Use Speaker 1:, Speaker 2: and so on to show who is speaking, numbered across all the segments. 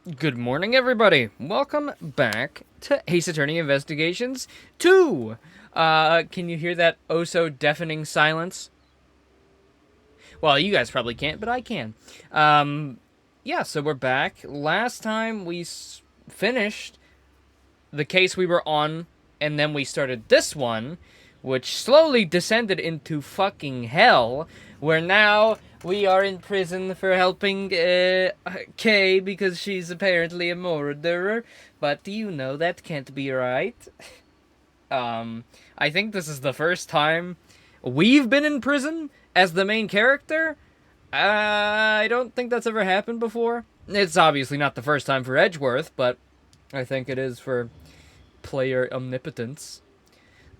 Speaker 1: Good morning, everybody. Welcome back to Ace Attorney Investigations 2. Can you hear that oh so deafening silence? Well, you guys probably can't, but I can. Yeah, so we're back. Last time we finished the case we were on, and then we started this one, which slowly descended into fucking hell, where now we are in prison for helping Kay because she's apparently a murderer. But you know that can't be right. I think this is the first time we've been in prison as the main character. I don't think that's ever happened before. It's obviously not the first time for Edgeworth, but I think it is for player omnipotence.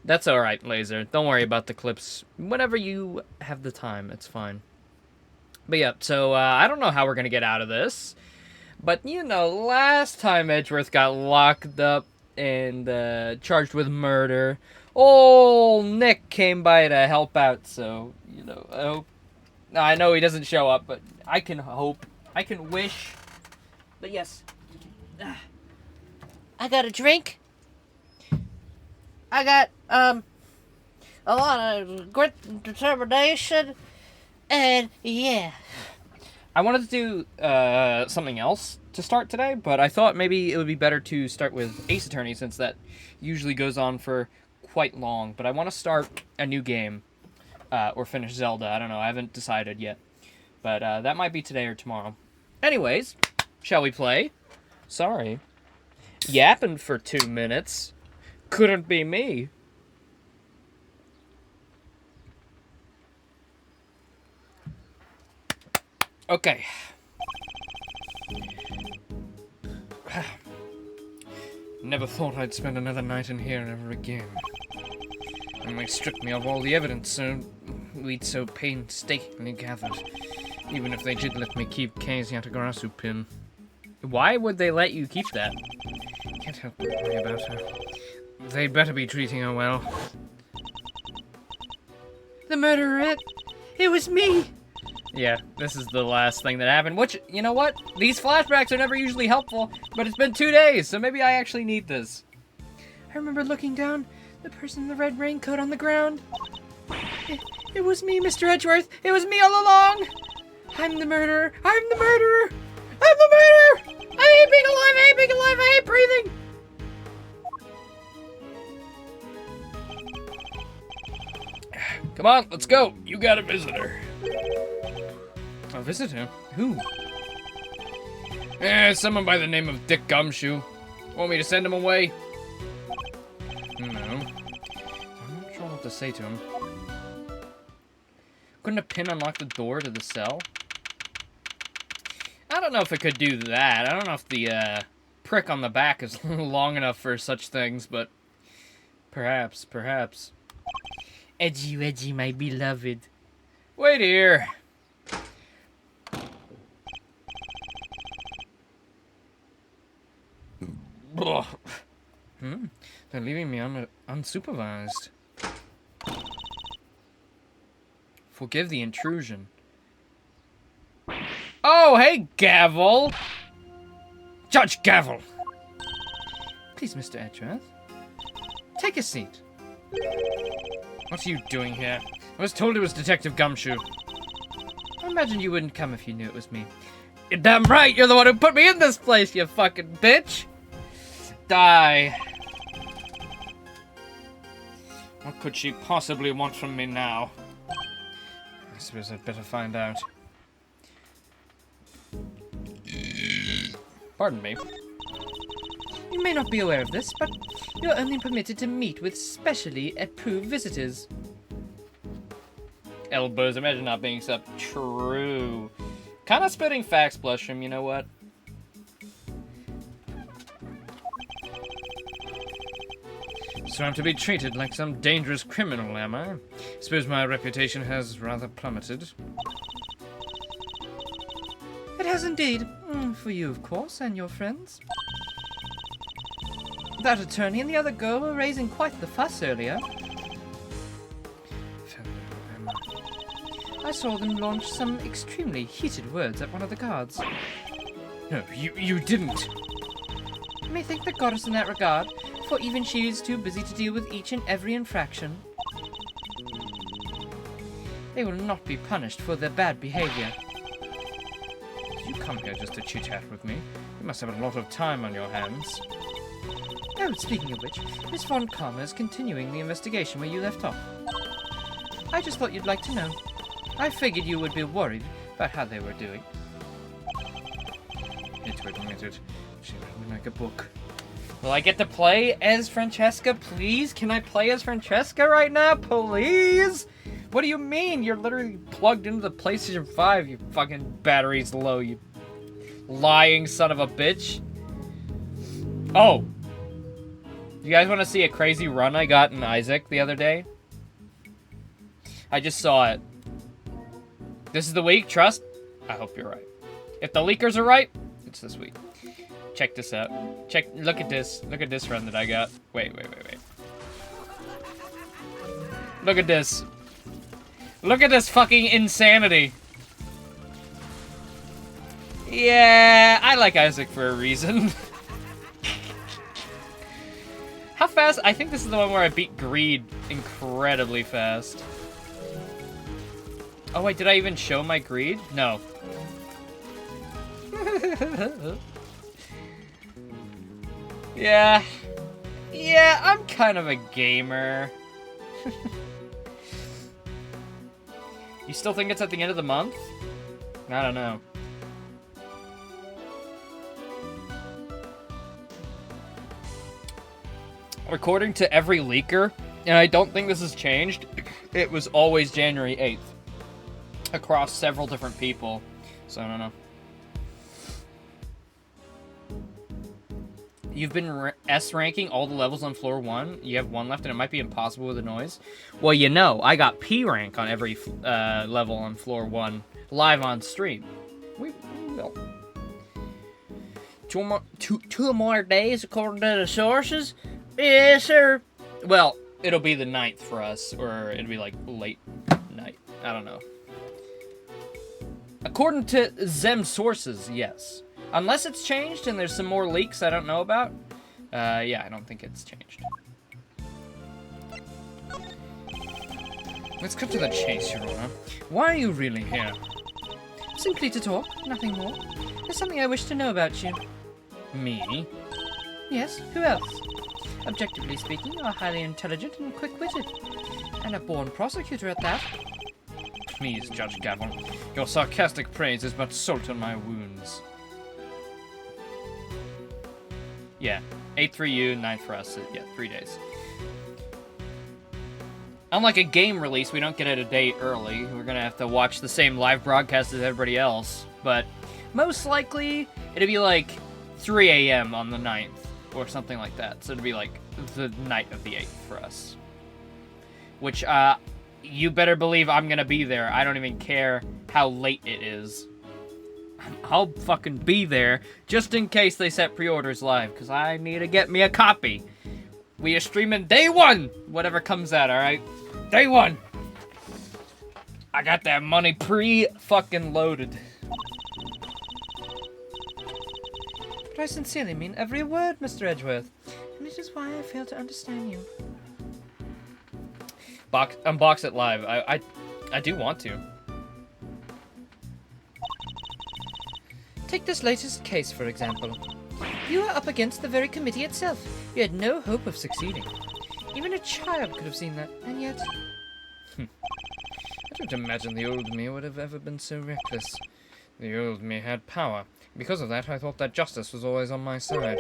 Speaker 1: That's alright, Laser. Don't worry about the clips. Whenever you have the time, it's fine. But yeah, so I don't know how we're going to get out of this. But, you know, last time Edgeworth got locked up and charged with murder, old Nick came by to help out. So, you know, I know he doesn't show up, but I can hope. I can wish. But yes.
Speaker 2: I got a drink. I got, a lot of grit and determination. And, yeah.
Speaker 1: I wanted to do something else to start today, but I thought maybe it would be better to start with Ace Attorney since that usually goes on for quite long. But I want to start a new game or finish Zelda. I don't know. I haven't decided yet. But that might be today or tomorrow. Anyways, shall we play? Sorry. Yapping for 2 minutes. Couldn't be me. Okay. Never thought I'd spend another night in here ever again. And they stripped me of all the evidence we'd so painstakingly gathered. Even if they did let me keep Kay's Yatagarasu pin. Why would they let you keep that? Can't help but worry about her. They'd better be treating her well.
Speaker 2: The murderer, it was me.
Speaker 1: Yeah, this is the last thing that happened, which, you know what? These flashbacks are never usually helpful, but it's been 2 days, so maybe I actually need this. I remember looking down, the person in the red raincoat on the ground. It was me, Mr. Edgeworth. It was me all along. I'm the murderer. I'm the murderer. I'm the murderer. I hate being alive. I hate being alive. I hate breathing. Come on, let's go. You got a visitor. A visitor? Who? Someone by the name of Dick Gumshoe. Want me to send him away? No. I'm not sure what to say to him. Couldn't a pin unlock the door to the cell? I don't know if it could do that. I don't know if the prick on the back is long enough for such things, but perhaps. Edgy, edgy, my beloved. Wait here. They're leaving me unsupervised. Forgive the intrusion. Oh, hey, Gavel! Judge Gavel! Please, Mr. Edgeworth. Take a seat. What are you doing here? I was told it was Detective Gumshoe. I imagine you wouldn't come if you knew it was me. You're damn right! You're the one who put me in this place, you fucking bitch! Die. What could she possibly want from me now? I suppose I'd better find out. Pardon me. You may not be aware of this, but you're only permitted to meet with specially approved visitors. Elbows, imagine not being sub. True. Kinda spitting facts, Blushroom, you know what? So I'm to be treated like some dangerous criminal, am I? Suppose my reputation has rather plummeted. It has indeed. For you, of course, and your friends. That attorney and the other girl were raising quite the fuss earlier. I saw them launch some extremely heated words at one of the guards. No, you didn't.
Speaker 3: You may thank the goddess in that regard, for even she is too busy to deal with each and every infraction. They will not be punished for their bad behavior.
Speaker 1: Did you come here just to chit-chat with me? You must have a lot of time on your hands.
Speaker 3: Oh, speaking of which, Miss Von Karma is continuing the investigation where you left off. I just thought you'd like to know. I figured you would be worried about how they were doing.
Speaker 1: Admitted. She let me make a book. Will I get to play as Francesca, please? Can I play as Francesca right now, please? What do you mean? You're literally plugged into the PlayStation 5. Your fucking battery's low, you lying son of a bitch. Oh. You guys want to see a crazy run I got in Isaac the other day? I just saw it. This is the week, trust? I hope you're right. If the leakers are right, it's this week. Check this out. Look at this. Look at this run that I got. Wait. Look at this. Look at this fucking insanity. Yeah, I like Isaac for a reason. How fast? I think this is the one where I beat Greed incredibly fast. Oh wait, did I even show my Greed? No. Yeah, I'm kind of a gamer. You still think it's at the end of the month? I don't know. According to every leaker, and I don't think this has changed, it was always January 8th. Across several different people. So I don't know. You've been S-ranking all the levels on floor 1. You have 1 left and it might be impossible with the noise. Well, you know, I got P rank on every level on floor 1 live on stream. We will.
Speaker 2: Two more days, according to the sources? Yes, sir.
Speaker 1: Well, it'll be the 9th for us, or it'll be like late night. I don't know. According to Zem sources, yes. Unless it's changed and there's some more leaks I don't know about. Yeah, I don't think it's changed. Let's cut to the chase, Your Honor. Why are you really here?
Speaker 3: Simply to talk, nothing more. There's something I wish to know about you.
Speaker 1: Me?
Speaker 3: Yes, who else? Objectively speaking, you are highly intelligent and quick-witted. And a born prosecutor at that.
Speaker 1: Please, Judge Gavin. Your sarcastic praise is but salt on my wounds. Yeah, 8th for you, 9th for us. Yeah, 3 days. Unlike a game release, we don't get it a day early. We're gonna have to watch the same live broadcast as everybody else. But most likely, it'll be like 3 a.m. on the 9th, or something like that. So it'll be like the night of the 8th for us. Which, you better believe I'm gonna be there. I don't even care how late it is. I'll fucking be there just in case they set pre-orders live, because I need to get me a copy. We are streaming day 1, whatever comes out, alright? Day 1. I got that money pre-fucking loaded.
Speaker 3: But I sincerely mean every word, Mr. Edgeworth, and it is why I fail to understand you.
Speaker 1: Unbox it live. I do want to.
Speaker 3: Take this latest case, for example. You are up against the very committee itself. You had no hope of succeeding. Even a child could have seen that, and yet...
Speaker 1: I don't imagine the old me would have ever been so reckless. The old me had power. Because of that, I thought that justice was always on my side.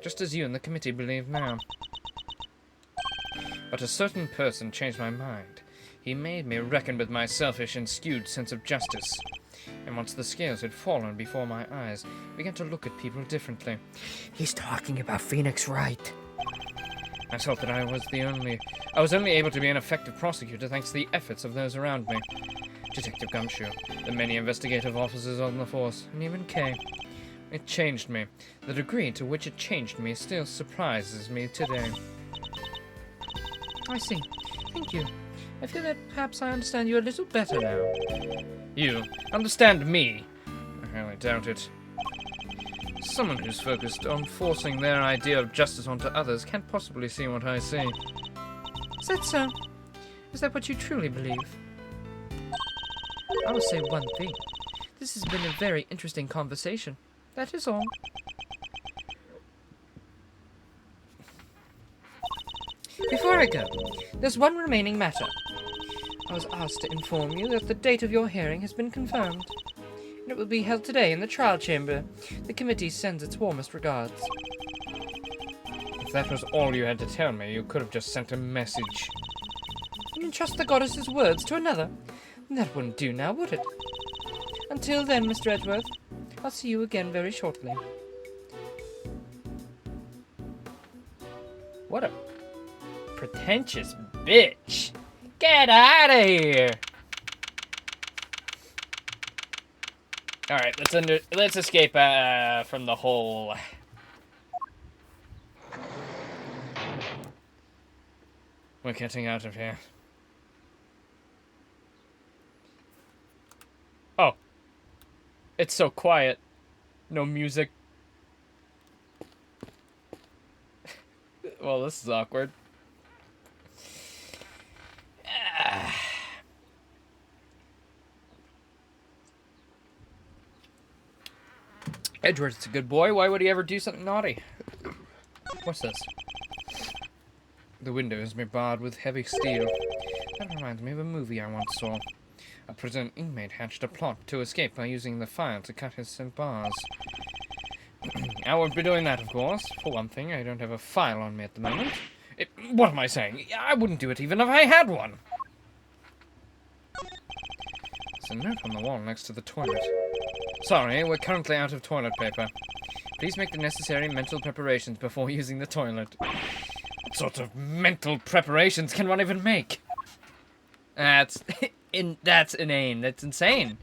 Speaker 1: Just as you and the committee believe now. But a certain person changed my mind. He made me reckon with my selfish and skewed sense of justice. And once the scales had fallen before my eyes, I began to look at people differently.
Speaker 2: He's talking about Phoenix Wright.
Speaker 1: I felt that I was only able to be an effective prosecutor thanks to the efforts of those around me. Detective Gumshoe, the many investigative officers on the force, and even Kay. It changed me. The degree to which it changed me still surprises me today.
Speaker 3: I see. Thank you. I feel that perhaps I understand you a little better now.
Speaker 1: You understand me? I highly doubt it. Someone who's focused on forcing their idea of justice onto others can't possibly see what I see.
Speaker 3: Is that so? Is that what you truly believe? I will say one thing. This has been a very interesting conversation. That is all. Before I go, there's one remaining matter. I was asked to inform you that the date of your hearing has been confirmed. And it will be held today in the trial chamber. The committee sends its warmest regards.
Speaker 1: If that was all you had to tell me, you could have just sent a message.
Speaker 3: You entrust the goddess's words to another? That wouldn't do now, would it? Until then, Mr. Edgeworth, I'll see you again very shortly.
Speaker 1: What a pretentious bitch. Get out of here. Alright, let's escape from the hole. We're getting out of here. Oh. It's so quiet. No music. Well, this is awkward. Edgeworth's a good boy. Why would he ever do something naughty? What's this? The window is barred with heavy steel. That reminds me of a movie I once saw. A prison inmate hatched a plot to escape by using the file to cut his bars. I won't be doing that, of course. For one thing, I don't have a file on me at the moment. What am I saying? I wouldn't do it even if I had one. There's a note on the wall next to the toilet. Sorry, we're currently out of toilet paper. Please make the necessary mental preparations before using the toilet. What sort of mental preparations can one even make? That's inane. That's insane.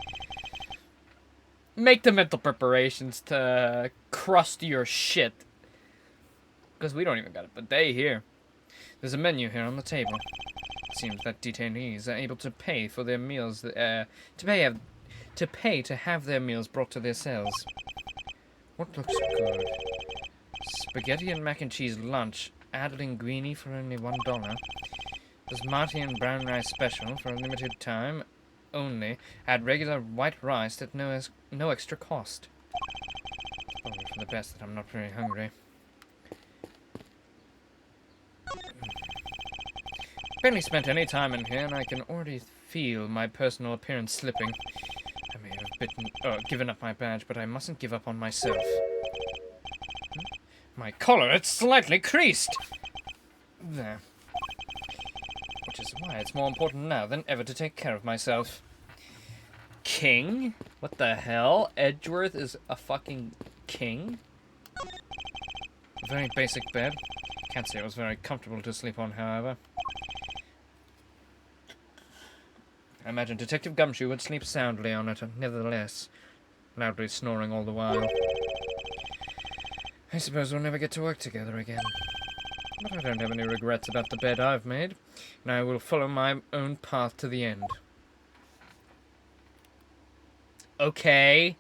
Speaker 1: Make the mental preparations to crust your shit. Because we don't even got a bidet here. There's a menu here on the table. It seems that detainees are able to pay for their meals, to pay to have their meals brought to their cells. What looks good? Spaghetti and mac and cheese lunch, add linguine for only $1. Basmati and brown rice special for a limited time only. Add regular white rice at no extra cost. It's probably for the best that I'm not very hungry. Barely spent any time in here, and I can already feel my personal appearance slipping. I may have given up my badge, but I mustn't give up on myself. My collar, it's slightly creased! There. Which is why it's more important now than ever to take care of myself. King? What the hell? Edgeworth is a fucking king? A very basic bed. Can't say it was very comfortable to sleep on, however. I imagine Detective Gumshoe would sleep soundly on it, nevertheless, loudly snoring all the while. I suppose we'll never get to work together again. But I don't have any regrets about the bed I've made, and I will follow my own path to the end. Okay.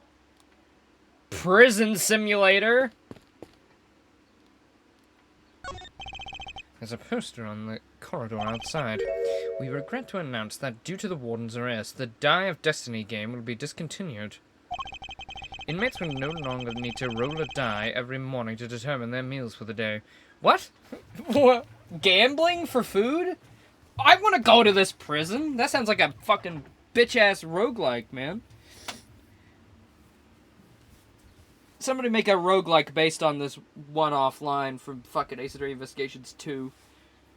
Speaker 1: Prison simulator? There's a poster on the corridor outside. We regret to announce that due to the warden's arrest, the Die of Destiny game will be discontinued. Inmates will no longer need to roll a die every morning to determine their meals for the day. What? What? Gambling for food? I want to go to this prison. That sounds like a fucking bitch-ass roguelike, man. Somebody make a roguelike based on this one-off line from fucking Ace Attorney Investigations 2.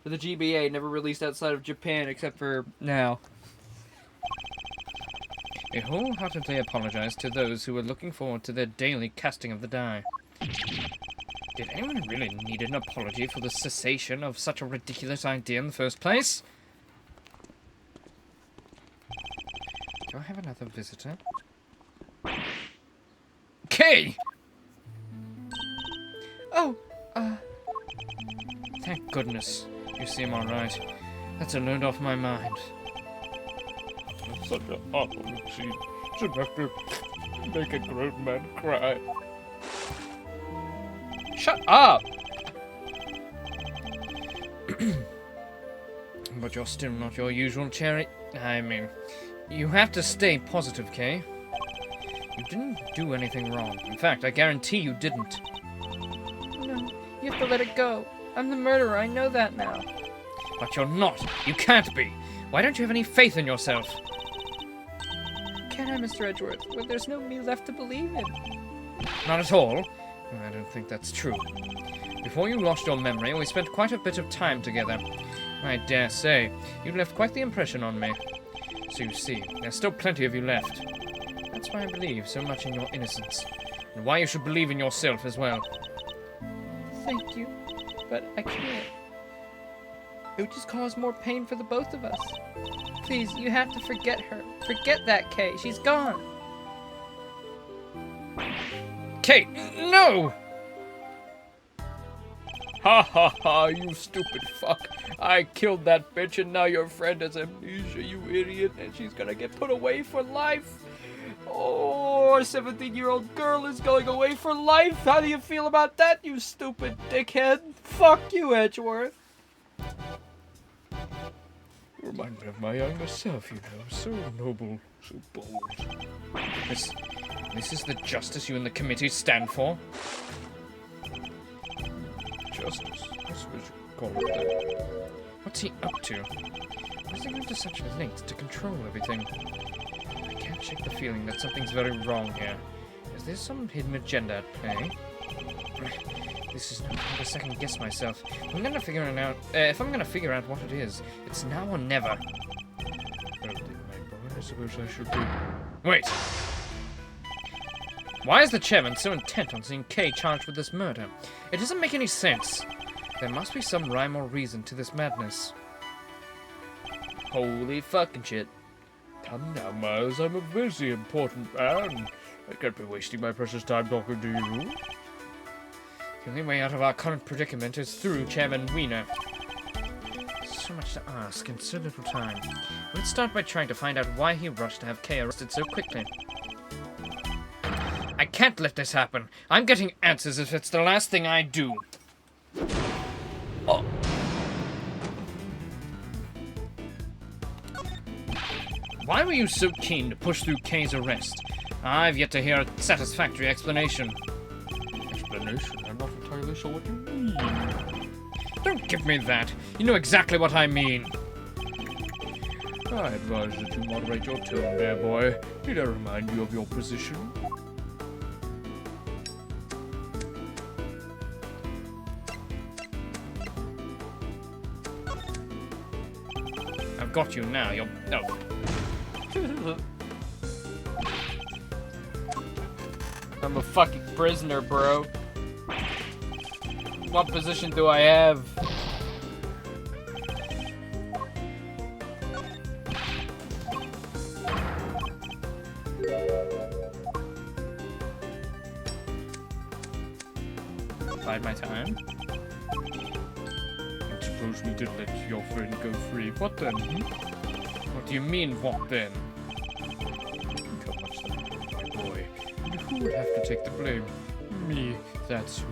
Speaker 1: For the GBA, never released outside of Japan except for now. I wholeheartedly apologize to those who were looking forward to their daily casting of the die. Did anyone really need an apology for the cessation of such a ridiculous idea in the first place? Do I have another visitor? Kay! Oh, thank goodness. You seem alright. That's a load off my mind.
Speaker 4: Such an awful machine. Should have to make a grown man cry.
Speaker 1: Shut up! But you're still not your usual cherry. I mean, you have to stay positive, Kay. You didn't do anything wrong. In fact, I guarantee you didn't.
Speaker 3: No, you have to let it go. I'm the murderer, I know that now.
Speaker 1: But you're not. You can't be. Why don't you have any faith in yourself?
Speaker 3: Can I, Mr. Edgeworth? Well, there's no me left to believe in.
Speaker 1: Not at all. I don't think that's true. Before you lost your memory, we spent quite a bit of time together. I dare say, you left quite the impression on me. So you see, there's still plenty of you left. That's why I believe so much in your innocence, and why you should believe in yourself as well.
Speaker 3: Thank you, but I can't. It would just cause more pain for the both of us. Please, you have to forget her. Forget that, Kay. She's gone.
Speaker 1: Kate, no! Ha ha ha, you stupid fuck. I killed that bitch and now your friend has amnesia, you idiot, and she's gonna get put away for life. Oh, a 17-year-old girl is going away for life. How do you feel about that, you stupid dickhead? Fuck you, Edgeworth. Remind me of my younger self, you know. So noble, so bold. This is the justice you and the committee stand for? Justice? That's what you call it then. What's he up to? Why is he going to such lengths to control everything? I can't shake the feeling that something's very wrong here. Is there some hidden agenda at play? This is no time to second guess myself. I'm gonna figure it out. If I'm gonna figure out what it is, it's now or never. Well, then, my boy, I suppose I should be. Wait! Why is the chairman so intent on seeing Kay charged with this murder? It doesn't make any sense. There must be some rhyme or reason to this madness. Holy fucking shit. Come now, Miles. I'm a busy, important man. I can't be wasting my precious time talking to you. The only way out of our current predicament is through Chairman Wiener. So much to ask in so little time. Let's start by trying to find out why he rushed to have Kay arrested so quickly. I can't let this happen. I'm getting answers if it's the last thing I do. Oh. Why were you so keen to push through Kay's arrest? I've yet to hear a satisfactory explanation. Explanation? I'm not entirely sure what you mean. Don't give me that. You know exactly what I mean. I advise that you moderate your tone there, boy. Need I remind you of your position? I've got you now. You're... No. I'm a fucking prisoner, bro. What position do I have? Bide my time. And suppose we did let your friend go free. What then? What do you mean, what then? How much then, my boy? And who would have to take the blame? Me, that's who.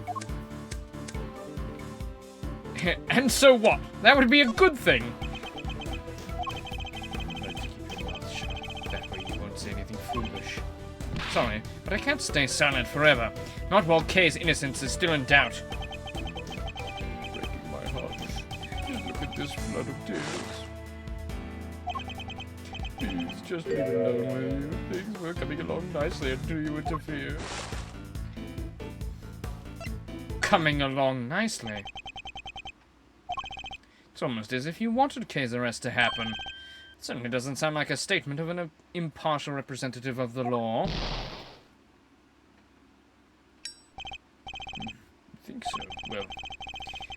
Speaker 1: And so what? That would be a good thing. Let's keep your mouth shut. That way you won't say anything foolish. Sorry, but I can't stay silent forever. Not while Kay's innocence is still in doubt. Breaking my heart. Just look at this flood of tears. Please, just leave it alone, will you? Things were coming along nicely until you interfere. Coming along nicely? It's almost as if you wanted Kay's arrest to happen. It certainly doesn't sound like a statement of an impartial representative of the law. I think so. Well,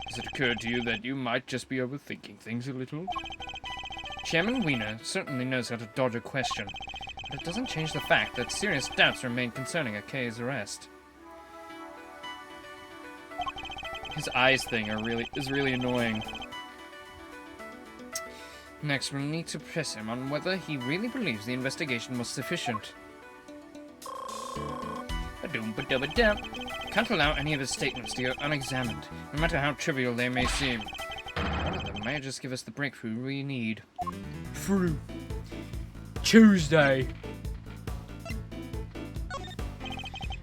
Speaker 1: has it occurred to you that you might just be overthinking things a little? Chairman Wiener certainly knows how to dodge a question, but it doesn't change the fact that serious doubts remain concerning Kay's arrest. His eyes thing is really annoying. Next, we'll need to press him on whether he really believes the investigation was sufficient. Ba-doom-ba-dubba-dum. Can't allow any of his statements to go unexamined, no matter how trivial they may seem. One of them may just give us the breakthrough we need. Through. Tuesday.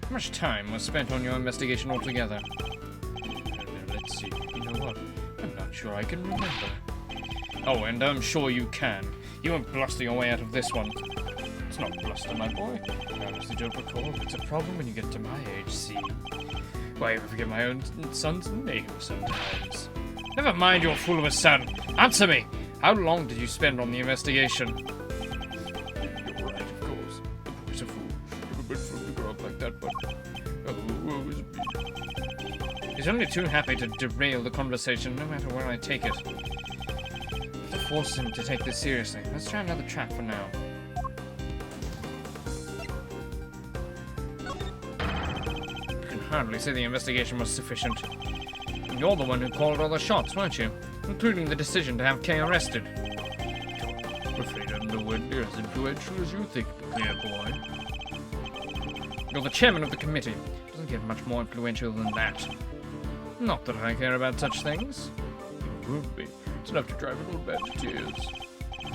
Speaker 1: How much time was spent on your investigation altogether? Let's see. You know what? I'm not sure I can remember. Oh, and I'm sure you can. You won't bluster your way out of this one. It's not bluster, my boy. Now, as the joke recall, it's a problem when you get to my age, see? Why, I forget my own son's name sometimes. Never mind your fool of a son. Answer me! How long did you spend on the investigation? You're right, of course. The boy's a fool. Never been fooled to grow up like that, but... Oh, woe is me. He's only too happy to derail the conversation, no matter where I take it. To force him to take this seriously. Let's try another track for now. You can hardly say the investigation was sufficient. You're the one who called all the shots, weren't you? Including the decision to have Kay arrested. I'm afraid I'm nowhere near as influential as you think, dear boy. You're the chairman of the committee. Doesn't get much more influential than that. Not that I care about such things. You would be. It's enough to drive an old man to tears.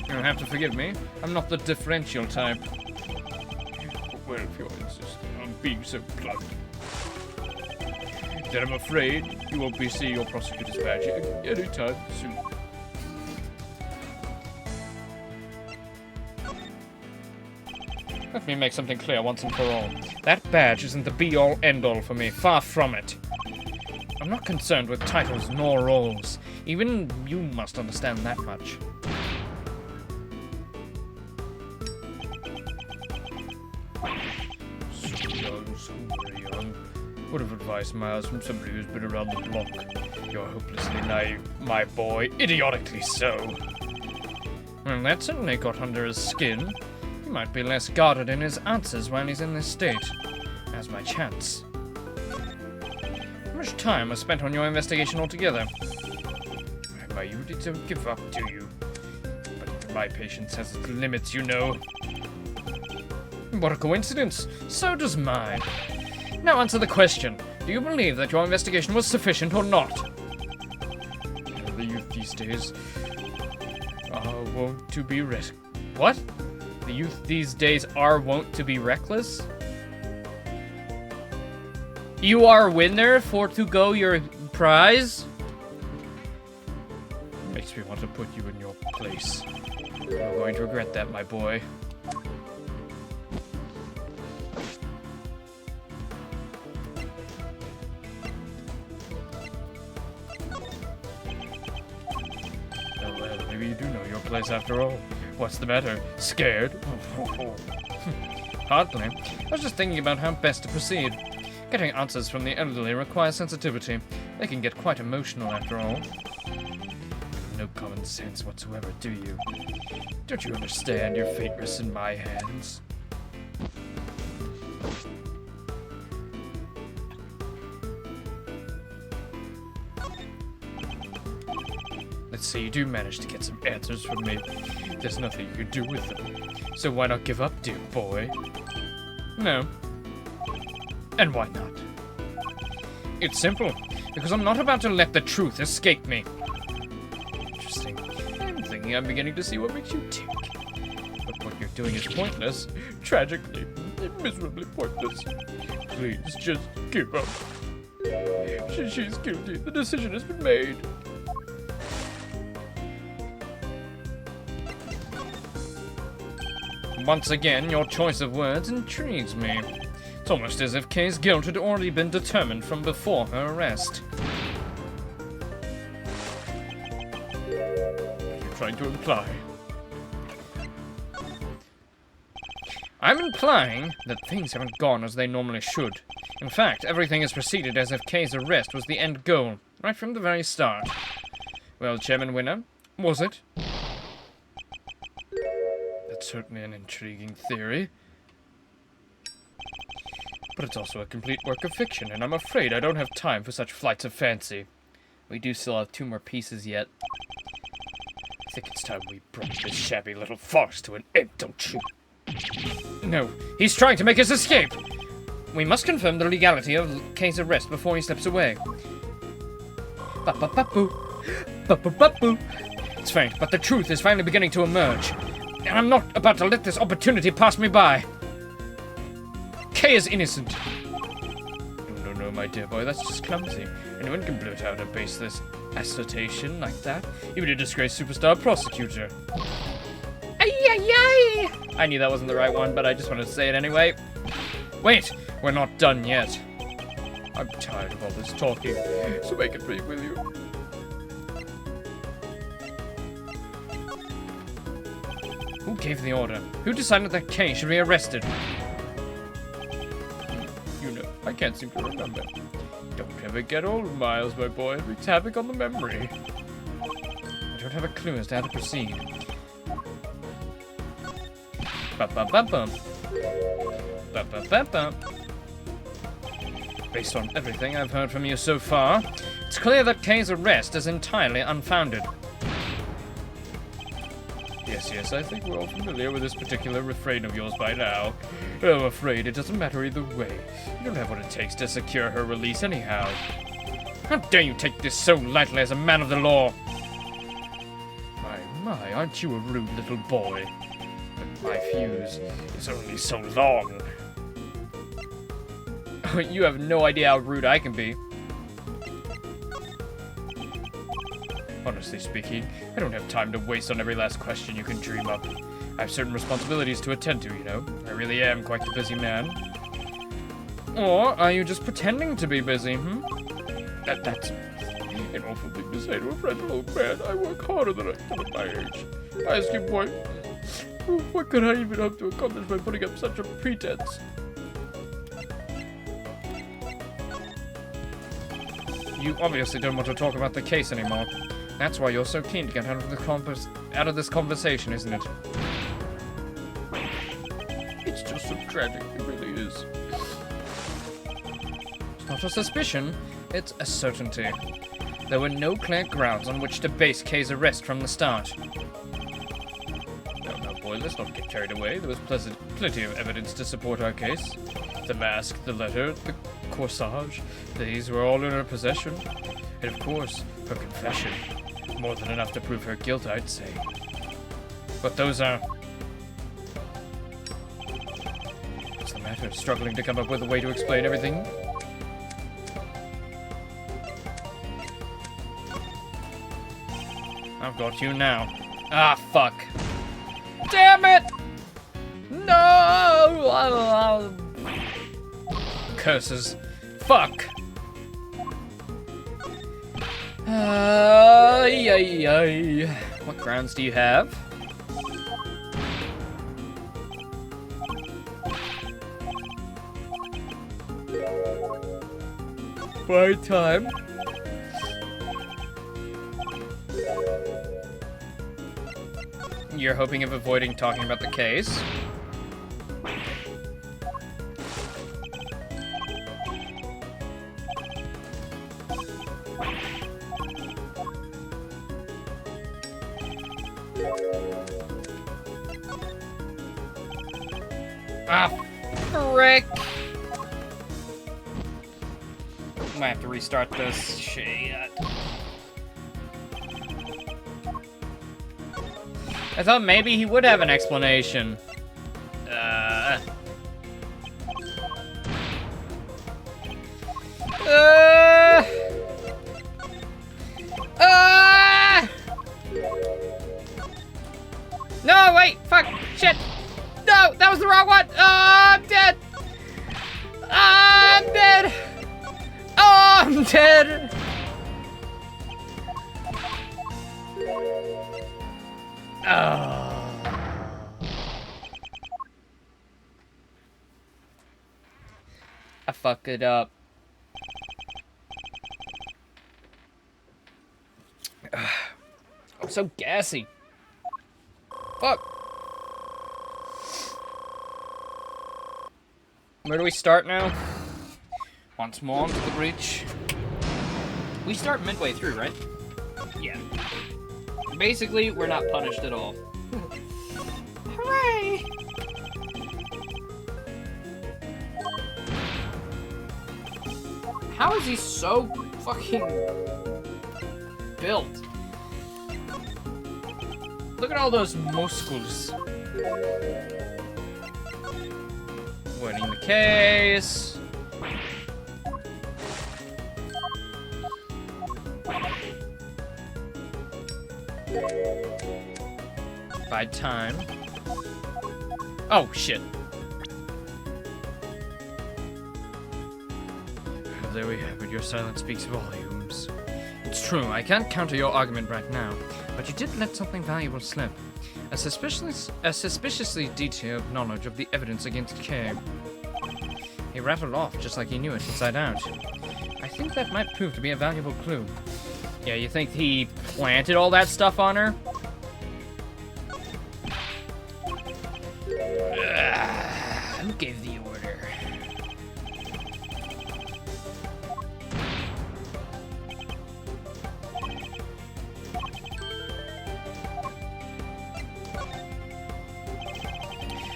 Speaker 1: You'll have to forgive me. I'm not the differential type. Well, if you're insisting on being so blunt. Then I'm afraid you won't be seeing your prosecutor's badge anytime soon. Let me make something clear once and for all. That badge isn't the be-all, end-all for me. Far from it. I'm not concerned with titles nor roles. Even you must understand that much. So young, so very young. Would have advice, Miles, from somebody who's been around the block. You're hopelessly naive, my boy. Idiotically so. Well, that certainly got under his skin. He might be less guarded in his answers while he's in this state. Now's my chance. How much time was spent on your investigation altogether? Am I ready to give up to you? But even my patience has its limits, you know. What a coincidence. So does mine. Now answer the question. Do you believe that your investigation was sufficient or not? The youth these days are wont to be What? The youth these days are wont to be reckless? You are winner for to go your prize? Makes me want to put you in your place. You're going to regret that, my boy. Well, maybe you do know your place after all. What's the matter? Scared? Hardly. I was just thinking about how best to proceed. Getting answers from the elderly requires sensitivity. They can get quite emotional after all. No common sense whatsoever, do you? Don't you understand your fate rests in my hands? Let's say you do manage to get some answers from me. There's nothing you can do with them. So why not give up, dear boy? No. And why not? It's simple. Because I'm not about to let the truth escape me. Interesting. I'm thinking I'm beginning to see what makes you tick. But what you're doing is pointless. Tragically, miserably pointless. Please, just give up. She's guilty. The decision has been made. Once again, your choice of words intrigues me. It's almost as if Kay's guilt had already been determined from before her arrest. What are you trying to imply? I'm implying that things haven't gone as they normally should. In fact, everything has proceeded as if Kay's arrest was the end goal, right from the very start. Well, Chairman Winner, was it? That's certainly an intriguing theory. But it's also a complete work of fiction, and I'm afraid I don't have time for such flights of fancy. We do still have 2 more pieces yet. I think it's time we brought this shabby little farce to an end, don't you? No, he's trying to make his escape! We must confirm the legality of Kay's arrest before he steps away. Ba-ba-ba-boo. Ba-ba-ba-boo. It's faint, but the truth is finally beginning to emerge. And I'm not about to let this opportunity pass me by. Kay is innocent. No, my dear boy, that's just clumsy. Anyone can blurt out a baseless assertion like that. Even a disgraced superstar prosecutor. Ay-ay-ay! I knew that wasn't the right one, but I just wanted to say it anyway. Wait, we're not done yet. I'm tired of all this talking, so make it brief, will you? Who gave the order? Who decided that Kay should be arrested? You know, I can't seem to remember. Don't ever get old, Miles, my boy. It wreaks havoc on the memory. I don't have a clue as to how to proceed. Bum-bum-bum-bum. Bum-bum-bum-bum. Based on everything I've heard from you so far, it's clear that Kay's arrest is entirely unfounded. Yes, I think we're all familiar with this particular refrain of yours by now. I'm afraid it doesn't matter either way. You don't have what it takes to secure her release anyhow. How dare you take this so lightly as a man of the law? My, aren't you a rude little boy? But my fuse is only so long. You have no idea how rude I can be. Honestly speaking, I don't have time to waste on every last question you can dream up. I have certain responsibilities to attend to, you know. I really am quite the busy man. Or are you just pretending to be busy, That's an awful thing to say to a friendly old man. I work harder than I can at my age. I ask you, boy, what could I even hope to accomplish by putting up such a pretense? You obviously don't want to talk about the case anymore. That's why you're so keen to get out of this conversation, isn't it? It's just so tragic, it really is. It's not a suspicion, it's a certainty. There were no clear grounds on which to base Kay's arrest from the start. No, boy, let's not get carried away. There was plenty of evidence to support our case. The mask, the letter, the corsage, these were all in her possession. And of course, her confession. More than enough to prove her guilt, I'd say. But those are... What's the matter? Struggling to come up with a way to explain everything? I've got you now. Ah, fuck. Damn it! No! Curses. Fuck. What grounds do you have? By time. You're hoping of avoiding talking about the case? Ah, frick! Might have to restart this shit. I thought maybe he would have an explanation. No, wait, fuck, shit. No, that was the wrong one. Oh, I'm dead. I'm dead. Oh, I'm dead. Oh. I fucked it up. I'm so gassy. Fuck. Where do we start now? Once more onto the breach. We start midway through, right? Yeah. Basically, we're not punished at all. Hooray! How is he so fucking built? Look at all those muscles. Winning the case. By time. Oh, shit. There we have it. Your silence speaks volumes. It's true, I can't counter your argument right now, but you did let something valuable slip. A suspiciously detailed knowledge of the evidence against Kay. He rattled off just like he knew it inside out. I think that might prove to be a valuable clue. Yeah, you think he planted all that stuff on her? Who gave the order?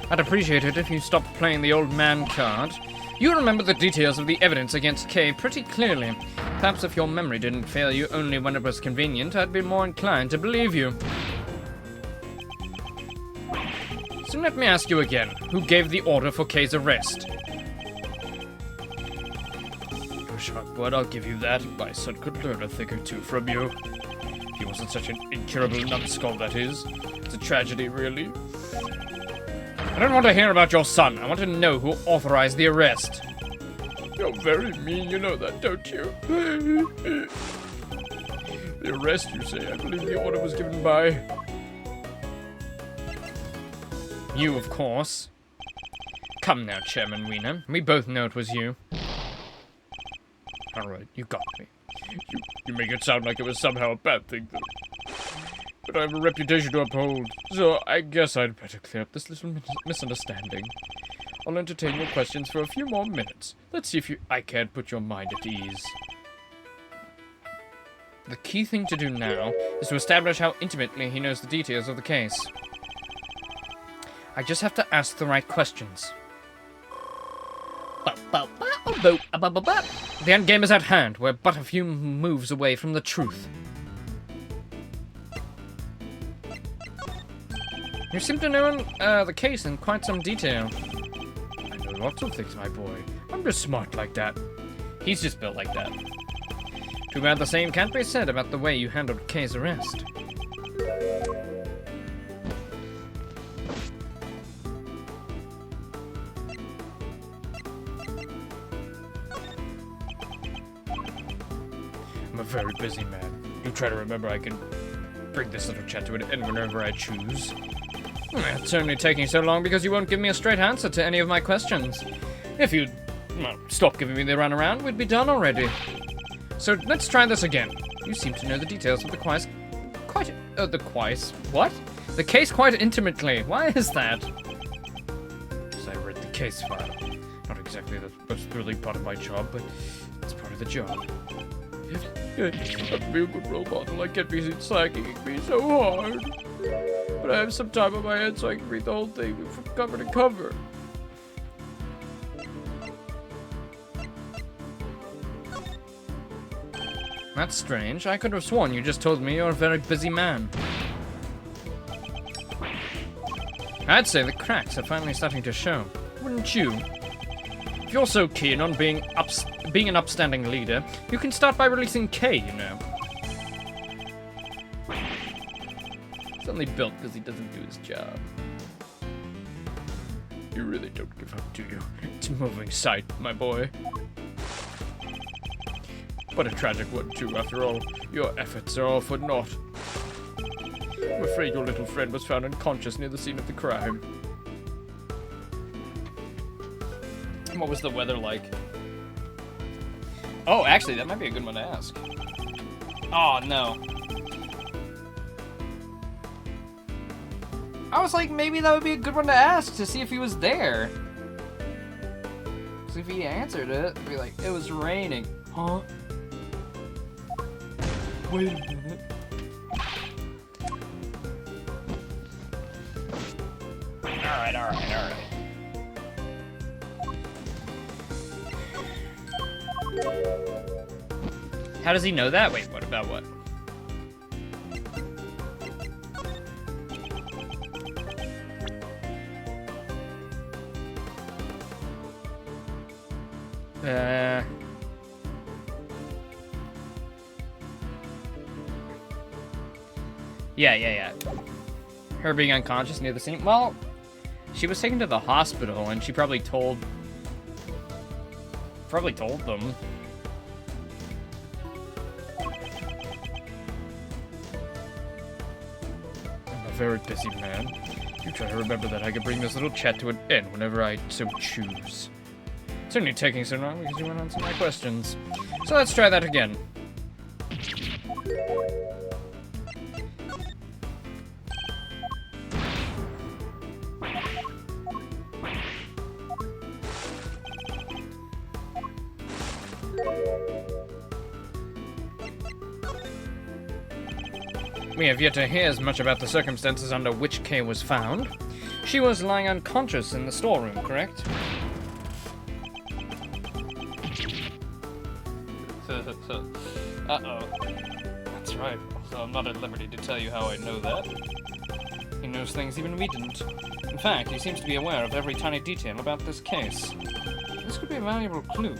Speaker 1: I'd appreciate it if you stopped playing the old man card. You remember the details of the evidence against Kay pretty clearly. Perhaps if your memory didn't fail you only when it was convenient, I'd be more inclined to believe you. So let me ask you again, who gave the order for Kay's arrest? Oh, Sharkblood, I'll give you that. My son could learn a thing or two from you. He wasn't such an incurable numbskull, that is. It's a tragedy, really. I don't want to hear about your son. I want to know who authorized the arrest. You're very mean, you know that, don't you? The arrest, you say? I believe the order was given by... You, of course. Come now, Chairman Wiener. We both know it was you. Alright, you got me. You make it sound like it was somehow a bad thing, though. But I have a reputation to uphold, so I guess I'd better clear up this little misunderstanding. I'll entertain your questions for a few more minutes. Let's see if I can't put your mind at ease. The key thing to do now is to establish how intimately he knows the details of the case. I just have to ask the right questions. The end game is at hand. We're but a few moves away from the truth. You seem to know the case in quite some detail. I know lots of things, my boy. I'm just smart like that. He's just built like that. Too bad the same can't be said about the way you handled Kay's arrest. I'm a very busy man. Do try to remember I can bring this little chat to an end whenever I choose. It's only taking so long because you won't give me a straight answer to any of my questions. If you'd stop giving me the runaround, we'd be done already. So let's try this again. You seem to know the details of the The case quite intimately. Why is that? Because I read the case file. Not exactly the most thrilling part of my job, but it's part of the job. I'd be a good role model. I can't be seen slacking me so hard. But I have some time on my hands so I can read the whole thing from cover to cover. That's strange. I could have sworn you just told me you're a very busy man. I'd say the cracks are finally starting to show. Wouldn't you? If you're so keen on being an upstanding leader, you can start by releasing Kay, you know. He's only built because he doesn't do his job. You really don't give up, do you? It's a moving sight, my boy. But a tragic one, too, after all. Your efforts are all for naught. I'm afraid your little friend was found unconscious near the scene of the crime. What was the weather like? Oh, actually, that might be a good one to ask. Oh, no. I was like, maybe that would be a good one to ask to see if he was there. Because if he answered it, it'd be like, it was raining. Huh? Wait a minute. Alright. How does he know that? Wait, what about what? Yeah. Her being unconscious near the scene. Well, she was taken to the hospital, and she probably told them. I'm a very busy man. You try to remember that I could bring this little chat to an end whenever I so choose. It's only taking so long because you went on to my questions. So let's try that again. We have yet to hear as much about the circumstances under which Kay was found. She was lying unconscious in the storeroom, correct? Uh-oh. That's right, although I'm not at liberty to tell you how I know that. He knows things even we didn't. In fact, he seems to be aware of every tiny detail about this case. This could be a valuable clue.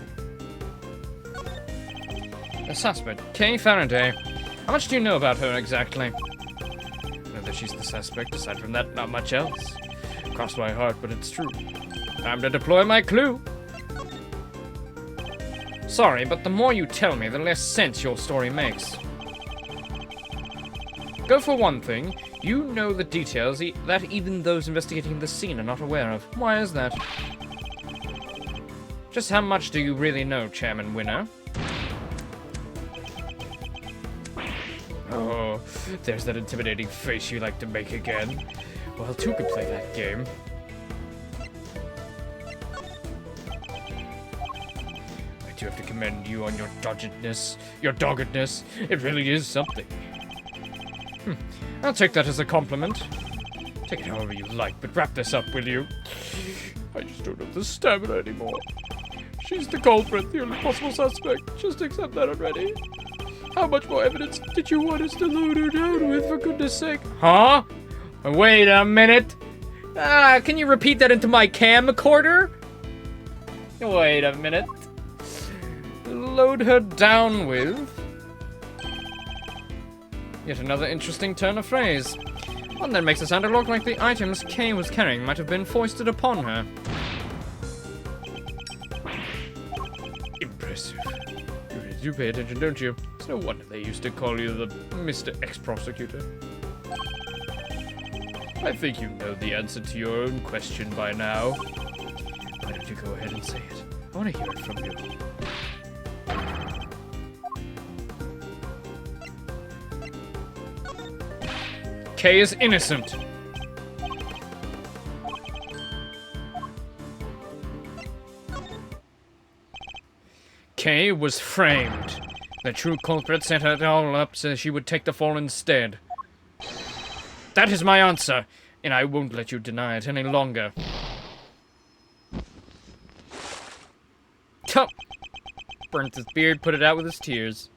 Speaker 1: The suspect, Kay Faraday. How much do you know about her exactly? I know that she's the suspect. Aside from that, not much else. Crossed my heart, but it's true. Time to deploy my clue. Sorry, but the more you tell me, the less sense your story makes. Go for one thing. You know the details that even those investigating the scene are not aware of. Why is that? Just how much do you really know, Chairman Winner? Oh, there's that intimidating face you like to make again. Well, two could play that game. I do have to commend you on your doggedness. It really is something. I'll take that as a compliment. Take it however you like, but wrap this up, will you? I just don't have the stamina anymore. She's the culprit, the only possible suspect. Just accept that already. How much more evidence did you want us to load her down with, for goodness sake? Huh? Wait a minute. Can you repeat that into my camcorder? Wait a minute. Load her down with? Yet another interesting turn of phrase. One that makes it sound a lot like the items Kay was carrying might have been foisted upon her. Impressive. You really do pay attention, don't you? It's no wonder they used to call you the Mr. Ex-Prosecutor. I think you know the answer to your own question by now. Why don't you go ahead and say it? I want to hear it from you. Kay is innocent. Kay was framed. The true culprit set it all up so she would take the fall instead. That is my answer, and I won't let you deny it any longer. Tuh! Burnt his beard, put it out with his tears.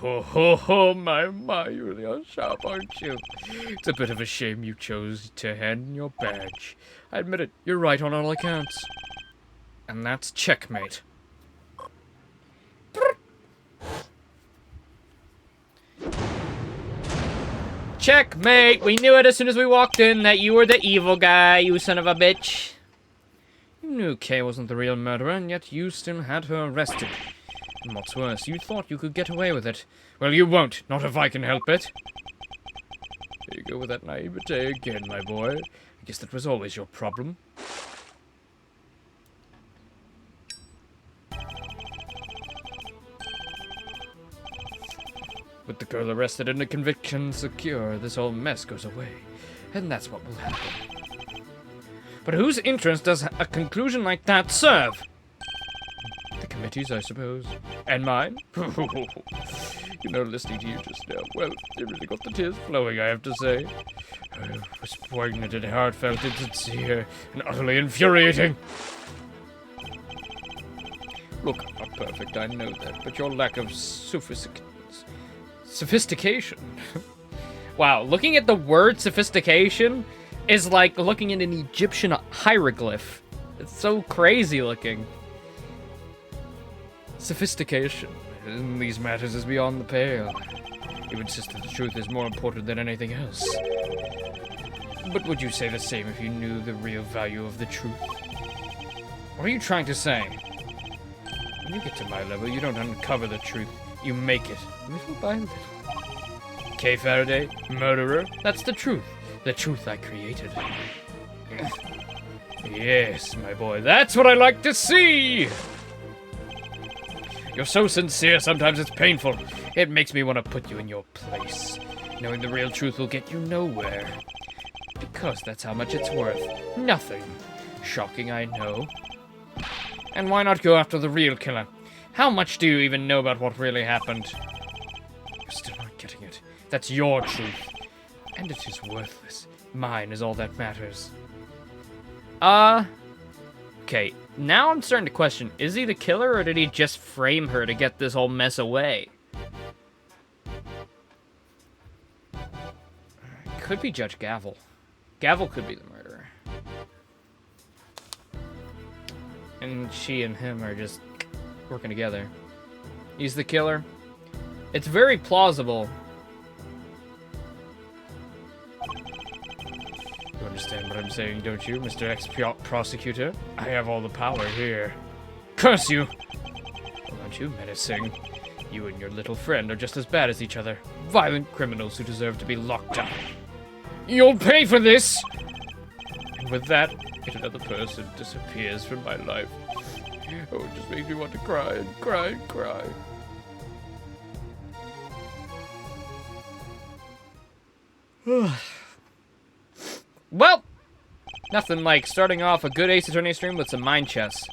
Speaker 1: Oh, my, you really are sharp, aren't you? It's a bit of a shame you chose to hand in your badge. I admit it, you're right on all accounts. And that's checkmate. Checkmate! We knew it as soon as we walked in that you were the evil guy, you son of a bitch. You knew Kay wasn't the real murderer, and yet you still had her arrested. And what's worse, you thought you could get away with it. Well, you won't, not if I can help it. There you go with that naivete again, my boy. I guess that was always your problem. With the girl arrested and a conviction secure, this whole mess goes away. And that's what will happen. But whose interest does a conclusion like that serve? The committee's, I suppose. And mine? You know, listening to you just now, well, it really got the tears flowing, I have to say. It was poignant and heartfelt and sincere and utterly infuriating. Look, I'm not perfect, I know that, but your lack of sophistication. Wow, looking at the word sophistication is like looking at an Egyptian hieroglyph. It's so crazy looking. Sophistication in these matters is beyond the pale. You insist that the truth is more important than anything else. But would you say the same if you knew the real value of the truth? What are you trying to say? When you get to my level, you don't uncover the truth. You make it, little by little. Kay Faraday, murderer, that's the truth. The truth I created. Yes, my boy, that's what I like to see! You're so sincere, sometimes it's painful. It makes me want to put you in your place. Knowing the real truth will get you nowhere. Because that's how much it's worth. Nothing. Shocking, I know. And why not go after the real killer? How much do you even know about what really happened? You're still not getting it. That's your truth. And it is worthless. Mine is all that matters. Okay, now I'm starting to question, is he the killer or did he just frame her to get this whole mess away? Could be Judge Gavel. Gavel could be the murderer. And she and him are just working together. He's the killer. It's very plausible. You understand what I'm saying, don't you, Mr. Ex-Prosecutor? I have all the power here. Curse you! Well, aren't you menacing? You and your little friend are just as bad as each other. Violent criminals who deserve to be locked up. You'll pay for this! And with that, yet another person disappears from my life. Oh, it just makes me want to cry and cry and cry. Well, nothing like starting off a good Ace Attorney stream with some mind chess.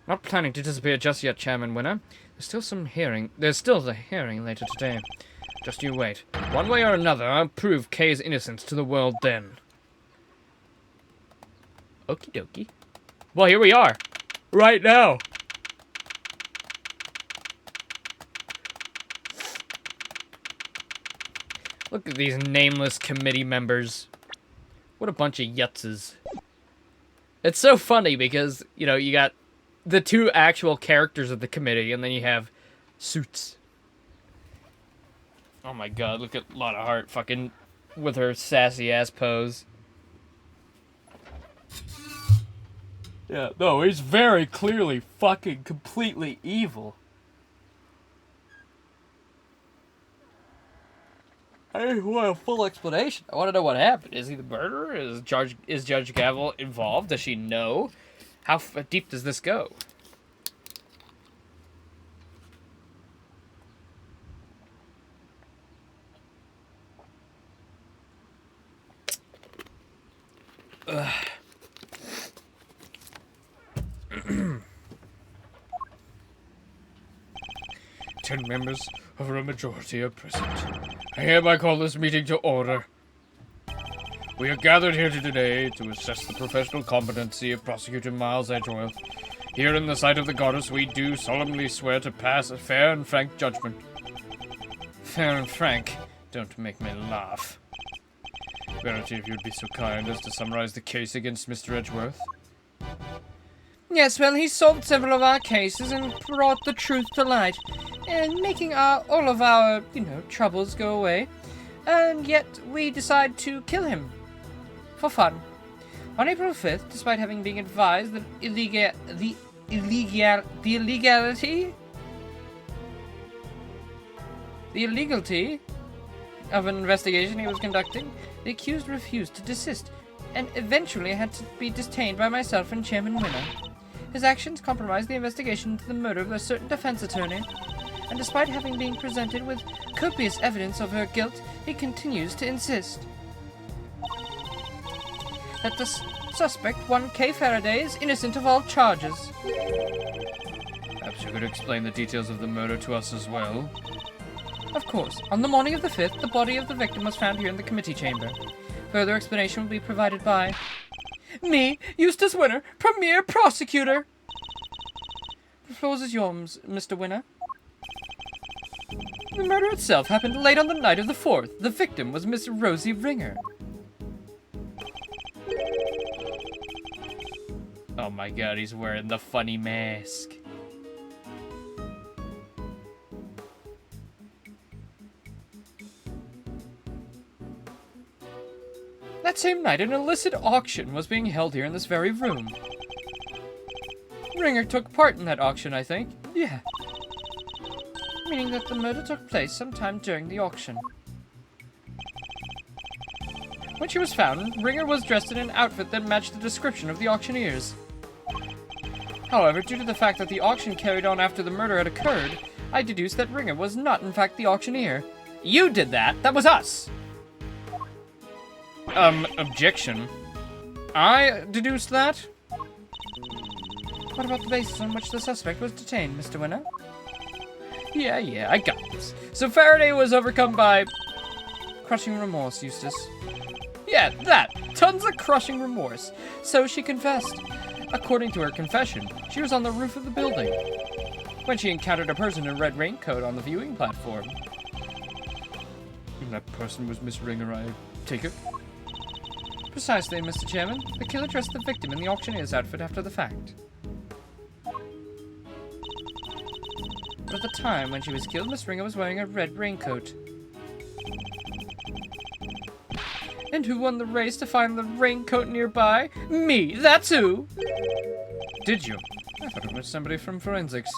Speaker 1: Not planning to disappear just yet, Chairman Winner. There's still the hearing later today. Just you wait. One way or another, I'll prove Kay's innocence to the world then. Okie dokie. Well, here we are. Right now. Look at these nameless committee members. What a bunch of yutzes. It's so funny because, you know, you got the two actual characters of the committee, and then you have suits. Oh my god, look at Lotta Hart fucking with her sassy ass pose. Yeah, no, he's very clearly fucking completely evil. I want a full explanation. I want to know what happened. Is he the murderer? Is Judge Gavel involved? Does she know? How deep does this go? Ugh. 10 members of a majority are present. I hereby call this meeting to order. We are gathered here today to assess the professional competency of Prosecutor Miles Edgeworth. Here in the sight of the goddess, we do solemnly swear to pass a fair and frank judgment. Fair and frank? Don't make me laugh. Verity, if you'd be so kind as to summarize the case against Mr. Edgeworth.
Speaker 3: Yes, well, he solved several of our cases and brought the truth to light, and making all of our, troubles go away. And yet we decide to kill him. For fun. On April 5th, despite having been advised that the illegality of an investigation he was conducting, the accused refused to desist, and eventually had to be detained by myself and Chairman Winner. His actions compromised the investigation into the murder of a certain defense attorney, and despite having been presented with copious evidence of her guilt, he continues to insist that the suspect, one Kay Faraday, is innocent of all charges.
Speaker 1: Perhaps you could explain the details of the murder to us as well.
Speaker 3: Of course. On the morning of the 5th, the body of the victim was found here in the committee chamber. Further explanation will be provided by me, Eustace Winner, Premier Prosecutor. The floor is yours, Mr. Winner. The murder itself happened late on the night of the 4th. The victim was Miss Rosie Ringer.
Speaker 1: Oh my god, he's wearing the funny mask.
Speaker 3: That same night, an illicit auction was being held here in this very room. Ringer took part in that auction, I think. Yeah. Meaning that the murder took place sometime during the auction. When she was found, Ringer was dressed in an outfit that matched the description of the auctioneers. However, due to the fact that the auction carried on after the murder had occurred, I deduced that Ringer was not in fact the auctioneer.
Speaker 1: You did that. That was us. Objection.
Speaker 3: I deduced that? What about the basis on which the suspect was detained, Mr. Winner?
Speaker 1: Yeah, I got this. So Faraday was overcome by...
Speaker 3: Crushing remorse, Eustace.
Speaker 1: Yeah, that. Tons of crushing remorse.
Speaker 3: So she confessed. According to her confession, she was on the roof of the building when she encountered a person in a red raincoat on the viewing platform.
Speaker 1: And that person was Miss Ringer, I take it?
Speaker 3: Precisely, Mr. Chairman. The killer dressed the victim in the auctioneer's outfit after the fact. But at the time when she was killed, Miss Ringer was wearing a red raincoat. And who won the race to find the raincoat nearby? Me, that's who!
Speaker 1: Did you?
Speaker 3: I thought it was somebody from forensics.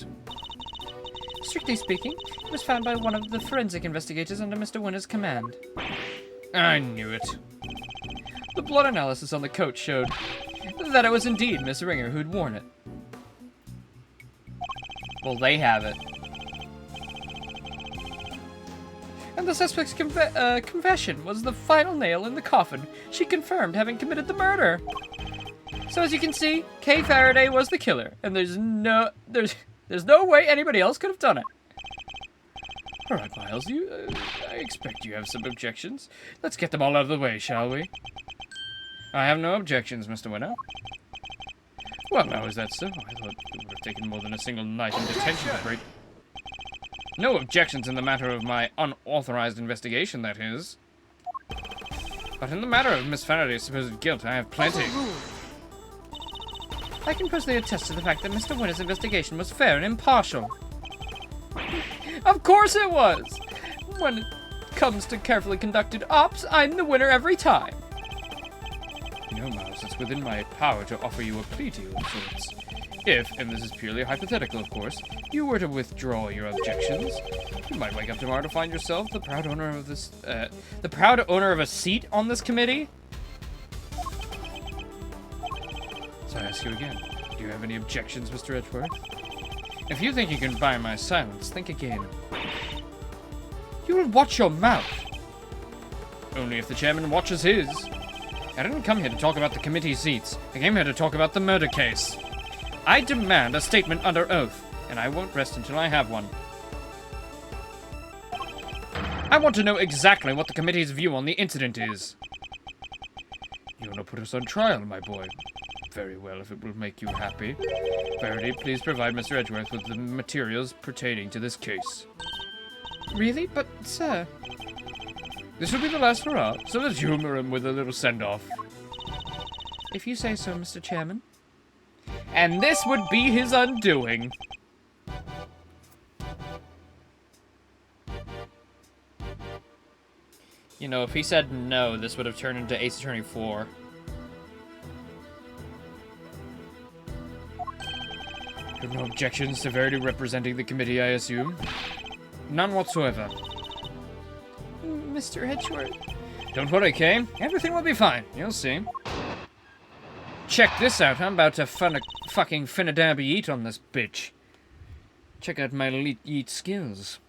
Speaker 3: Strictly speaking, it was found by one of the forensic investigators under Mr. Winner's command.
Speaker 1: I knew it.
Speaker 3: The blood analysis on the coat showed that it was indeed Miss Ringer who'd worn it.
Speaker 1: Well, they have it.
Speaker 3: And the suspect's confession was the final nail in the coffin. She confirmed having committed the murder. So as you can see, Kay Faraday was the killer, and there's no way anybody else could have done it.
Speaker 1: All right, Miles, I expect you have some objections. Let's get them all out of the way, shall we?
Speaker 3: I have no objections, Mr. Winner.
Speaker 1: Well, now is that so? I thought it would have taken more than a single night in detention to break...
Speaker 3: No objections in the matter of my unauthorized investigation, that is. But in the matter of Miss Faraday's supposed guilt, I have plenty. I can personally attest to the fact that Mr. Winner's investigation was fair and impartial. Of course it was! When it comes to carefully conducted ops, I'm the winner every time.
Speaker 1: You know, Miles, it's within my power to offer you a plea deal of sorts. If, and this is purely hypothetical, of course, you were to withdraw your objections, you might wake up tomorrow to find yourself the proud owner of this,
Speaker 3: the proud owner of a seat on this committee?
Speaker 1: So I ask you again, do you have any objections, Mr. Edgeworth?
Speaker 3: If you think you can buy my silence, think again. You will watch your mouth.
Speaker 1: Only if the chairman watches his.
Speaker 3: I didn't come here to talk about the committee seats. I came here to talk about the murder case. I demand a statement under oath, and I won't rest until I have one. I want to know exactly what the committee's view on the incident is.
Speaker 1: You want to put us on trial, my boy? Very well, if it will make you happy. Faraday, please provide Mr. Edgeworth with the materials pertaining to this case.
Speaker 3: Really? But, sir...
Speaker 1: This will be the last hurrah, so let's humor him with a little send-off.
Speaker 3: If you say so, Mr. Chairman.
Speaker 1: And this would be his undoing.
Speaker 3: You know, if he said no, this would have turned into Ace Attorney 4.
Speaker 1: You have no objections to Verity representing the committee, I assume?
Speaker 3: None whatsoever. Mr. Edgeworth.
Speaker 1: Don't worry, Kay. Everything will be fine. You'll see.
Speaker 3: Check this out. I'm about to fucking finna-dabby eat on this bitch. Check out my elite yeet skills.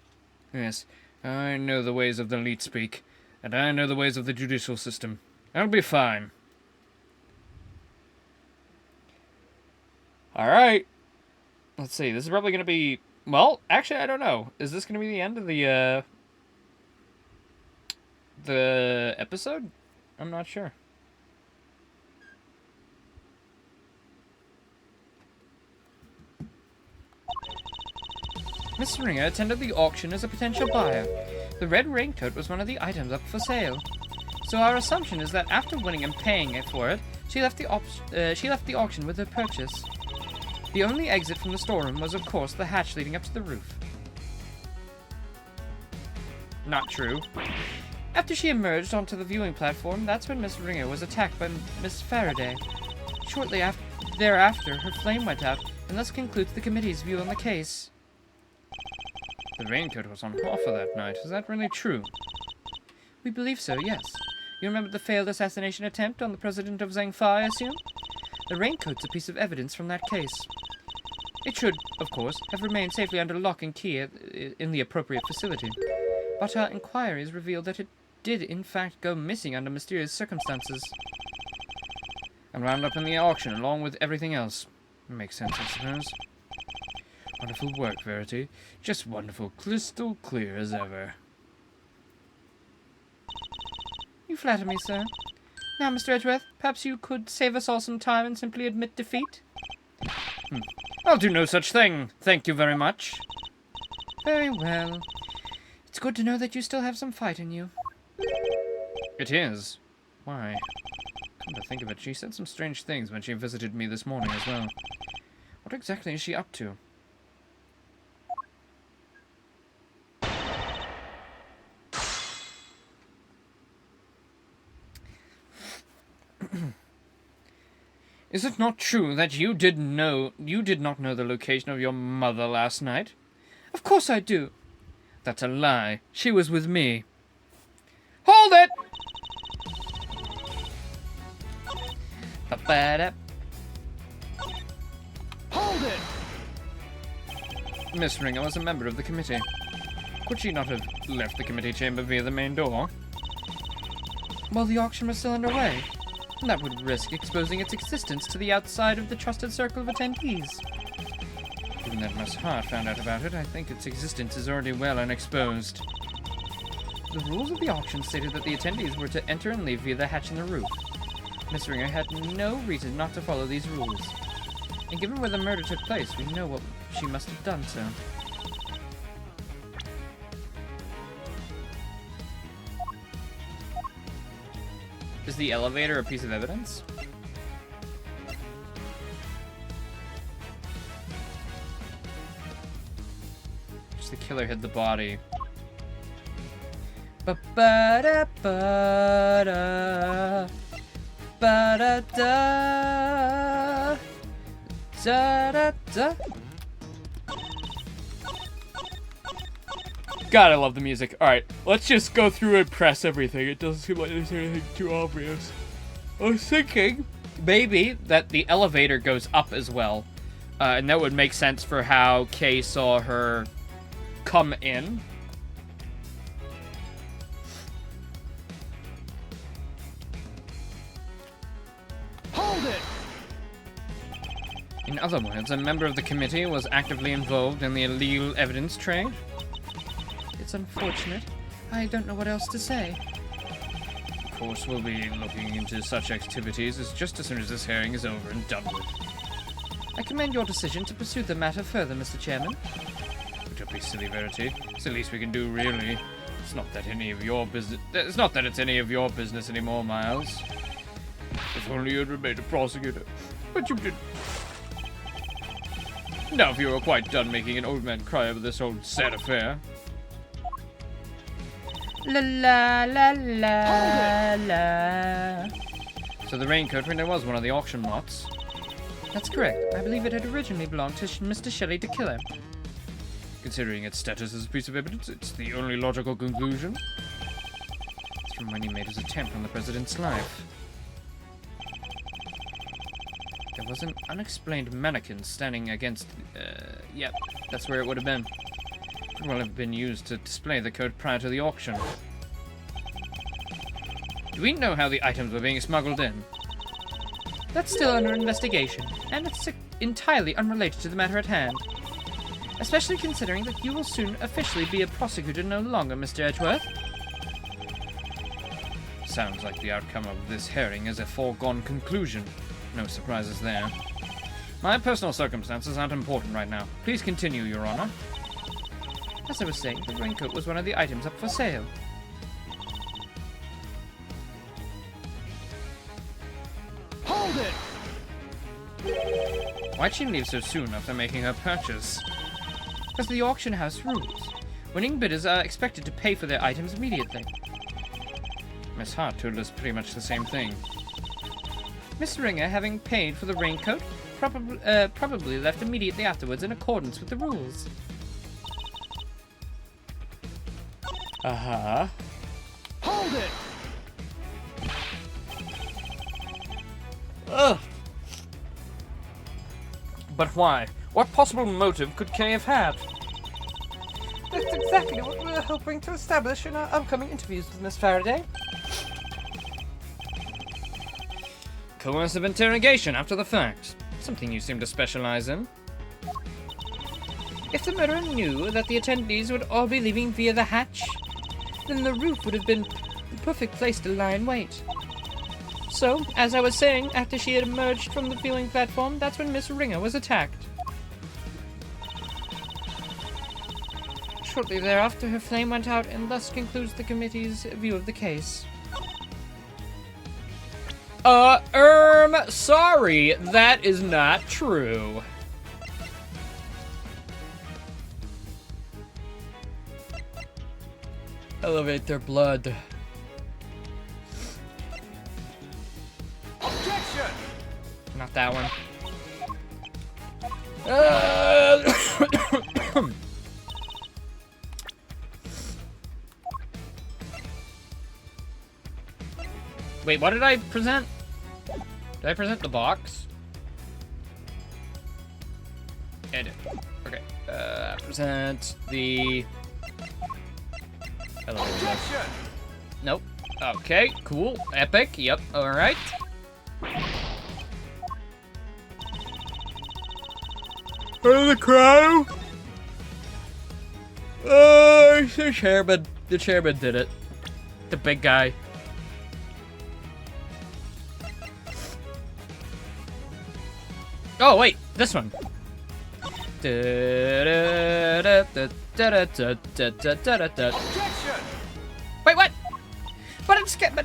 Speaker 3: Yes, I know the ways of the elite speak. And I know the ways of the judicial system. I'll be fine. Alright. Let's see. This is probably going to be... Well, actually, I don't know. Is this going to be the end of the episode? I'm not sure. Miss Ringer attended the auction as a potential buyer. The red raincoat was one of the items up for sale. So our assumption is that after winning and paying for it, she left the auction with her purchase. The only exit from the storeroom was, of course, the hatch leading up to the roof. Not true. After she emerged onto the viewing platform, that's when Miss Ringer was attacked by Miss Faraday. Shortly thereafter, her flame went out, and thus concludes the committee's view on the case.
Speaker 1: The raincoat was on offer that night. Is that really true?
Speaker 3: We believe so, yes. You remember the failed assassination attempt on the president of Zhangfa, I assume? The raincoat's a piece of evidence from that case. It should, of course, have remained safely under lock and key in the appropriate facility. But our inquiries revealed that it did in fact go missing under mysterious circumstances.
Speaker 1: And wound up in the auction along with everything else. Makes sense, I suppose. Wonderful work, Verity. Just wonderful, crystal clear as ever.
Speaker 3: You flatter me, sir. Now, Mr. Edgeworth, perhaps you could save us all some time and simply admit defeat?
Speaker 1: I'll do no such thing. Thank you very much.
Speaker 3: Very well. It's good to know that you still have some fight in you.
Speaker 1: It is. Why? Come to think of it, she said some strange things when she visited me this morning as well. What exactly is she up to? Is it not true that you did not know the location of your mother last night?
Speaker 3: Of course I do.
Speaker 1: That's a lie. She was with me. Hold it!
Speaker 3: Ba-ba-da.
Speaker 1: Hold it! Miss Ringer was a member of the committee. Could she not have left the committee chamber via the main door?
Speaker 3: Well, the auction was still underway. And that would risk exposing its existence to the outside of the trusted circle of attendees.
Speaker 1: Given that Miss Hart found out about it, I think its existence is already well unexposed.
Speaker 3: The rules of the auction stated that the attendees were to enter and leave via the hatch in the roof. Miss Ringer had no reason not to follow these rules. And given where the murder took place, we know what she must have done so.
Speaker 1: Is the elevator a piece of evidence? Just the killer hid the body.
Speaker 3: Ba-ba-da-ba-da. Ba-da-da. Da-da-da.
Speaker 1: God, I love the music. Alright, let's just go through and press everything. It doesn't seem like there's anything too obvious. I was thinking maybe that the elevator goes up as well. And that would make sense for how Kay saw her come in. Hold it! In other words, a member of the committee was actively involved in the illegal evidence trade.
Speaker 3: It's unfortunate. I don't know what else to say.
Speaker 1: Of course, we'll be looking into such activities just as soon as this hearing is over and done with.
Speaker 3: I commend your decision to pursue the matter further, Mr. Chairman.
Speaker 1: Don't be silly, Verity. It's the least we can do, really. It's not that any of your business. It's not that it's any of your business anymore, Miles. If only you'd remained a prosecutor. But you didn't. Now, if you were quite done making an old man cry over this old sad affair.
Speaker 3: La la la la la.
Speaker 1: So the raincoat window was one of the auction lots.
Speaker 3: That's correct. I believe it had originally belonged to Mr. Shelley the Killer.
Speaker 1: Considering its status as a piece of evidence, it's the only logical conclusion. It's from when he made his attempt on the president's life. There was an unexplained mannequin standing against... yep, that's where it would have been. Could well have been used to display the code prior to the auction. Do we know how the items were being smuggled in?
Speaker 3: That's still under investigation, and it's entirely unrelated to the matter at hand. Especially considering that you will soon officially be a prosecutor no longer, Mr. Edgeworth.
Speaker 1: Sounds like the outcome of this hearing is a foregone conclusion. No surprises there. My personal circumstances aren't important right now. Please continue, Your Honor.
Speaker 3: As I was saying, the raincoat was one of the items up for sale.
Speaker 4: Hold it!
Speaker 1: Why'd she leave so soon after making her purchase?
Speaker 3: Because the auction house rules. Winning bidders are expected to pay for their items immediately.
Speaker 1: Miss Hart told us pretty much the same thing.
Speaker 3: Miss Ringer, having paid for the raincoat, probably left immediately afterwards in accordance with the rules.
Speaker 1: Uh-huh.
Speaker 4: Hold it!
Speaker 1: Ugh. But why? What possible motive could Kay have had?
Speaker 3: That's exactly what we're hoping to establish in our upcoming interviews with Miss Faraday.
Speaker 1: Coercive interrogation after the fact. Something you seem to specialize in.
Speaker 3: If the murderer knew that the attendees would all be leaving via the hatch, then the roof would have been the perfect place to lie in wait. So, as I was saying, after she had emerged from the viewing platform, that's when Miss Ringer was attacked. Shortly thereafter, her flame went out, and thus concludes the committee's view of the case.
Speaker 1: Sorry, that is not true. Elevate their blood.
Speaker 4: Objection!
Speaker 1: Not that one. Wait, what did I present? Did I present the box? Yeah, I did. Okay. Present the...
Speaker 4: Objection!
Speaker 1: Nope. Okay, cool. Epic. Yep. Alright. The crow? The chairman. The chairman did it. The big guy. Oh, wait. This one.
Speaker 4: Objection!
Speaker 1: Wait, what? But it's... That's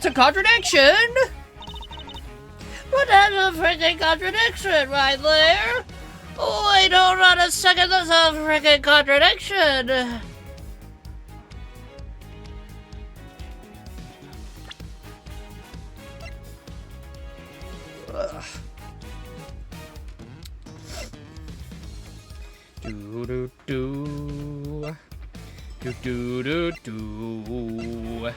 Speaker 1: a contradiction!
Speaker 2: But that's a freaking contradiction right there. Wait, hold on a second, that's a freaking contradiction.
Speaker 1: Do do do. Do do do do.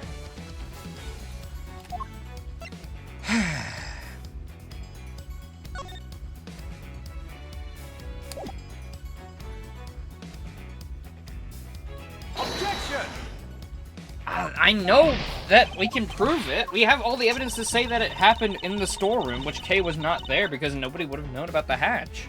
Speaker 4: Objection!
Speaker 1: I know that we can prove it. We have all the evidence to say that it happened in the storeroom, which Kay was not there because nobody would have known about the hatch.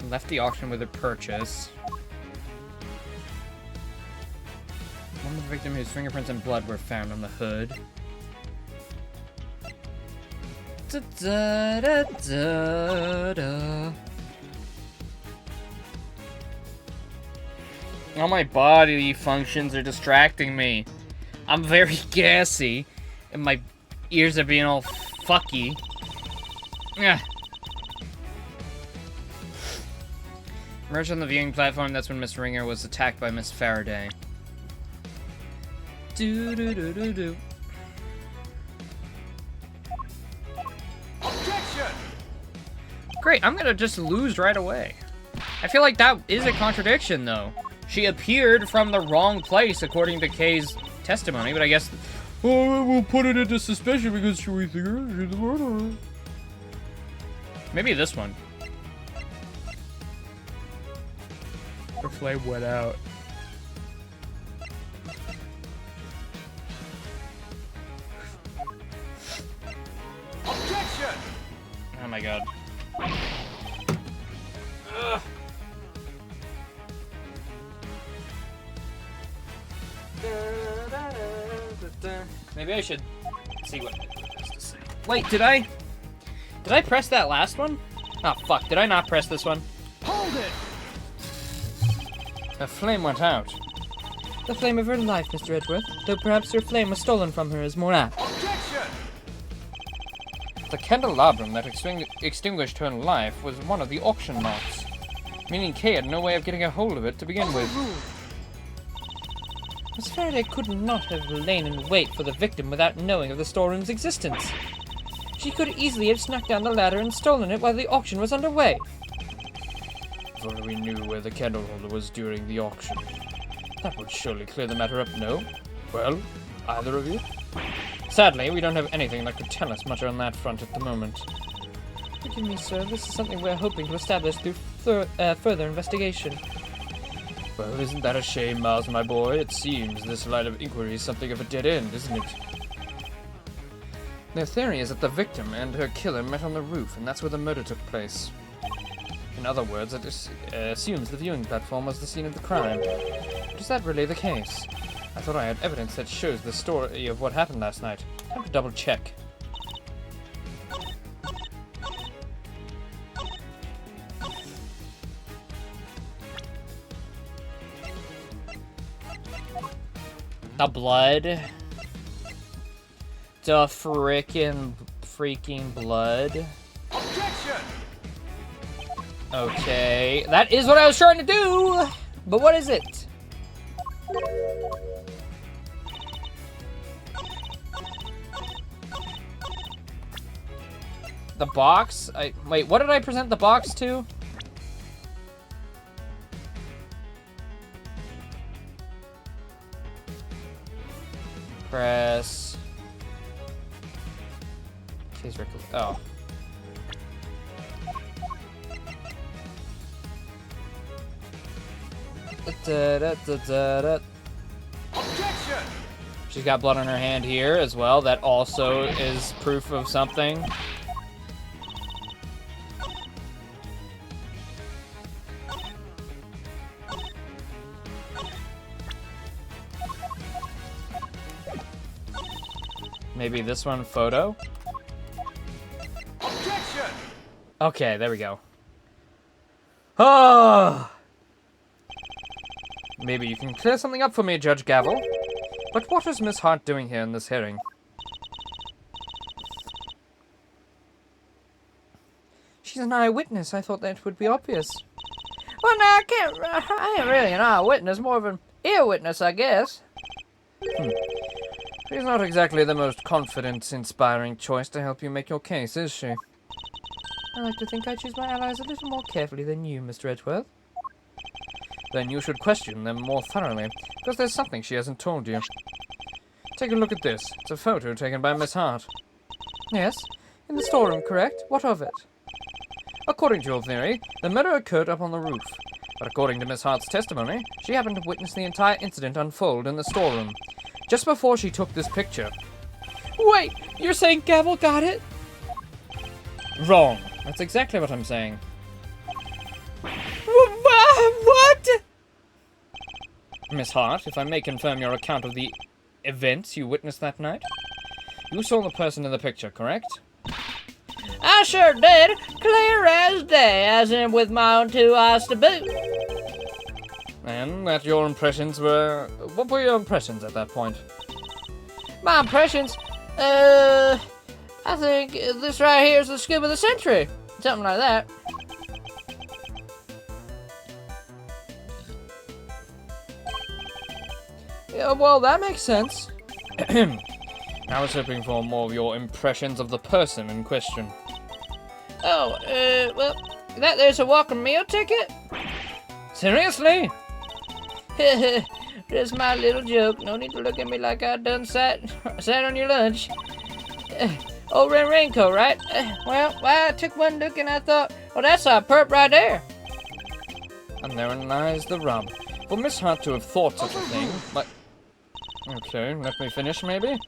Speaker 1: Left the auction with a purchase. One of the victim whose fingerprints and blood were found on the hood. Da, da, da, da, da. All my bodily functions are distracting me. I'm very gassy, and my ears are being all fucky. Yeah. Emerged on the viewing platform, that's when Miss Ringer was attacked by Miss Faraday. Do do do do do.
Speaker 4: Objection!
Speaker 1: Great, I'm gonna just lose right away. I feel like that is a contradiction, though. She appeared from the wrong place, according to Kay's testimony, but I guess... Oh, we'll put it into suspicion because we think she's the murderer. Maybe this one. Her flame went out. my god. Ugh. Maybe I should see what it has to say. Wait, did I press that last one? Oh fuck, did I not press this one?
Speaker 4: Hold it!
Speaker 1: The flame went out.
Speaker 3: The flame of her life, Mr. Edgeworth. Though perhaps your flame was stolen from her is more apt.
Speaker 4: Objection!
Speaker 1: The candelabrum that extinguished her life was one of the auction lots, meaning Kay had no way of getting a hold of it to begin with.
Speaker 3: Miss Faraday could not have lain in wait for the victim without knowing of the storeroom's existence. She could easily have snuck down the ladder and stolen it while the auction was underway.
Speaker 1: If only we knew where the candle holder was during the auction. That would surely clear the matter up, no? Well, either of you? Sadly, we don't have anything that could tell us much on that front at the moment.
Speaker 3: Forgive me, sir. This is something we're hoping to establish through further investigation.
Speaker 1: Well, isn't that a shame, Miles, my boy? It seems this line of inquiry is something of a dead end, isn't it? Their theory is that the victim and her killer met on the roof, and that's where the murder took place. In other words, it assumes the viewing platform was the scene of the crime. But is that really the case? I thought I had evidence that shows the story of what happened last night. I have to double check. The blood. The freaking blood.
Speaker 4: Objection!
Speaker 1: Okay, that is what I was trying to do! But what is it? The box? Wait, what did I present the box to? Press. Case record. Oh.
Speaker 4: Objection!
Speaker 1: She's got blood on her hand here as well. That also is proof of something. Maybe this one, photo?
Speaker 4: Objection!
Speaker 1: Okay, there we go. Oh! Maybe you can clear something up for me, Judge Gavel. But what is Miss Hart doing here in this hearing?
Speaker 3: She's an eyewitness. I thought that would be obvious.
Speaker 2: Well, no, I ain't really an eyewitness, more of an ear witness, I guess.
Speaker 1: She's not exactly the most confident, inspiring choice to help you make your case, is she?
Speaker 3: I like to think I choose my allies a little more carefully than you, Mr. Edgeworth.
Speaker 1: Then you should question them more thoroughly, because there's something she hasn't told you. Take a look at this. It's a photo taken by Miss Hart.
Speaker 3: Yes, in the storeroom, correct? What of it?
Speaker 1: According to your theory, the murder occurred up on the roof. But according to Miss Hart's testimony, she happened to witness the entire incident unfold in the storeroom, just before she took this picture.
Speaker 3: Wait, you're saying Gavel got it?
Speaker 1: Wrong. That's exactly what I'm saying.
Speaker 3: What?
Speaker 1: Miss Hart, if I may confirm your account of the events you witnessed that night, you saw the person in the picture, correct?
Speaker 2: I sure did, clear as day, as in with my own two eyes to boot.
Speaker 1: And that your impressions were... What were your impressions at that point?
Speaker 2: My impressions, I think this right here is the scoop of the century. Something like that.
Speaker 3: Yeah, well, that makes sense.
Speaker 1: I was hoping for more of your impressions of the person in question.
Speaker 2: Oh, well, that there's a welcome meal ticket?
Speaker 1: Seriously?
Speaker 2: Just my little joke. No need to look at me like I done sat on your lunch. Old red raincoat, right? Well, I took one look and I thought, well, that's our perp right there.
Speaker 1: And therein lies the rub. For Miss Hart to have thought such a thing, but... Okay, let me finish, maybe?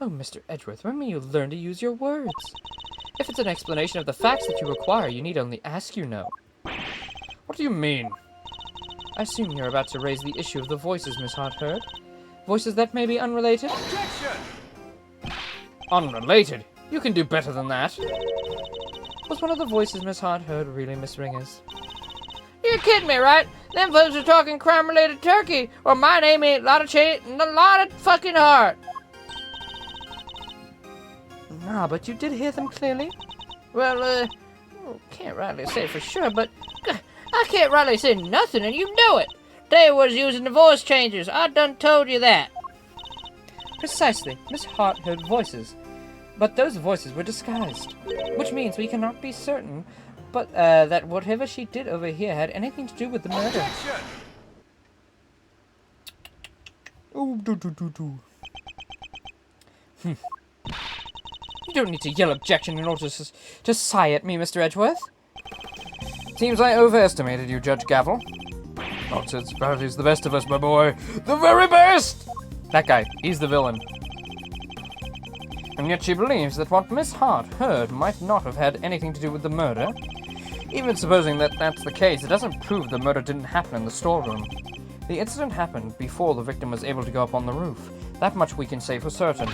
Speaker 3: Oh, Mr. Edgeworth, when will you learn to use your words? If it's an explanation of the facts that you require, you need only ask, you know.
Speaker 1: What do you mean?
Speaker 3: I assume you're about to raise the issue of the voices Miss Hart heard. Voices that may be unrelated?
Speaker 4: Objection!
Speaker 1: Unrelated? You can do better than that.
Speaker 3: Was one of the voices Miss Hart heard really Miss Ringer's?
Speaker 2: You're kidding me, right? Them folks are talking crime-related turkey, or my name ain't Lotta fucking Hart.
Speaker 3: Nah, but you did hear them clearly?
Speaker 2: Well, can't rightly say for sure, but I can't rightly say nothing, and you know it. They was using the voice changers. I done told you that.
Speaker 3: Precisely. Miss Hart heard voices. But those voices were disguised. Which means we cannot be certain but that whatever she did over here had anything to do with the murder.
Speaker 4: Objection!
Speaker 3: Oh, You don't need to yell objection in order to sigh at me, Mr. Edgeworth.
Speaker 1: Seems I overestimated you, Judge Gavel. Nonsense, Verity's the best of us, my boy. The very best! That guy, he's the villain. And yet she believes that what Miss Hart heard might not have had anything to do with the murder. Even supposing that that's the case, it doesn't prove the murder didn't happen in the storeroom. The incident happened before the victim was able to go up on the roof. That much we can say for certain.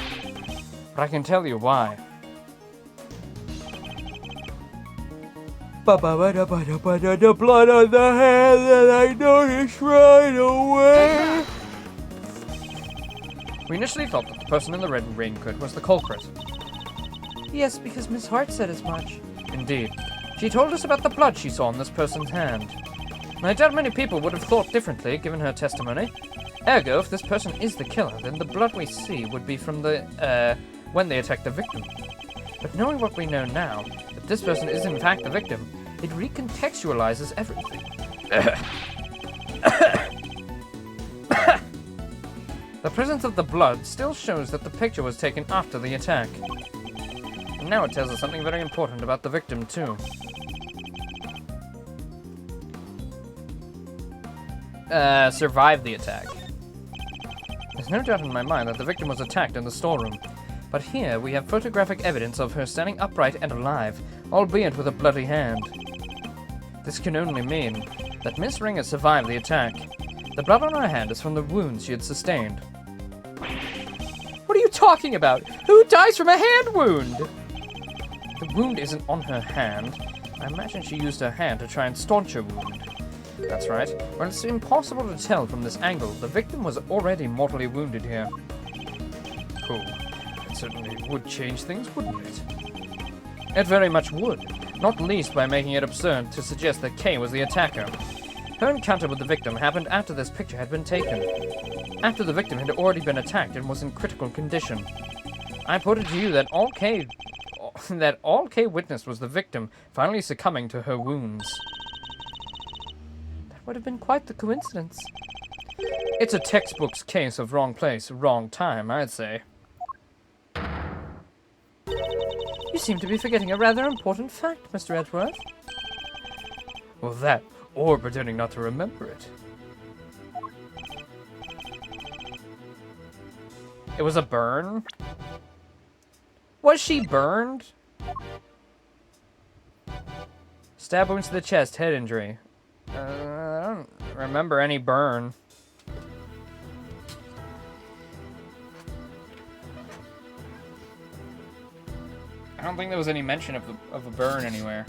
Speaker 1: But I can tell you why. The blood on the hand that I noticed right away. We initially thought that the person in the red raincoat was the culprit.
Speaker 3: Yes, because Miss Hart said as much.
Speaker 1: Indeed. She told us about the blood she saw on this person's hand. I doubt many people would have thought differently, given her testimony. Ergo, if this person is the killer, then the blood we see would be from the, when they attacked the victim. But knowing what we know now, that this person is in fact the victim, it recontextualizes everything. The presence of the blood still shows that the picture was taken after the attack. And now it tells us something very important about the victim, too. Survived the attack. There's no doubt in my mind that the victim was attacked in the storeroom. But here we have photographic evidence of her standing upright and alive, albeit with a bloody hand. This can only mean that Miss Ringer survived the attack. The blood on her hand is from the wounds she had sustained. What are you talking about? Who dies from a hand wound? The wound isn't on her hand. I imagine she used her hand to try and staunch her wound. That's right. Well, it's impossible to tell from this angle. The victim was already mortally wounded here. Cool. It certainly would change things, wouldn't it? It very much would. Not least by making it absurd to suggest that Kay was the attacker. Her encounter with the victim happened after this picture had been taken. After the victim had already been attacked and was in critical condition. I put it to you that all Kay witnessed was the victim finally succumbing to her wounds.
Speaker 3: Would have been quite the coincidence.
Speaker 1: It's a textbook's case of wrong place, wrong time, I'd say.
Speaker 3: You seem to be forgetting a rather important fact, Mr. Edgeworth.
Speaker 1: Well, that, or pretending not to remember it. It was a burn? Was she burned? Stab wounds to the chest, head injury. I don't remember any burn. I don't think there was any mention of a burn anywhere.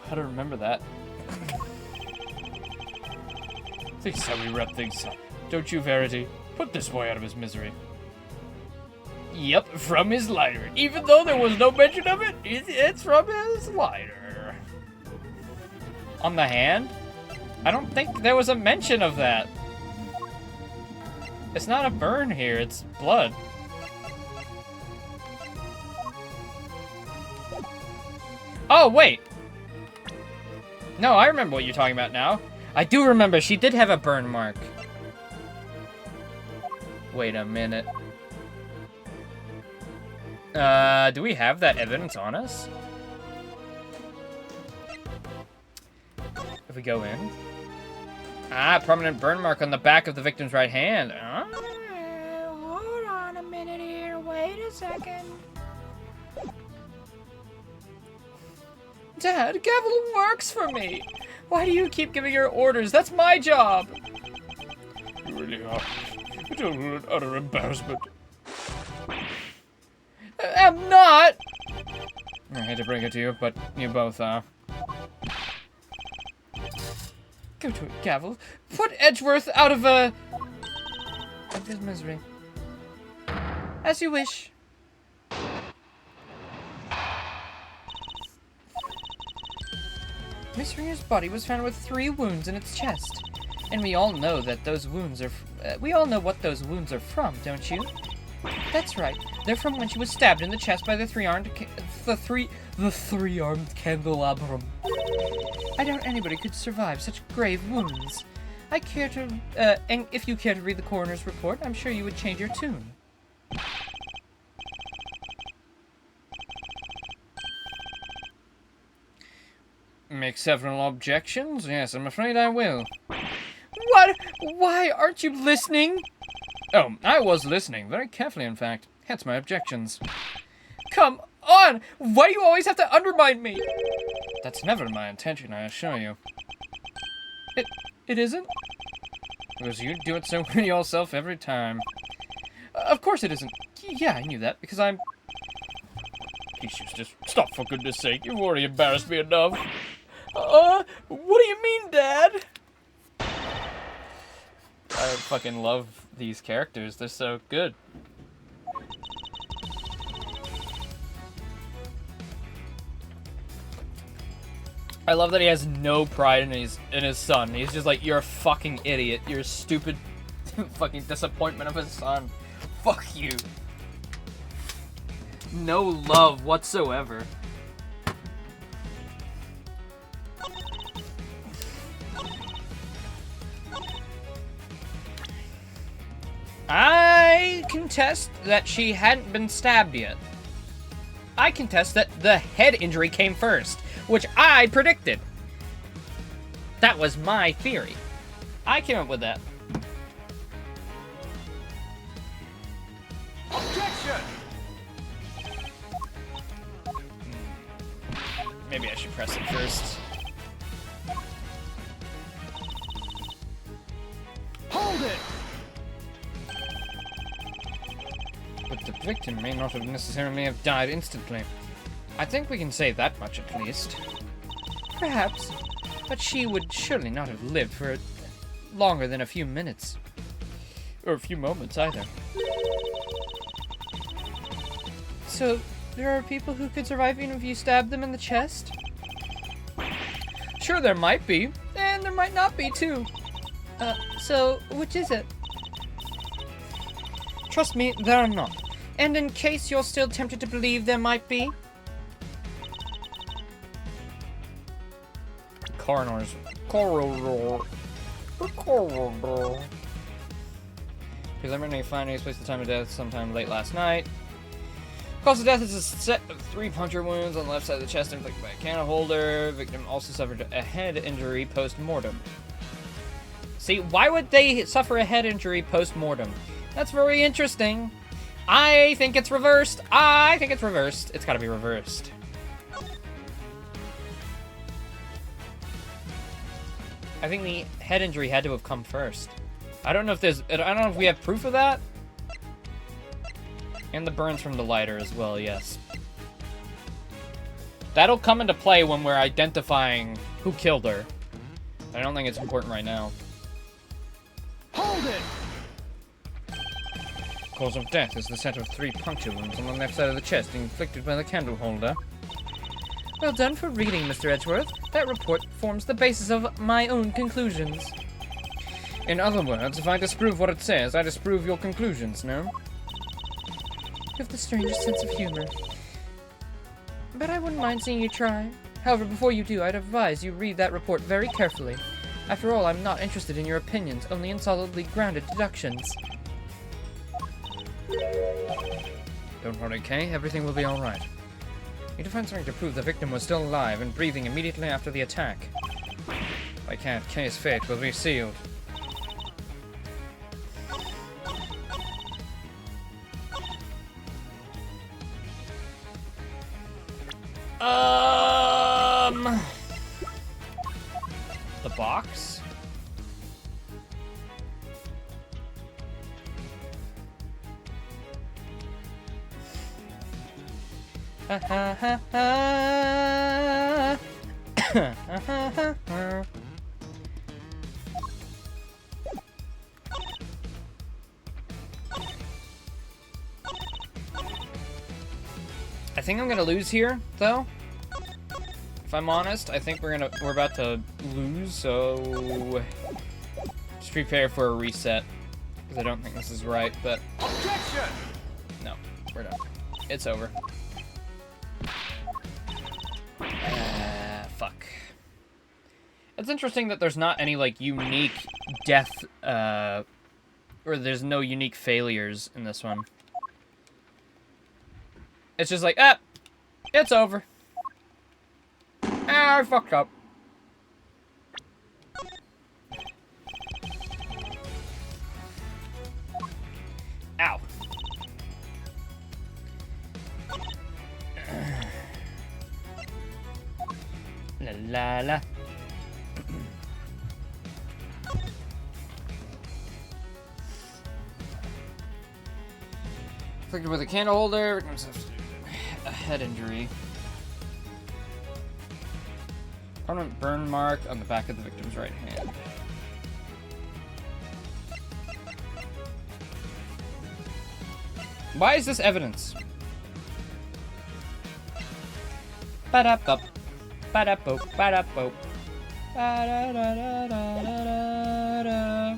Speaker 1: I don't remember that. This is how we wrap things up. Don't you, Verity? Put this boy out of his misery. Yep, from his lighter. Even though there was no mention of it, it's from his lighter. On the hand? I don't think there was a mention of that. It's not a burn here, it's blood. Oh, wait! No, I remember what you're talking about now. I do remember she did have a burn mark. Wait a minute. Do we have that evidence on us? If we go in. Ah, permanent burn mark on the back of the victim's right hand.
Speaker 2: Hold on a minute here. second.
Speaker 3: Dad, Gavel works for me. Why do you keep giving her orders? That's my job.
Speaker 5: You really are. You're an utter embarrassment.
Speaker 3: I'm not.
Speaker 1: I hate to break it to you, but you both are.
Speaker 3: Go to it, Gavel. Put Edgeworth out of his misery. As you wish. Miss Ringer's body was found with 3 wounds in its chest, and we all know that those wounds are. We all know what those wounds are from, don't you? That's right. They're from when she was stabbed in the chest by the three-armed candelabrum. I doubt anybody could survive such grave wounds. And if you care to read the coroner's report, I'm sure you would change your tune.
Speaker 1: Make several objections? Yes, I'm afraid I will.
Speaker 3: What? Why aren't you listening?
Speaker 1: Oh, I was listening, very carefully in fact. Hence my objections.
Speaker 3: Come on! Why do you always have to undermine me?
Speaker 1: That's never my intention, I assure you.
Speaker 3: It isn't?
Speaker 1: Because you do it so well yourself every time.
Speaker 3: Of course it isn't. Yeah, I knew that, because I'm...
Speaker 5: Jesus, just stop for goodness sake. You've already embarrassed me enough.
Speaker 3: What do you mean, Dad?
Speaker 1: I fucking love these characters. They're so good. I love that he has no pride in his son. He's just like, you're a fucking idiot. You're a stupid fucking disappointment of his son. Fuck you. No love whatsoever.
Speaker 3: I contest that she hadn't been stabbed yet. I contest that the head injury came first, which I predicted. That was my theory. I came up with that.
Speaker 4: Objection!
Speaker 1: Maybe I should press it first.
Speaker 4: Hold it!
Speaker 1: But the victim may not have necessarily have died instantly. I think we can say that much at least.
Speaker 3: Perhaps, but she would surely not have lived for longer than a few minutes.
Speaker 1: Or a few moments either.
Speaker 3: So, there are people who could survive even if you stabbed them in the chest? Sure, there might be, and there might not be too. So, which is it? Trust me, there are not. And in case you're still tempted to believe there might be...
Speaker 1: Coroner's. Preliminary findings place the time of death sometime late last night. Cause of death is a set of 3 puncture wounds on the left side of the chest inflicted by a candle holder. Victim also suffered a head injury post-mortem.
Speaker 3: See, why would they suffer a head injury post-mortem? That's very interesting. I think it's reversed. I think it's reversed. It's gotta be reversed. I think the head injury had to have come first. I don't know if we have proof of that. And the burns from the lighter as well, yes. That'll come into play when we're identifying who killed her. I don't think it's important right now.
Speaker 4: Hold it!
Speaker 1: Cause of death is the set of 3 puncture wounds on the left side of the chest inflicted by the candle holder.
Speaker 3: Well done for reading, Mr. Edgeworth. That report forms the basis of my own conclusions.
Speaker 1: In other words, if I disprove what it says, I disprove your conclusions, no?
Speaker 3: You have the strangest sense of humor. But I wouldn't mind seeing you try. However, before you do, I'd advise you read that report very carefully. After all, I'm not interested in your opinions, only in solidly grounded deductions.
Speaker 1: Don't worry, Kay. Everything will be alright. You need to find something to prove the victim was still alive and breathing immediately after the attack. If I can't, Kay's fate will be sealed. The box?
Speaker 3: Ha ha ha ha.
Speaker 1: I think I'm gonna lose here, though. If I'm honest, I think we're about to lose, so just prepare for a reset. Because I don't think this is right, but
Speaker 4: Objection!
Speaker 1: no, we're done. It's over. Fuck. It's interesting that there's not any, like, unique death, or there's no unique failures in this one. It's just like, it's over. I fucked up. Ow. La la la. Afflicted with a candle holder. A head injury. Permanent burn mark on the back of the victim's right hand. Why is this evidence? Ba-da-bup. Ba-da-boop. Ba-da-boop. Ba-da-da-da-da-da-da.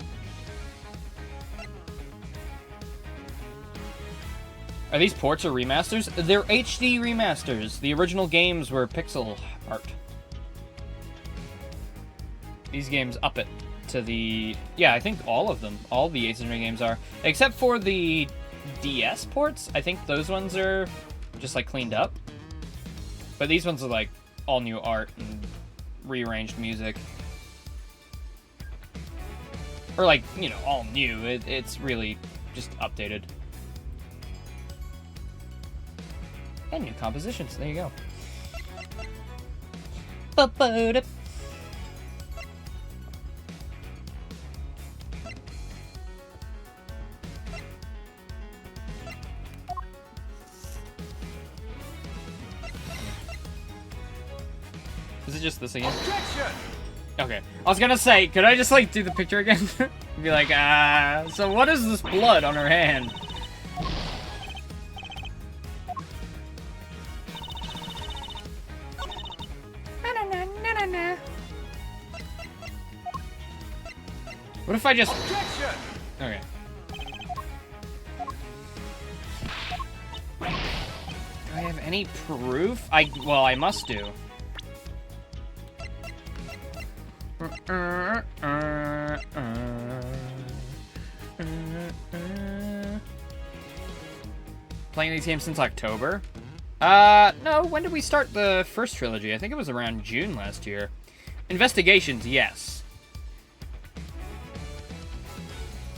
Speaker 1: Are these ports or remasters? They're HD remasters. The original games were pixel art. These games up it to the... Yeah, I think all of them. All the Ace Attorney games are. Except for the DS ports. I think those ones are just, like, cleaned up. But these ones are, like, all new art and rearranged music. Or, like, you know, all new. It's really just updated. And new compositions. There you go. Ba-ba-da. Is it just this again?
Speaker 4: Objection!
Speaker 1: Okay. I was gonna say, could I just, like, do the picture again? Be like, so what is this blood on her hand? What if I just...
Speaker 4: Objection!
Speaker 1: Okay. Do I have any proof? Well, I must do. Playing these games since October? No, when did we start the first trilogy? I think it was around June last year. Investigations, yes.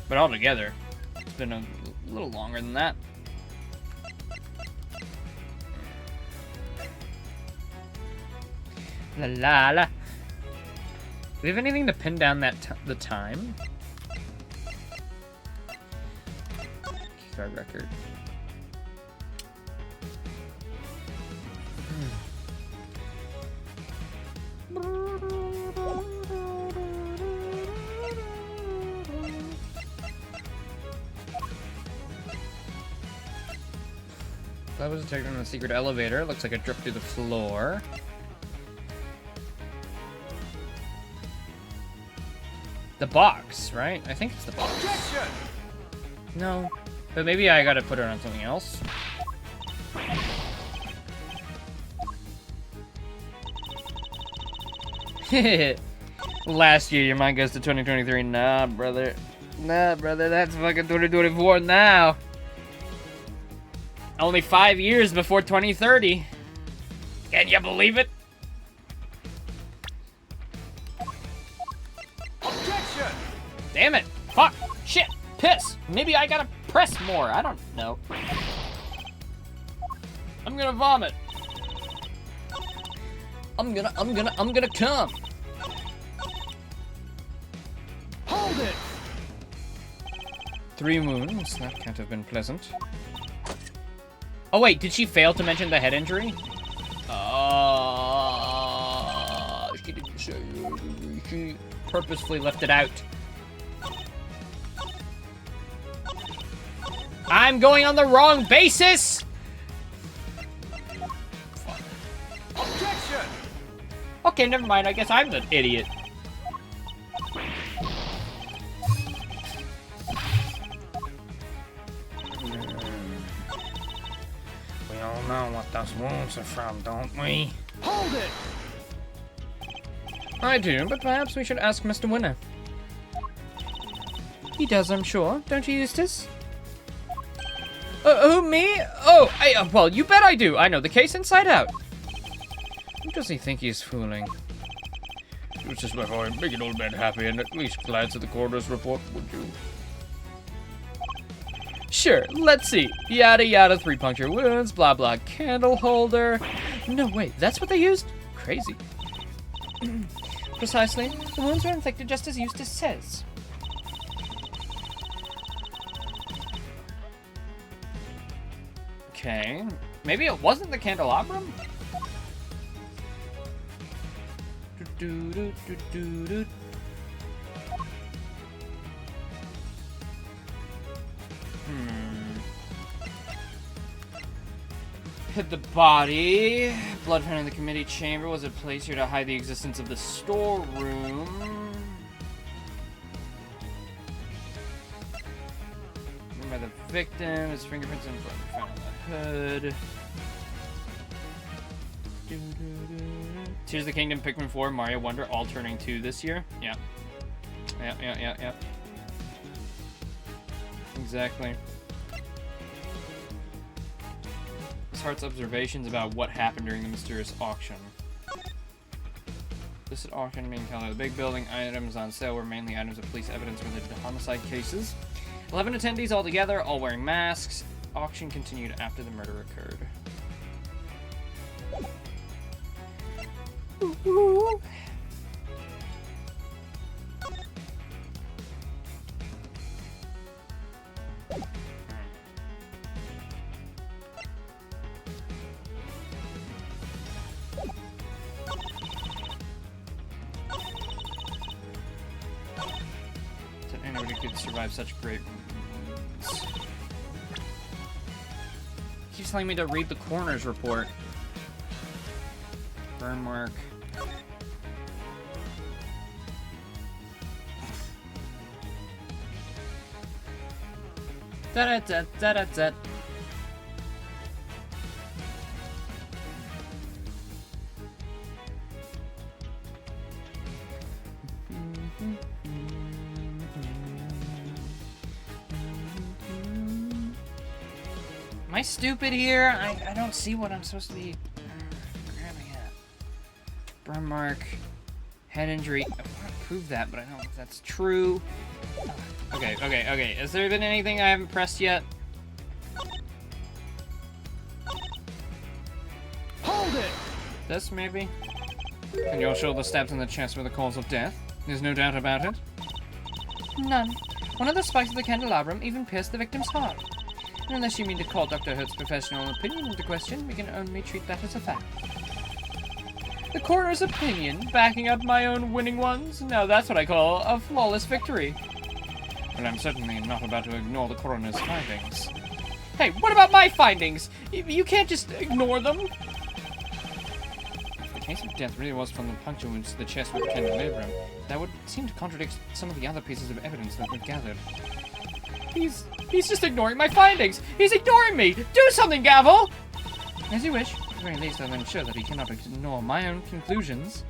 Speaker 1: But altogether, it's been a little longer than that. La la la. Do we have anything to pin down that the time? Keycard record. That was detected in the secret elevator. Looks like it dripped through the floor. The box, right? I think it's the box.
Speaker 4: Objection!
Speaker 1: No. But maybe I gotta put it on something else. Last year, your mind goes to 2023. Nah, brother. Nah, brother. That's fucking 2024 now. Only 5 years before 2030. Can you believe it?
Speaker 4: Objection!
Speaker 1: Damn it. Fuck. Shit. Piss. Maybe I gotta press more. I don't know. I'm gonna vomit.
Speaker 2: I'm gonna come.
Speaker 4: Hold it!
Speaker 5: 3 wounds. That can't have been pleasant. Oh wait, did she fail to mention the head injury? She didn't say. She purposefully left it out. I'm going on the wrong basis!
Speaker 4: Objection!
Speaker 5: Okay, never mind. I guess I'm the idiot. We all know what those wounds are from, don't we?
Speaker 4: Hold it!
Speaker 1: I do, but perhaps we should ask Mr. Winner. He does, I'm sure. Don't you, Eustace? Who, me? Oh, well, you bet I do. I know the case inside out. Who does he think he's fooling?
Speaker 5: Just before I make an old man happy and at least glance at the coroner's report, would you?
Speaker 1: Sure, let's see. Yada yada, 3 puncture wounds, blah blah, candle holder. No, wait, that's what they used? Crazy. Precisely. The wounds were inflicted just as Eustace says.
Speaker 5: Okay. Maybe it wasn't the candelabrum?
Speaker 1: Hid the body. Blood found in the committee chamber. Was it placed here to hide the existence of the storeroom? By the victim, his fingerprints and blood were found on the hood. Tears of the Kingdom, Pikmin 4, Mario Wonder, all turning 2 this year. Yeah. Yeah. Exactly. Hart's observations about what happened during the mysterious auction. This auction being held at the big building. Items on sale were mainly items of police evidence related to homicide cases. 11 attendees altogether, all wearing masks. Auction continued after the murder occurred. Ooh. Anybody could survive such great wounds. Keeps telling me to read the coroner's report. Burn mark. Da-da-da-da-da-da. Am I stupid here? I don't see what I'm supposed to be grabbing at. Burn mark. Head injury. I want to prove that, but I don't know if that's true. Okay. Has there been anything I haven't pressed yet?
Speaker 4: Hold it!
Speaker 1: This, maybe? And you'll show the stabs in the chest were the cause of death? There's no doubt about it? None. One of the spikes of the candelabrum even pierced the victim's heart. And unless you mean to call Dr. Hurt's professional opinion into question, we can only treat that as a fact. The coroner's opinion, backing up my own winning ones? Now that's what I call a flawless victory. But I'm certainly not about to ignore the coroner's findings. Hey, what about my findings? You can't just ignore them. If the case of death really was from the puncture wounds to the chest with the candelabrum, that would seem to contradict some of the other pieces of evidence that we've gathered. He's just ignoring my findings! He's ignoring me! Do something, Gavel! As you wish. At the very least, I'll ensure that he cannot ignore my own conclusions.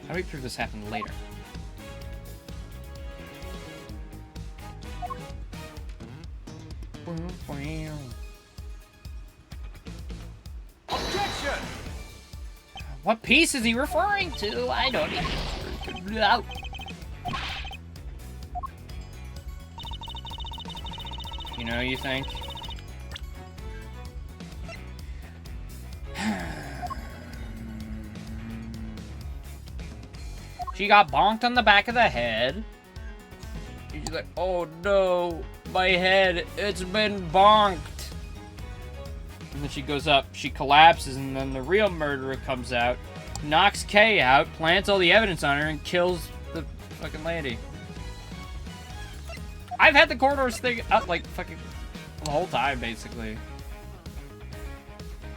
Speaker 1: How do we prove this happened later?
Speaker 4: Objection!
Speaker 1: What piece is he referring to? I don't even... You know, you think?
Speaker 5: She got bonked on the back of the head. She's like, oh no, my head, it's been bonked. And then she goes up, she collapses, and then the real murderer comes out, knocks Kay out, plants all the evidence on her, and kills the fucking lady. I've had the corridors thing up like fucking the whole time, basically.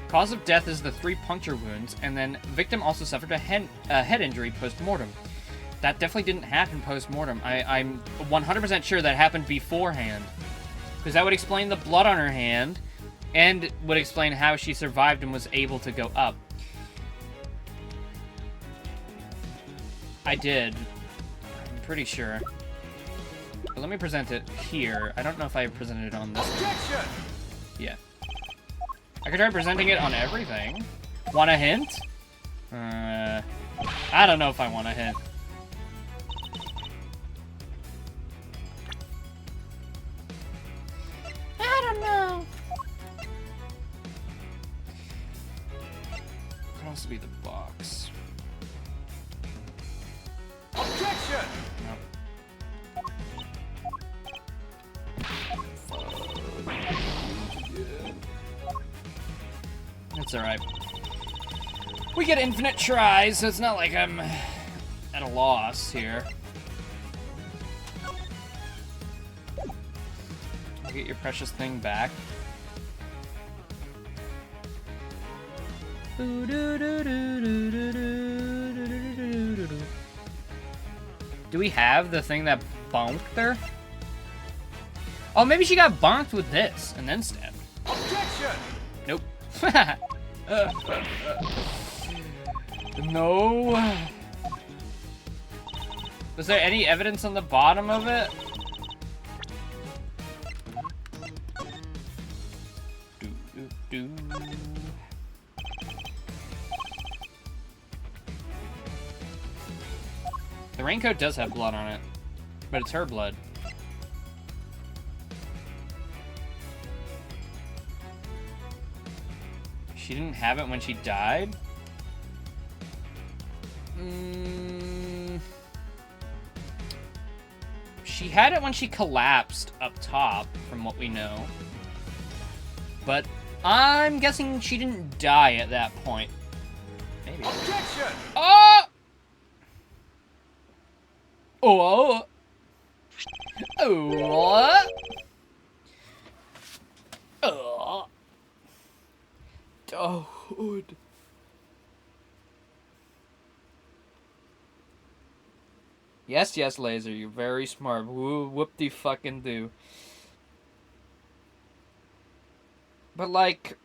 Speaker 5: Cause of death is the 3 puncture wounds, and then victim also suffered a head injury post-mortem. That definitely didn't happen post-mortem. I'm 100% sure that happened beforehand. Because that would explain the blood on her hand, and would explain how she survived and was able to go up. I did. I'm pretty sure. But let me present it here. I don't know if I presented it on this one. Yeah. I could try presenting it on everything. Want a hint? I don't know if I want a hint.
Speaker 2: I don't know.
Speaker 5: Could also be the box.
Speaker 4: Objection!
Speaker 5: It's alright. We get infinite tries, so it's not like I'm at a loss here. I'll get your precious thing back. Do we have the thing that bonked her? Oh, maybe she got bonked with this and then stabbed.
Speaker 4: Objection!
Speaker 5: Nope. No. Was there any evidence on the bottom of it? The raincoat does have blood on it, but it's her blood. She didn't have it when she died? She had it when she collapsed up top, from what we know. But I'm guessing she didn't die at that point. Maybe.
Speaker 4: Objection!
Speaker 5: Oh! Oh! Oh! Oh! Oh! Yes, yes, Laser, you're very smart. Whoop-de-fucking-do. But, like,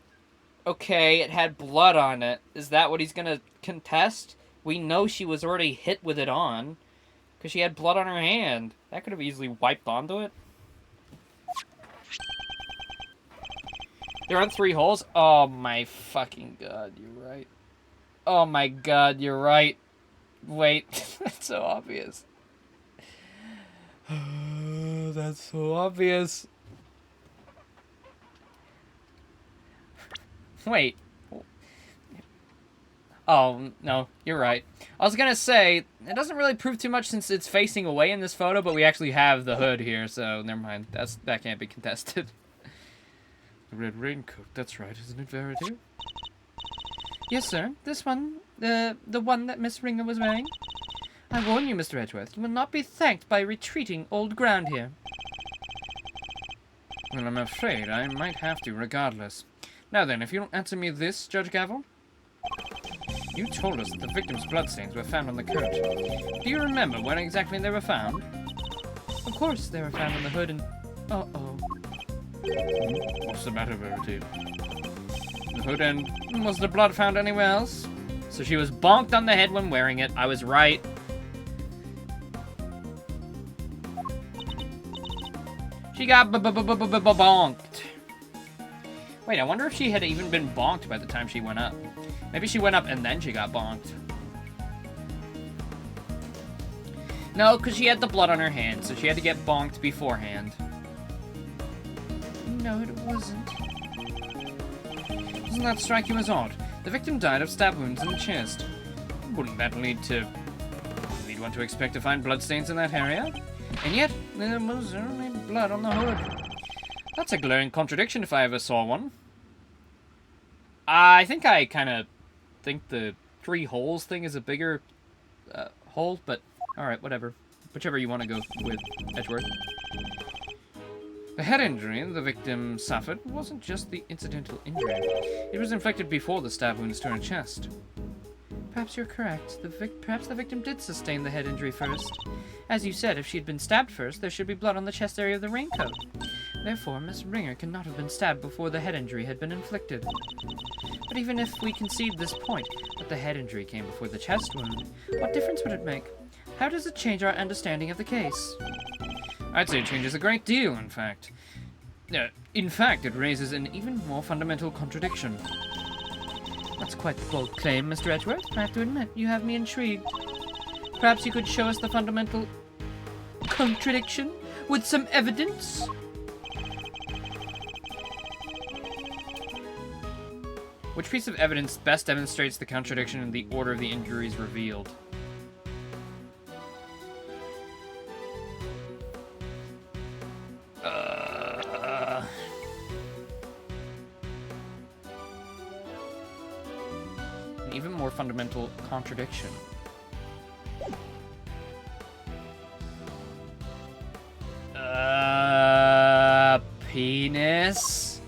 Speaker 5: okay, it had blood on it. Is that what he's gonna contest? We know she was already hit with it on, because she had blood on her hand. That could have easily wiped onto it. There aren't 3 holes? Oh my fucking god, you're right. Oh my god, you're right. Wait, that's so obvious. That's so obvious. Wait. Oh, no, you're right. I was gonna say, it doesn't really prove too much since it's facing away in this photo, but we actually have the hood here, so never mind. That can't be contested. The red raincoat, that's right, isn't it, Verity? Yes, sir. This one, the one that Miss Ringer was wearing. I warn you, Mr. Edgeworth, you will not be thanked by retreating old ground here. Well, I'm afraid I might have to, regardless. Now then, if you don't answer me this, Judge Gavel. You told us that the victim's bloodstains were found on the coat. Do you remember when exactly they were found? Of course, they were found on the hood and... Uh-oh. What's the matter, Verity? The hood and... Was the blood found anywhere else? So she was bonked on the head when wearing it. I was right. She got bonked. Wait, I wonder if she had even been bonked by the time she went up. Maybe she went up and then she got bonked. No, because she had the blood on her hand, so she had to get bonked beforehand. No, it wasn't. Doesn't that strike you as odd? The victim died of stab wounds in the chest. Wouldn't that lead one to expect to find bloodstains in that area? And yet, there was only blood on the hood. That's a glaring contradiction if I ever saw one. I think I kind of think the 3 holes thing is a bigger hole, but alright, whatever. Whichever you want to go with, Edgeworth. The head injury the victim suffered wasn't just the incidental injury. It was inflicted before the stab wounds to her chest. Perhaps you're correct. Perhaps the victim did sustain the head injury first. As you said, if she had been stabbed first, there should be blood on the chest area of the raincoat. Therefore, Miss Ringer cannot have been stabbed before the head injury had been inflicted. But even if we concede this point, that the head injury came before the chest wound, what difference would it make? How does it change our understanding of the case? I'd say it changes a great deal, in fact. In fact, it raises an even more fundamental contradiction. That's quite the bold claim, Mr. Edgeworth. I have to admit, you have me intrigued. Perhaps you could show us the fundamental contradiction with some evidence? Which piece of evidence best demonstrates the contradiction in the order of the injuries revealed? An even more fundamental contradiction. Penis?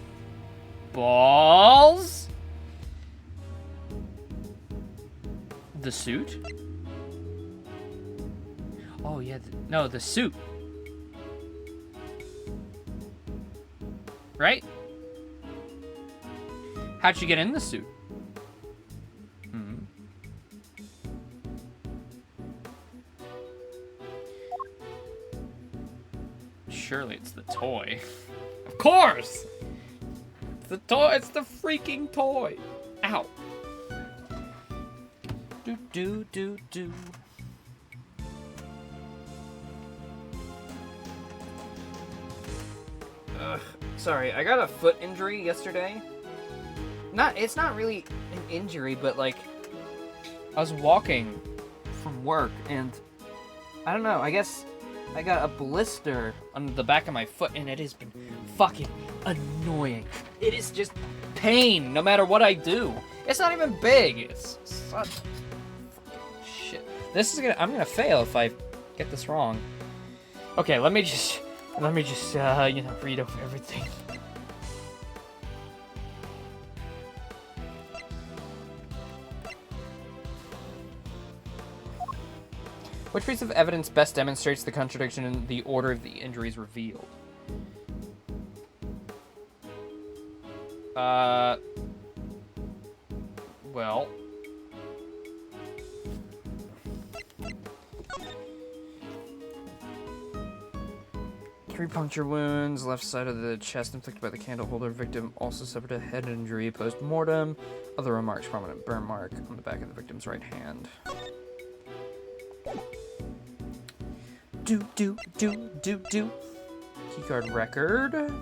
Speaker 5: Balls? The suit? Oh, yeah. No, the suit. Right? How'd she get in the suit? Surely it's the toy. Of course! It's the toy. It's the freaking toy. Ow. Do. Ugh. Sorry, I got a foot injury yesterday. It's not really an injury, but like, I was walking from work and I don't know, I guess I got a blister on the back of my foot and it has been fucking annoying. It is just pain no matter what I do. It's not even big. It's such fucking shit. I'm gonna fail if I get this wrong. Okay, let me just read over everything. Which piece of evidence best demonstrates the contradiction in the order of the injuries revealed? Well... Three puncture wounds, left side of the chest inflicted by the candle holder. Victim also suffered a head injury post-mortem. Other remarks, prominent burn mark on the back of the victim's right hand. Do. Keycard record.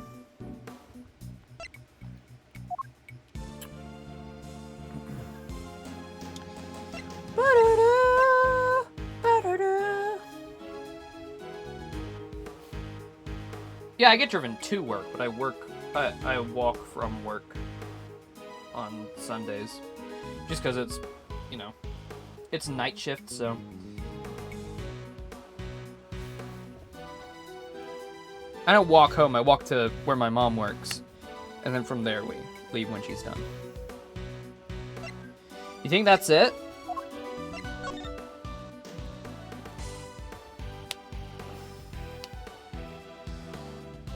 Speaker 5: Yeah, I get driven to work, but I walk from work on Sundays. Just because it's, it's night shift, so... I don't walk home, I walk to where my mom works. And then from there we leave when she's done. You think that's it?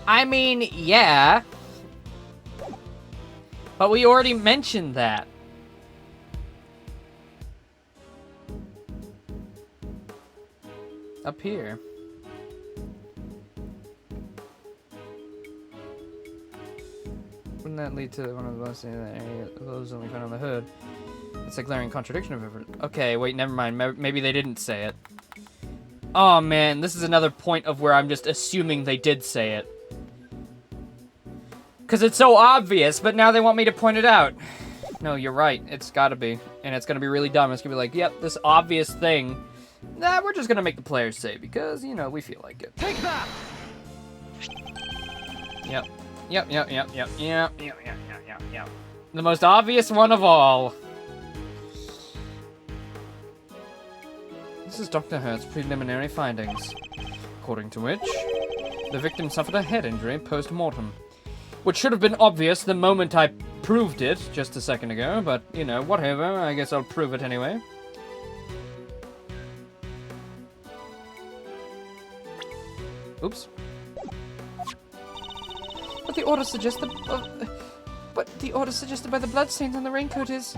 Speaker 5: I mean, yeah. But we already mentioned that. Up here. Wouldn't that lead to one of the most those only found on the hood? It's a glaring contradiction of everything. Okay, wait, never mind. Maybe they didn't say it. Oh man, this is another point of where I'm just assuming they did say it. Because it's so obvious, but now they want me to point it out.
Speaker 1: No, you're right. It's gotta be. And it's gonna be really dumb. It's gonna be like, yep, this obvious thing. Nah, we're just gonna make the players say because, you know, we feel like it.
Speaker 4: Take that!
Speaker 1: Yep. The most obvious one of all. This is Dr. Hurt's preliminary findings, according to which the victim suffered a head injury post-mortem, which should have been obvious the moment I proved it just a second ago, but, you know, whatever, I guess I'll prove it anyway. Oops.
Speaker 3: But the order suggested by the bloodstains on the raincoat is...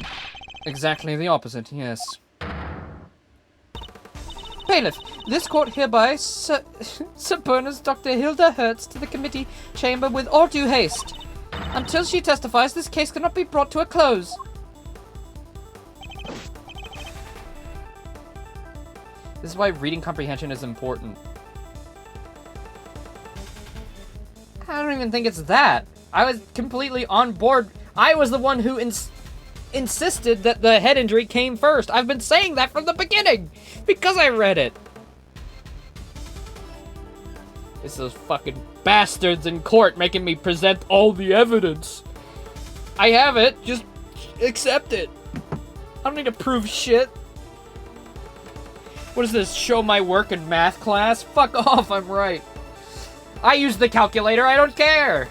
Speaker 1: Exactly the opposite, yes.
Speaker 3: Bailiff, this court hereby subpoenas Dr. Hilda Hertz to the committee chamber with all due haste. Until she testifies, this case cannot be brought to a close.
Speaker 1: This is why reading comprehension is important. I don't even think it's that. I was completely on board. I was the one who insisted that the head injury came first. I've been saying that from the beginning because I read it. It's those fucking bastards in court making me present all the evidence. I have it. Just accept it. I don't need to prove shit. What is this? Show my work in math class? Fuck off, I'm right. I use the calculator, I don't care.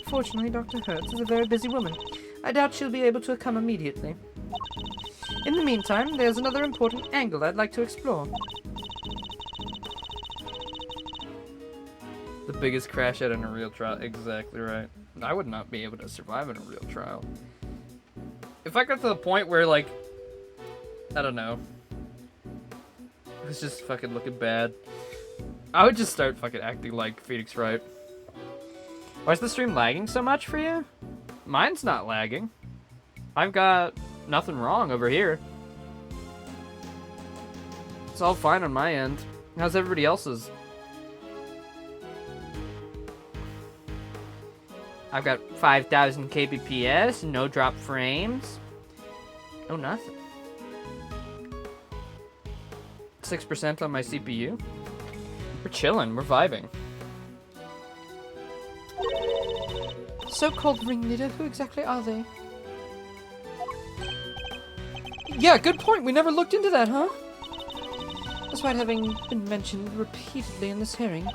Speaker 3: Fortunately, Dr. Hertz is a very busy woman. I doubt she'll be able to come immediately. In the meantime, there's another important angle I'd like to explore.
Speaker 1: The biggest crash out in a real trial. Exactly right. I would not be able to survive in a real trial. If I got to the point where, like, I don't know, it was just fucking looking bad, I would just start fucking acting like Phoenix Wright. Why is the stream lagging so much for you? Mine's not lagging. I've got nothing wrong over here. It's all fine on my end. How's everybody else's? I've got 5,000 kbps, no drop frames. No nothing. 6% on my CPU. We're chilling, we're vibing.
Speaker 3: So-called ringleader, who exactly are they? Yeah, good point. We never looked into that, huh? Despite having been mentioned repeatedly in this hearing,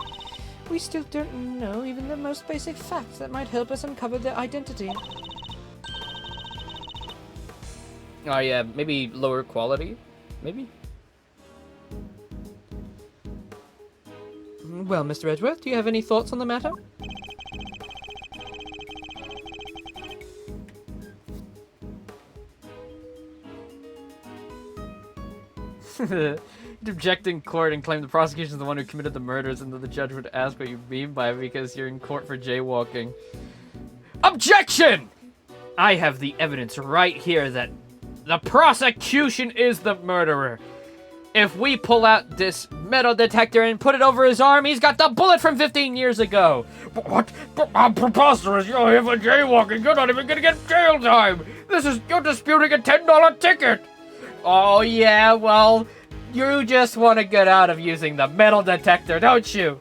Speaker 3: we still don't know even the most basic facts that might help us uncover their identity.
Speaker 1: Oh yeah, maybe lower quality? Maybe?
Speaker 3: Well, Mr. Edgeworth, do you have any thoughts on the matter?
Speaker 1: Object in court and claim the prosecution is the one who committed the murders, and that the judge would ask what you mean by it because you're in court for jaywalking. Objection! I have the evidence right here that the prosecution is the murderer. If we pull out this metal detector and put it over his arm, he's got the bullet from 15 years ago. But what? I'm preposterous. You're here for jaywalking. You're not even gonna get jail time. You're disputing a $10 ticket. Oh yeah, well, you just want to get out of using the metal detector, don't you?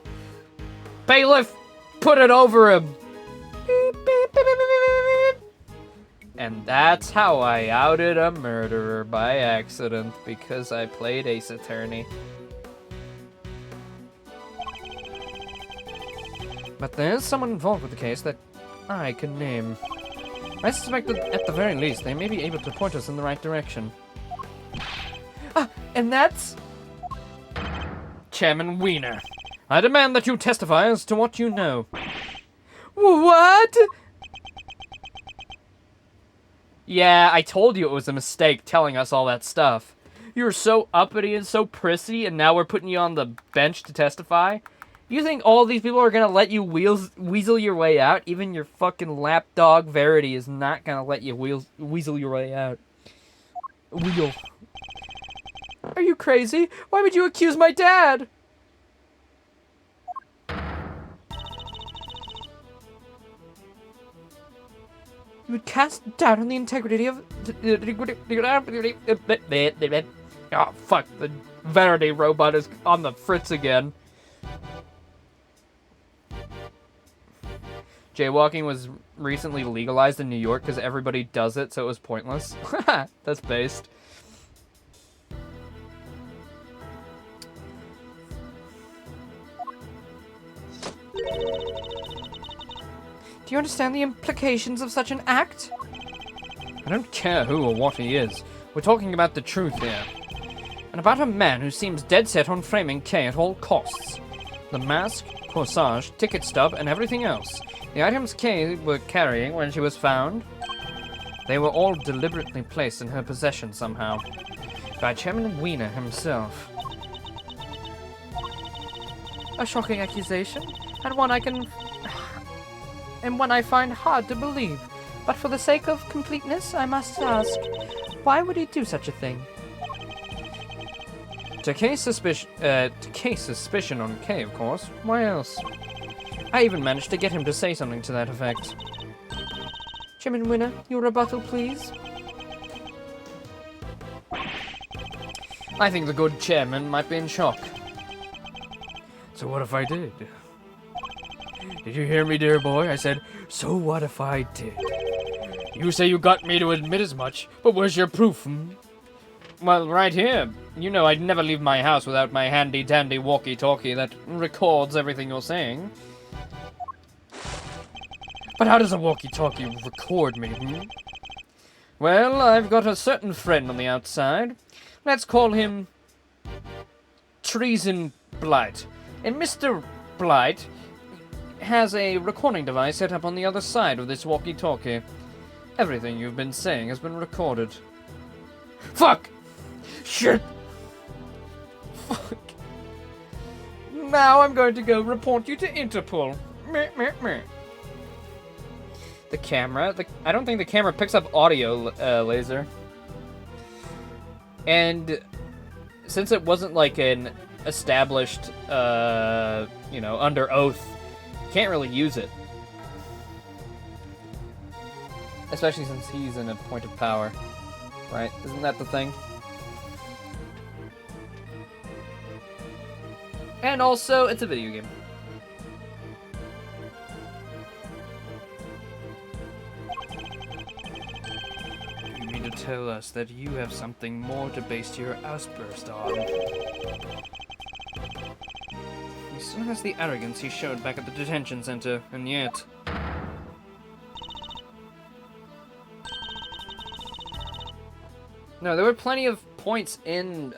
Speaker 1: Bailiff, put it over him. Beep, beep, beep, beep, beep, beep, beep. And that's how I outed a murderer by accident, because I played Ace Attorney. But there's someone involved with the case that I can name. I suspect that at the very least, they may be able to point us in the right direction.
Speaker 3: And that's...
Speaker 1: Chairman Wiener. I demand that you testify as to what you know.
Speaker 3: What?
Speaker 1: Yeah, I told you it was a mistake telling us all that stuff. You were so uppity and so prissy, and now we're putting you on the bench to testify? You think all these people are gonna let you weasel your way out? Even your fucking lapdog Verity is not gonna let you weasel your way out. Wheel.
Speaker 3: Are you crazy? Why would you accuse my dad? You would cast doubt on the integrity of...
Speaker 1: Oh, fuck. The vanity robot is on the fritz again. Jaywalking was recently legalized in New York because everybody does it, so it was pointless. That's based.
Speaker 3: Do you understand the implications of such an act?
Speaker 1: I don't care who or what he is. We're talking about the truth here. And about a man who seems dead set on framing Kay at all costs. The mask, corsage, ticket stub, and everything else. The items Kay were carrying when she was found, they were all deliberately placed in her possession somehow. By Chairman Wiener himself.
Speaker 3: A shocking accusation, and one I find hard to believe. But for the sake of completeness, I must ask, why would he do such a thing?
Speaker 1: To case suspicion on Kay, of course. Why else? I even managed to get him to say something to that effect.
Speaker 3: Chairman Winner, your rebuttal, please.
Speaker 1: I think the good chairman might be in shock. So what if I did? Did you hear me, dear boy? I said, so what if I did? You say you got me to admit as much, but where's your proof, Well, right here. You know I'd never leave my house without my handy-dandy walkie-talkie that records everything you're saying. But how does a walkie-talkie record me, Well, I've got a certain friend on the outside. Let's call him Treason Blight. And Mr. Blight has a recording device set up on the other side of this walkie-talkie. Everything you've been saying has been recorded. Fuck! Shit! Fuck. Now I'm going to go report you to Interpol. Meh, meh, meh. The camera? I don't think the camera picks up audio, Laser. And since it wasn't like an established, under oath, can't really use it. Especially since he's in a point of power. Right? Isn't that the thing? And also, it's a video game. You mean to tell us that you have something more to base your outburst on? He still has the arrogance he showed back at the detention center, and yet... No, there were plenty of points in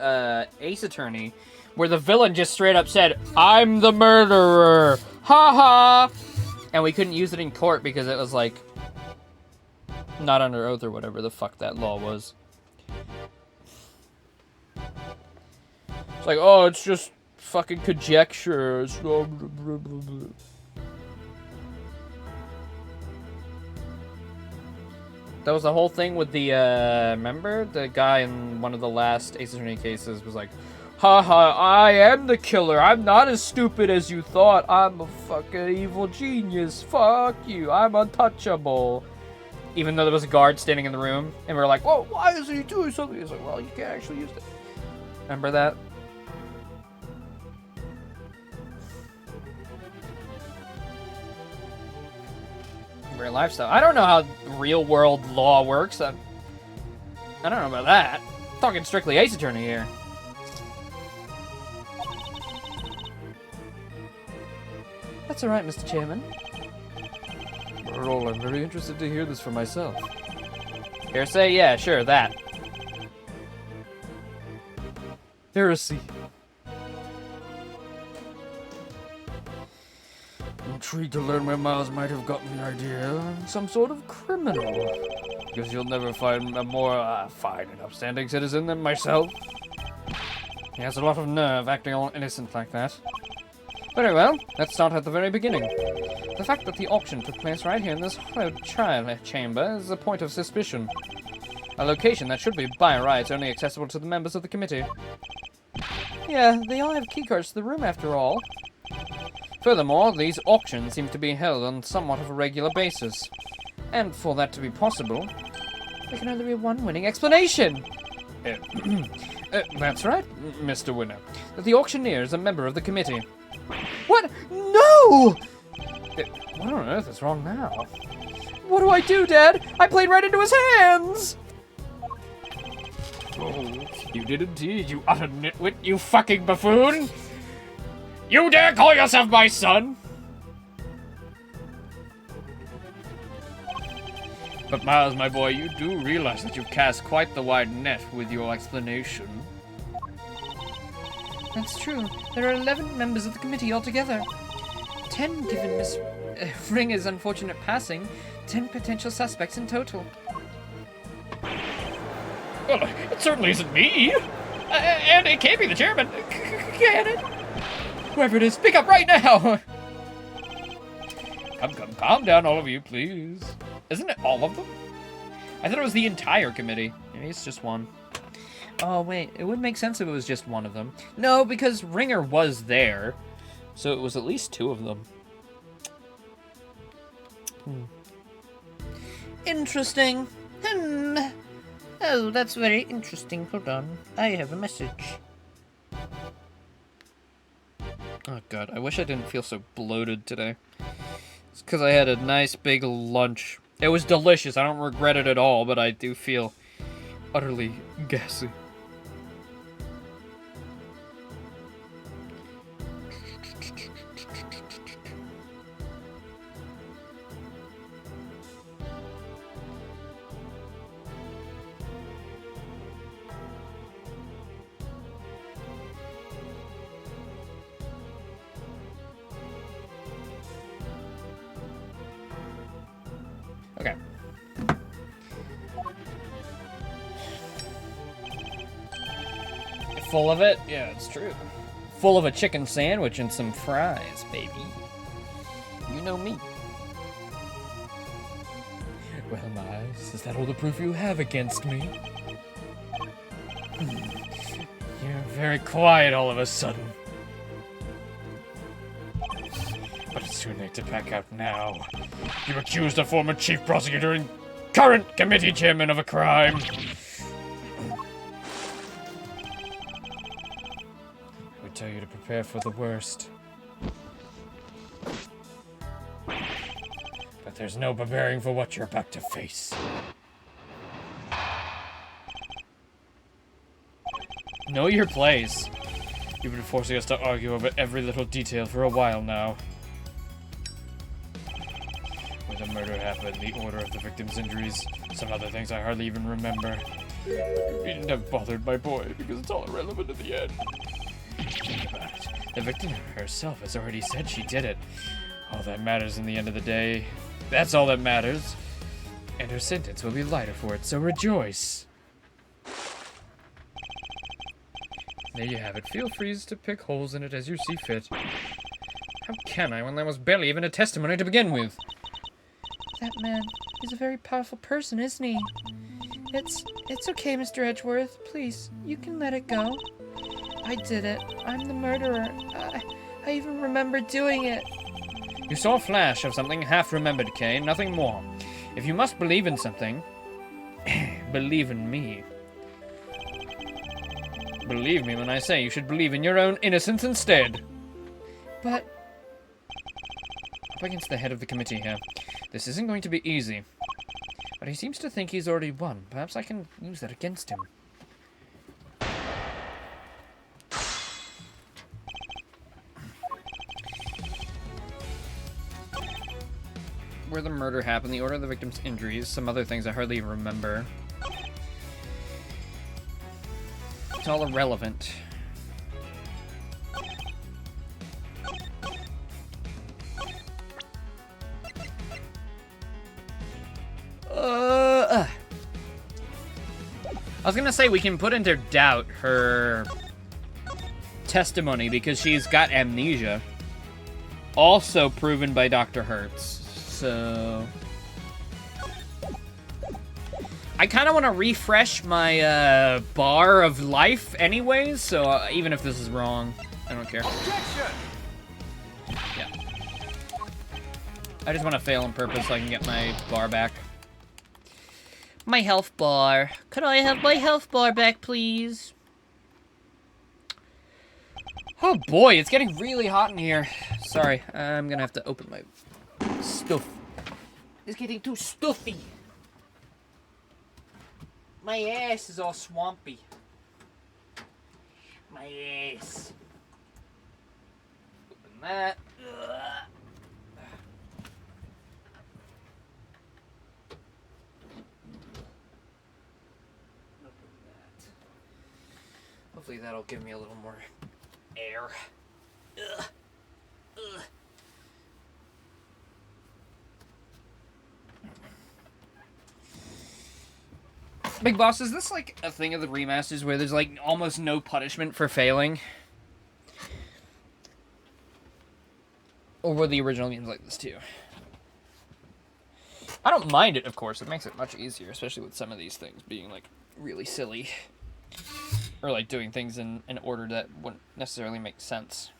Speaker 1: Ace Attorney where the villain just straight up said, I'm the murderer! Ha ha! And we couldn't use it in court because it was like, not under oath or whatever the fuck that law was. It's like, oh, it's just fucking conjectures. That was the whole thing with the, remember? The guy in one of the last Ace Attorney cases was like, haha, I am the killer. I'm not as stupid as you thought. I'm a fucking evil genius. Fuck you. I'm untouchable. Even though there was a guard standing in the room, and we were like, whoa, why isn't he doing something? He's like, well, you can't actually use it. Remember that? Real lifestyle. I don't know how real world law works. I don't know about that. I'm talking strictly Ace Attorney here.
Speaker 3: That's all right, Mr. Chairman.
Speaker 1: Earl, I'm very interested to hear this for myself. Hearsay? Yeah, sure, that. Heresy. Intrigued to learn where Miles might have gotten the idea. Some sort of criminal. Because you'll never find a more fine and upstanding citizen than myself. He has a lot of nerve acting all innocent like that. Very well, let's start at the very beginning. The fact that the auction took place right here in this hallowed trial chamber is a point of suspicion. A location that should be, by rights, only accessible to the members of the committee.
Speaker 3: Yeah, they all have keycards to the room after all.
Speaker 1: Furthermore, these auctions seem to be held on somewhat of a regular basis. And for that to be possible, there can only be one winning explanation. That's right, Mr. Winner. That the auctioneer is a member of the committee. What? No! What on earth is wrong now? What do I do, Dad? I played right into his hands! Oh, you did indeed, you utter nitwit, you fucking buffoon! You dare call yourself my son? But Miles, my boy, you do realize that you've cast quite the wide net with your explanation.
Speaker 3: That's true. There are 11 members of the committee altogether. 10 given Miss Ringer's unfortunate passing. 10 potential suspects in total.
Speaker 1: Well, it certainly isn't me. And it can't be the chairman. Can it? Whoever it is, speak up right now! Come, calm down, all of you, please. Isn't it all of them? I thought it was the entire committee. Maybe it's just one. Oh, wait. It would make sense if it was just one of them. No, because Ringer was there. So it was at least 2 of them.
Speaker 2: Interesting. Oh, that's very interesting. Hold on. I have a message.
Speaker 1: Oh, God. I wish I didn't feel so bloated today. It's because I had a nice big lunch. It was delicious. I don't regret it at all, but I do feel utterly gassy. Okay. Full of it? Yeah, it's true. Full of a chicken sandwich and some fries, baby. You know me. Well, Miles, is that all the proof you have against me? You're very quiet all of a sudden. But it's too late to back out now. You accused a former chief prosecutor and current committee chairman of a crime. I would tell you to prepare for the worst. But there's no preparing for what you're about to face. Know your place. You've been forcing us to argue over every little detail for a while now. Where the murder happened, the order of the victim's injuries, some other things I hardly even remember. You needn't have bothered my boy, because it's all irrelevant in the end. Think about it. The victim herself has already said she did it. All that matters in the end of the day. That's all that matters. And her sentence will be lighter for it, so rejoice. There you have it. Feel free to pick holes in it as you see fit. How can I when there was barely even a testimony to begin with?
Speaker 3: That man, he's a very powerful person, isn't he? It's okay, Mr. Edgeworth. Please, you can let it go. I did it. I'm the murderer. I even remember doing it.
Speaker 1: You saw a flash of something half-remembered, Kay, nothing more. If you must believe in something, believe in me. Believe me when I say you should believe in your own innocence instead.
Speaker 3: But
Speaker 1: Up against the head of the committee here. This isn't going to be easy. But he seems to think he's already won. Perhaps I can use that against him. Where the murder happened, the order of the victim's injuries, some other things I hardly even remember. It's all irrelevant. I was gonna say we can put into doubt her testimony because she's got amnesia. Also proven by Dr. Hertz. So I kind of want to refresh my bar of life anyways, so even if this is wrong, I don't care.
Speaker 4: Objection!
Speaker 1: Yeah. I just want to fail on purpose so I can get my bar back.
Speaker 2: My health bar. Could I have my health bar back, please?
Speaker 1: Oh boy, it's getting really hot in here. Sorry, I'm gonna have to open my stuff. It's getting too stuffy. My ass is all swampy. My ass. Open that. Ugh. Open that. Hopefully that'll give me a little more air. Ugh. Ugh. Big Boss, is this like a thing of the remasters where there's like almost no punishment for failing? Or were the original games like this too? I don't mind it, of course. It makes it much easier, especially with some of these things being like really silly. Or like doing things in an order that wouldn't necessarily make sense.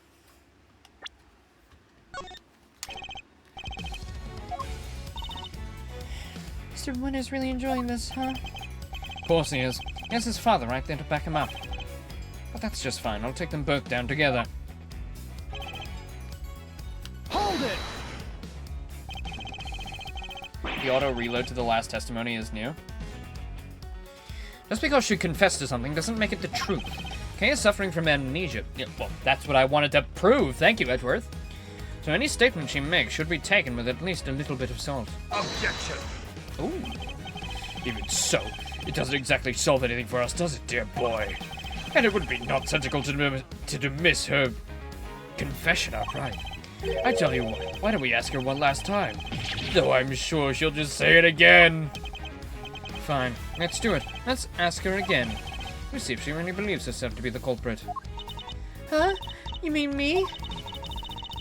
Speaker 3: Mr. Winter's really enjoying this, huh?
Speaker 5: Of course he is. He has his father right there to back him up. But that's just fine. I'll take them both down together.
Speaker 4: Hold it!
Speaker 1: The auto reload to the last testimony is new. Just because she confessed to something doesn't make it the truth. Kay is suffering from amnesia. Yeah, well, that's what I wanted to prove. Thank you, Edgeworth. So any statement she makes should be taken with at least a little bit of salt.
Speaker 4: Objection!
Speaker 1: Ooh. Even so, it doesn't exactly solve anything for us, does it, dear boy? And it would be nonsensical to dismiss her confession outright. I tell you what, why don't we ask her one last time? Though I'm sure she'll just say it again. Fine, let's do it. Let's ask her again. We'll see if she really believes herself to be the culprit.
Speaker 3: Huh? You mean me?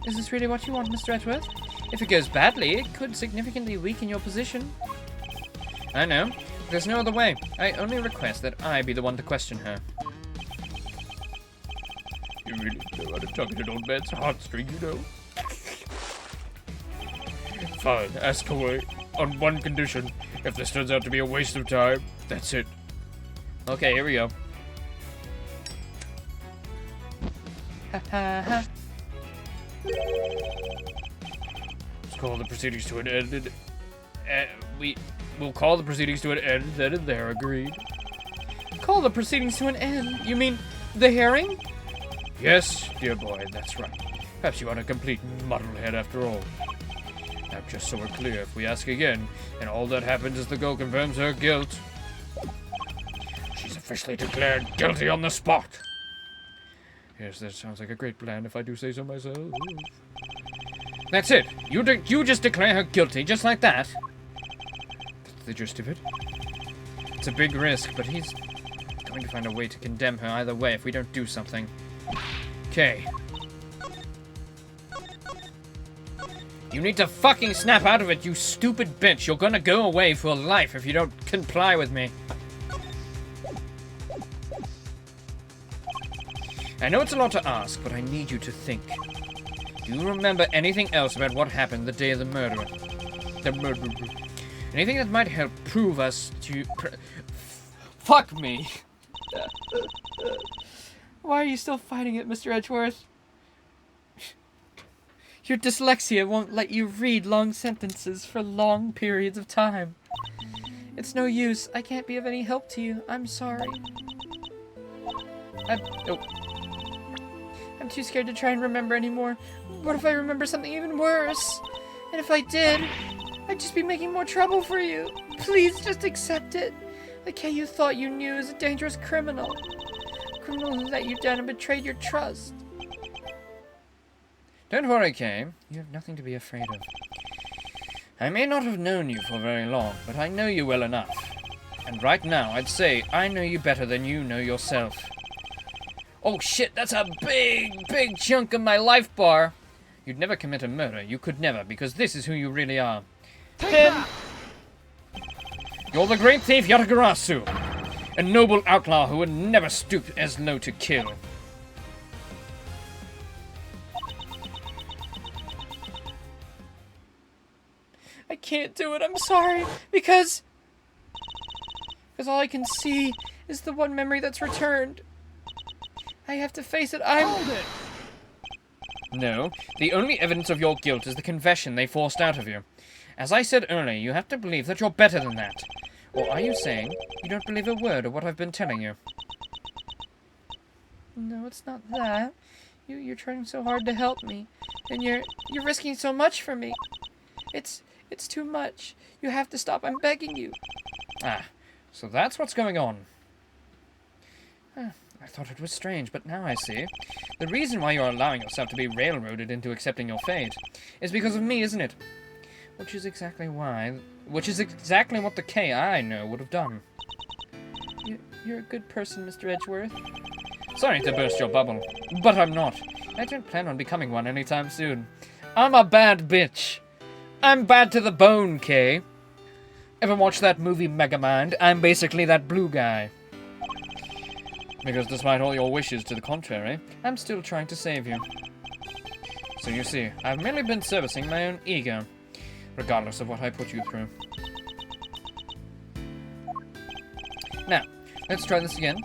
Speaker 3: Is this really what you want, Mr. Edgeworth?
Speaker 1: If it goes badly, it could significantly weaken your position. I know. There's no other way. I only request that I be the one to question her. You really know how to tug at an old man's heartstring, you know? Fine, ask away. On one condition. If this turns out to be a waste of time, that's it. Okay, here we go.
Speaker 3: Ha ha ha.
Speaker 1: Let's call the proceedings to an end. We'll call the proceedings to an end, then and there, agreed.
Speaker 3: Call the proceedings to an end? You mean the hearing?
Speaker 1: Yes, dear boy, that's right. Perhaps you aren't a complete muddlehead after all. Now, just so we're clear, if we ask again, and all that happens is the girl confirms her guilt, she's officially declared guilty on the spot. Yes, that sounds like a great plan if I do say so myself. That's it. You just declare her guilty, just like that. That's the gist of it. It's a big risk, but he's going to find a way to condemn her either way if we don't do something. Okay. You need to fucking snap out of it, you stupid bitch. You're gonna go away for life if you don't comply with me. I know it's a lot to ask, but I need you to think. Do you remember anything else about what happened the day of the murder? Anything that might help prove us to... Fuck me.
Speaker 3: Why are you still fighting it, Mr. Edgeworth? Your dyslexia won't let you read long sentences for long periods of time. It's no use. I can't be of any help to you. I'm sorry. I'm too scared to try and remember anymore. What if I remember something even worse? And if I did, I'd just be making more trouble for you. Please just accept it. The Kay you thought you knew is a dangerous criminal. A criminal who let you down and betrayed your trust.
Speaker 1: Don't worry, Kay. You have nothing to be afraid of. I may not have known you for very long, but I know you well enough. And right now, I'd say I know you better than you know yourself. Oh shit, that's a big chunk of my life bar. You'd never commit a murder. You could never, because this is who you really are. You're the great thief Yatagarasu, a noble outlaw who would never stoop as low to kill.
Speaker 3: can't do it. I'm sorry. Because all I can see is the one memory that's returned. I have to face it.
Speaker 4: Hold it!
Speaker 5: No, the only evidence of your guilt is the confession they forced out of you. As I said earlier, you have to believe that you're better than that. Or are you saying you don't believe a word of what I've been telling you?
Speaker 3: No, it's not that. You're trying so hard to help me, and you're risking so much for me. It's too much. You have to stop. I'm begging you.
Speaker 5: Ah, so that's what's going on. I thought it was strange, but now I see. The reason why you're allowing yourself to be railroaded into accepting your fate is because of me, isn't it? Which is exactly what the K I know would have done.
Speaker 3: You're a good person, Mr. Edgeworth.
Speaker 5: Sorry to burst your bubble, but I'm not. I don't plan on becoming one anytime soon. I'm a bad bitch. I'm bad to the bone, Kay. Ever watch that movie Megamind? I'm basically that blue guy. Because despite all your wishes to the contrary, I'm still trying to save you. So you see, I've merely been servicing my own ego, regardless of what I put you through. Now, let's try this again.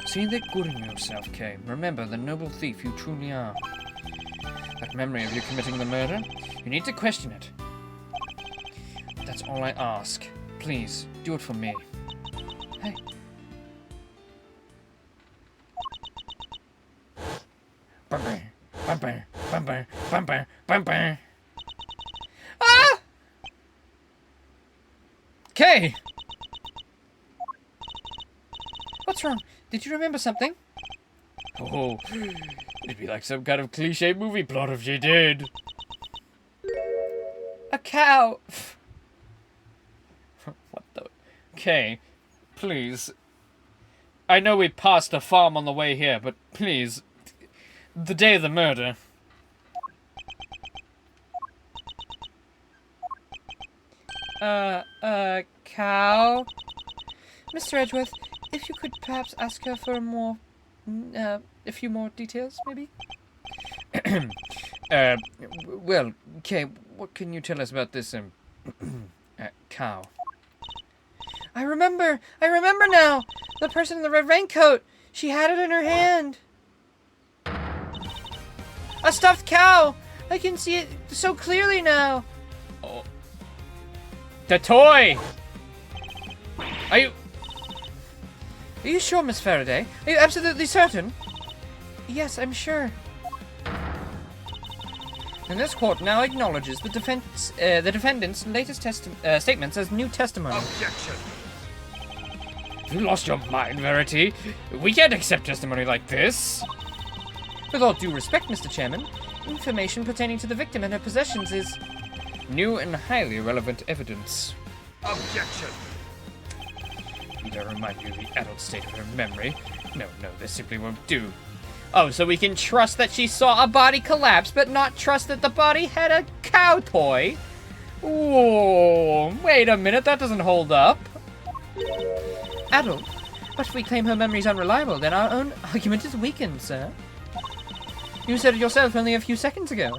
Speaker 5: See the good in yourself, Kay. Remember the noble thief you truly are. That memory of you committing the murder, you need to question it. That's all I ask. Please, do it for me.
Speaker 3: Hey.
Speaker 5: Bumper, bumper, bumper, bumper, bumper.
Speaker 3: Ah!
Speaker 5: Kay!
Speaker 3: What's wrong? Did you remember something?
Speaker 5: Oh, it'd be like some kind of cliche movie plot if she did.
Speaker 3: A cow.
Speaker 5: What the? Kay, please. I know we passed a farm on the way here, but please. The day of the murder.
Speaker 3: Cow? Mr. Edgeworth, if you could perhaps ask her for a few more details, maybe?
Speaker 5: Well, Kay, what can you tell us about this, cow?
Speaker 3: I remember now! The person in the red raincoat! She had it in her hand! A stuffed cow! I can see it so clearly now!
Speaker 5: Oh. The toy! Are you
Speaker 3: sure, Miss Faraday? Are you absolutely certain? Yes, I'm sure. And this court now acknowledges the defendant's latest statements as new testimony.
Speaker 4: Objection!
Speaker 5: You lost your mind, Verity. We can't accept testimony like this.
Speaker 3: With all due respect, Mr. Chairman, information pertaining to the victim and her possessions is
Speaker 5: new and highly relevant evidence.
Speaker 4: Objection!
Speaker 5: Need I remind you of the adult state of her memory? No, this simply won't do.
Speaker 3: Oh, so we can trust that she saw a body collapse, but not trust that the body had a cow toy?
Speaker 5: Whoa, wait a minute, that doesn't hold up.
Speaker 3: Adult? But if we claim her memory is unreliable, then our own argument is weakened, sir. You said it yourself only a few seconds ago.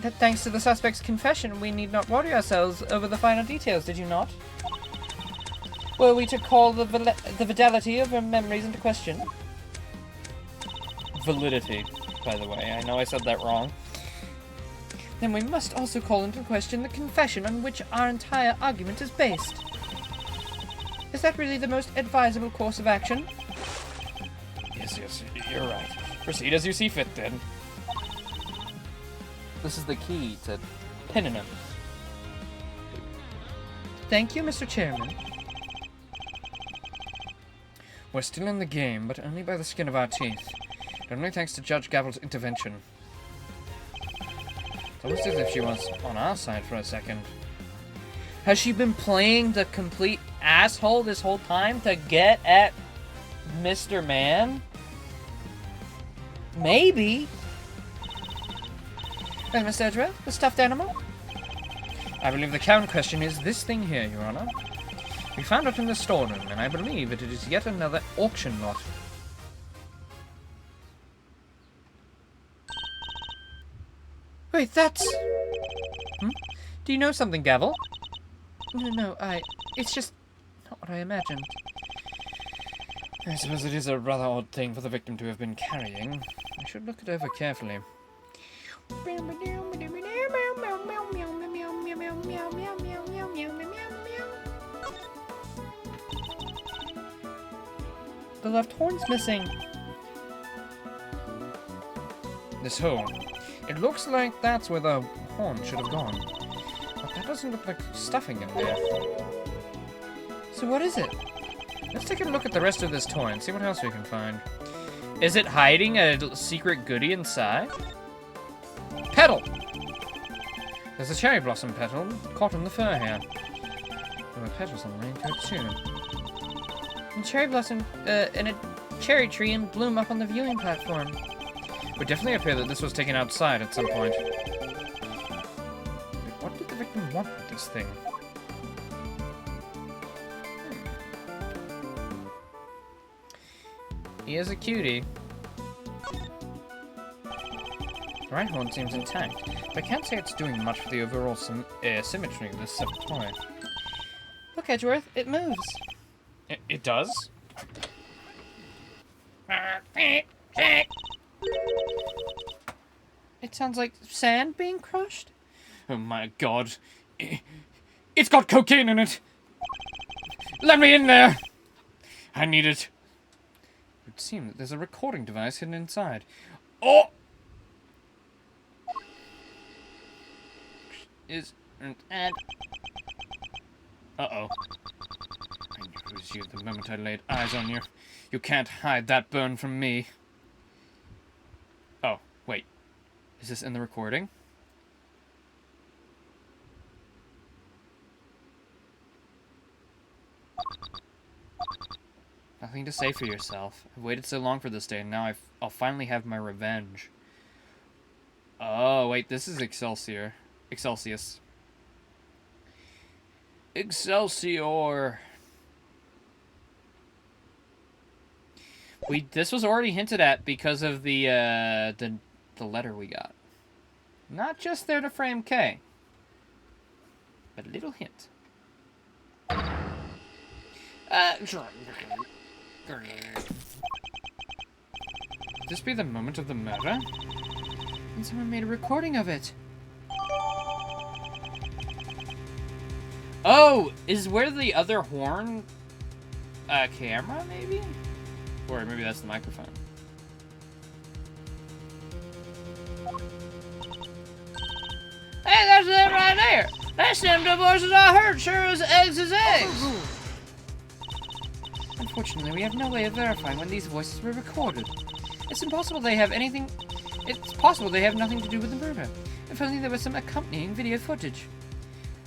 Speaker 3: That thanks to the suspect's confession, we need not worry ourselves over the finer details, did you not? Were we to call the fidelity of her memories into question?
Speaker 5: Validity, by the way. I know I said that wrong.
Speaker 3: Then we must also call into question the confession on which our entire argument is based. Is that really the most advisable course of action?
Speaker 5: Yes, you're right. Proceed as you see fit, then. This is the key to pinning him.
Speaker 3: Thank you, Mr. Chairman.
Speaker 5: We're still in the game, but only by the skin of our teeth. Only thanks to Judge Gavel's intervention. It's almost as if she was on our side for a second.
Speaker 3: Has she been playing the complete asshole this whole time to get at Mr. Man? Maybe. Well, Mr. Edgeworth, the stuffed animal?
Speaker 5: I believe the cow in question is this thing here, Your Honor. We found it in the storeroom, and I believe that it is yet another auction lot.
Speaker 3: Wait, that's... Do you know something, Gavel? No, it's just not what I imagined.
Speaker 5: I suppose it is a rather odd thing for the victim to have been carrying. I should look it over carefully.
Speaker 3: The left horn's missing.
Speaker 5: This hole. It looks like that's where the horn should have gone. But that doesn't look like stuffing in there.
Speaker 3: So what is it?
Speaker 5: Let's take a look at the rest of this toy and see what else we can find.
Speaker 1: Is it hiding a secret goodie inside?
Speaker 5: Petal! There's a cherry blossom petal caught in the fur here. There were petals on the raincoat too.
Speaker 3: And cherry blossom, and a cherry tree in bloom up on the viewing platform.
Speaker 5: It would definitely appear that this was taken outside at some point. But what did the victim want with this thing?
Speaker 1: He is a cutie.
Speaker 5: The right horn seems intact, but I can't say it's doing much for the overall symmetry of this toy.
Speaker 3: Look, Edgeworth, it moves.
Speaker 5: It does?
Speaker 3: It sounds like sand being crushed.
Speaker 5: Oh my god. It's got cocaine in it! Let me in there! I need it. It would seem that there's a recording device hidden inside. Oh! Uh-oh. I knew it was you the moment I laid eyes on you. You can't hide that burn from me. Oh, wait. Is this in the recording? Nothing to say for yourself. I've waited so long for this day, and now I'll finally have my revenge. Oh, wait, this is Excelsior. Excelsius. Excelsior!
Speaker 1: This was already hinted at because of the letter we got. Not just there to frame K, but a little hint.
Speaker 5: Could this be the moment of the murder?
Speaker 3: And someone made a recording of it.
Speaker 1: Oh, is where the other horn camera, maybe?
Speaker 5: Or maybe that's the microphone.
Speaker 2: Hey, that's them right there. That's them two voices I heard, sure as eggs is eggs.
Speaker 3: Unfortunately, we have no way of verifying when these voices were recorded. It's possible they have nothing to do with the murder. If only there was some accompanying video footage.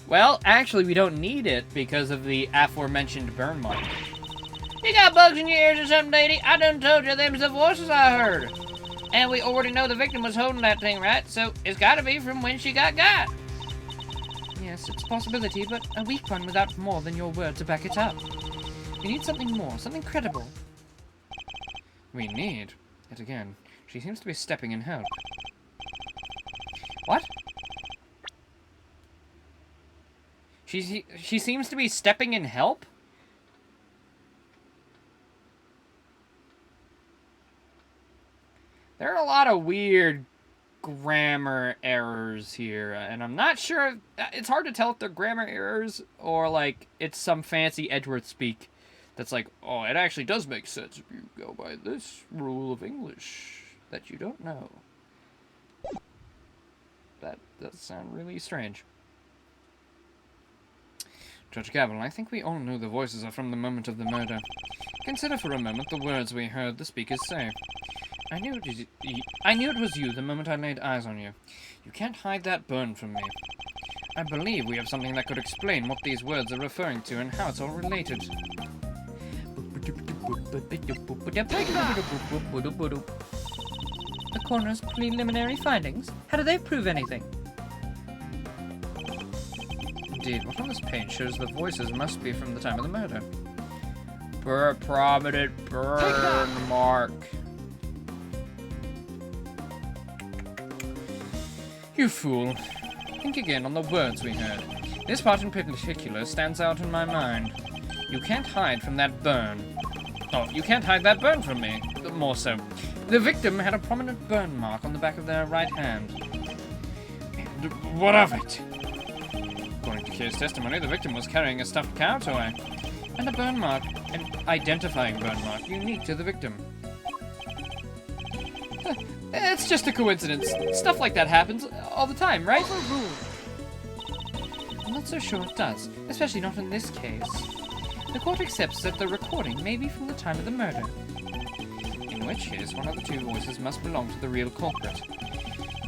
Speaker 1: Well, actually, we don't need it because of the aforementioned burn mark.
Speaker 2: You got bugs in your ears or something, lady? I done told you them's the voices I heard. And we already know the victim was holding that thing, right? So it's gotta be from when she got.
Speaker 3: Yes, it's a possibility, but a weak one without more than your word to back it up. We need something more, something credible.
Speaker 5: We need. Yet again, she seems to be stepping in help.
Speaker 1: What? She seems to be stepping in help? There are a lot of weird grammar errors here, and I'm not sure. It's hard to tell if they're grammar errors or like it's some fancy Edgeworth speak that's like, oh, it actually does make sense if you go by this rule of English that you don't know. That does sound really strange.
Speaker 5: Judge Gavel, I think we all know the voices are from the moment of the murder. Consider for a moment the words we heard the speakers say. I knew it was you the moment I laid eyes on you. You can't hide that burn from me. I believe we have something that could explain what these words are referring to and how it's all related.
Speaker 3: The coroner's preliminary findings? How do they prove anything?
Speaker 5: Indeed, what on this page shows the voices must be from the time of the murder.
Speaker 1: Prominent burn mark.
Speaker 5: You fool. Think again on the words we heard. This part in particular stands out in my mind. You can't hide from that burn. Oh, you can't hide that burn from me. More so. The victim had a prominent burn mark on the back of their right hand. And what of it? According to Kay's testimony, the victim was carrying a stuffed cow toy. And a burn mark, an identifying burn mark, unique to the victim. It's just a coincidence. Stuff like that happens all the time, right? I'm not so sure it does, especially not in this case. The court accepts that the recording may be from the time of the murder. In which case, one of the two voices must belong to the real culprit.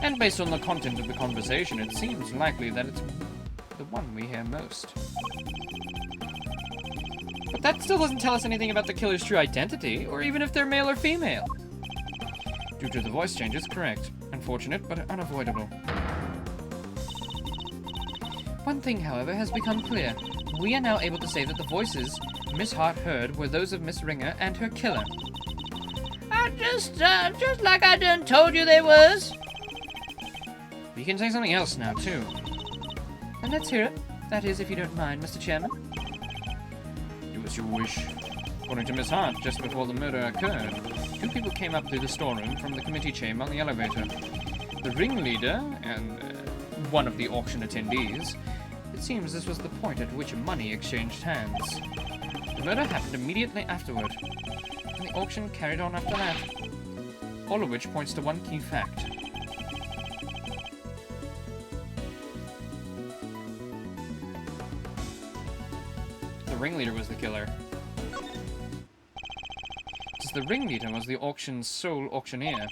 Speaker 5: And based on the content of the conversation, it seems likely that it's the one we hear most. But that still doesn't tell us anything about the killer's true identity, or even if they're male or female. Due to the voice changes, correct. Unfortunate, but unavoidable. One thing, however, has become clear. We are now able to say that the voices Miss Hart heard were those of Miss Ringer and her killer.
Speaker 2: Just like I done told you they was.
Speaker 5: We can say something else now, too.
Speaker 3: And let's hear it. That is, if you don't mind, Mr. Chairman.
Speaker 5: Do as you wish. According to Miss Hart, just before the murder occurred, two people came up through the storeroom from the committee chamber on the elevator. The ringleader and one of the auction attendees. It seems this was the point at which money exchanged hands. The murder happened immediately afterward, and the auction carried on after that. All of which points to one key fact. The ringleader was the killer. Since the ringleader was the auction's sole auctioneer,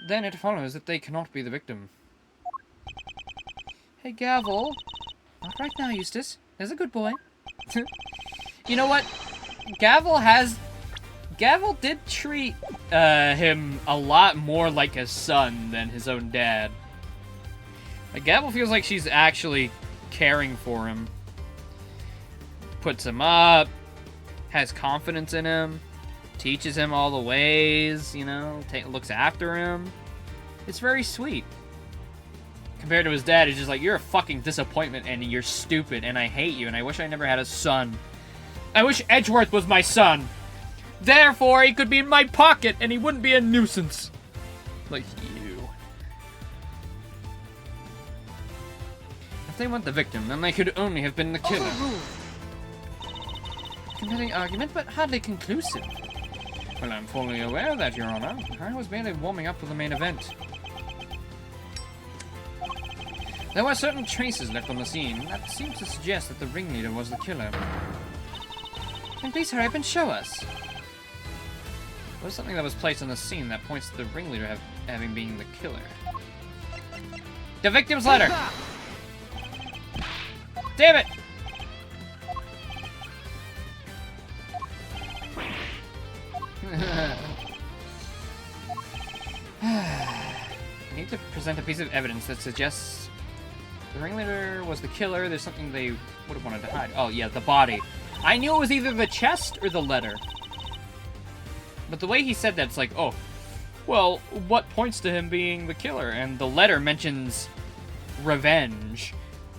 Speaker 5: then it follows that they cannot be the victim.
Speaker 3: Hey, Gavel. Not right now, Eustace. There's a good boy.
Speaker 1: You know what? Gavel did treat him a lot more like a son than his own dad. Like, Gavel feels like she's actually caring for him. Puts him up, has confidence in him, teaches him all the ways, you know, looks after him. It's very sweet. Compared to his dad, who's just like, you're a fucking disappointment and you're stupid and I hate you and I wish I never had a son. I wish Edgeworth was my son. Therefore, he could be in my pocket and he wouldn't be a nuisance. Like you. If they want the victim, then they could only have been the killer.
Speaker 3: Compelling argument, but hardly conclusive.
Speaker 5: Well, I'm fully aware of that, Your Honor. I was merely warming up for the main event. There were certain traces left on the scene that seemed to suggest that the ringleader was the killer.
Speaker 3: Then please hurry up and show us.
Speaker 5: There was something that was placed on the scene that points to the ringleader having been the killer.
Speaker 1: The victim's letter! Damn it!
Speaker 5: You need to present a piece of evidence that suggests the ringleader was the killer. There's something they would have wanted to hide.
Speaker 1: Oh, yeah, the body. I knew it was either the chest or the letter. But the way he said that, it's like, oh, well, what points to him being the killer? And the letter mentions revenge,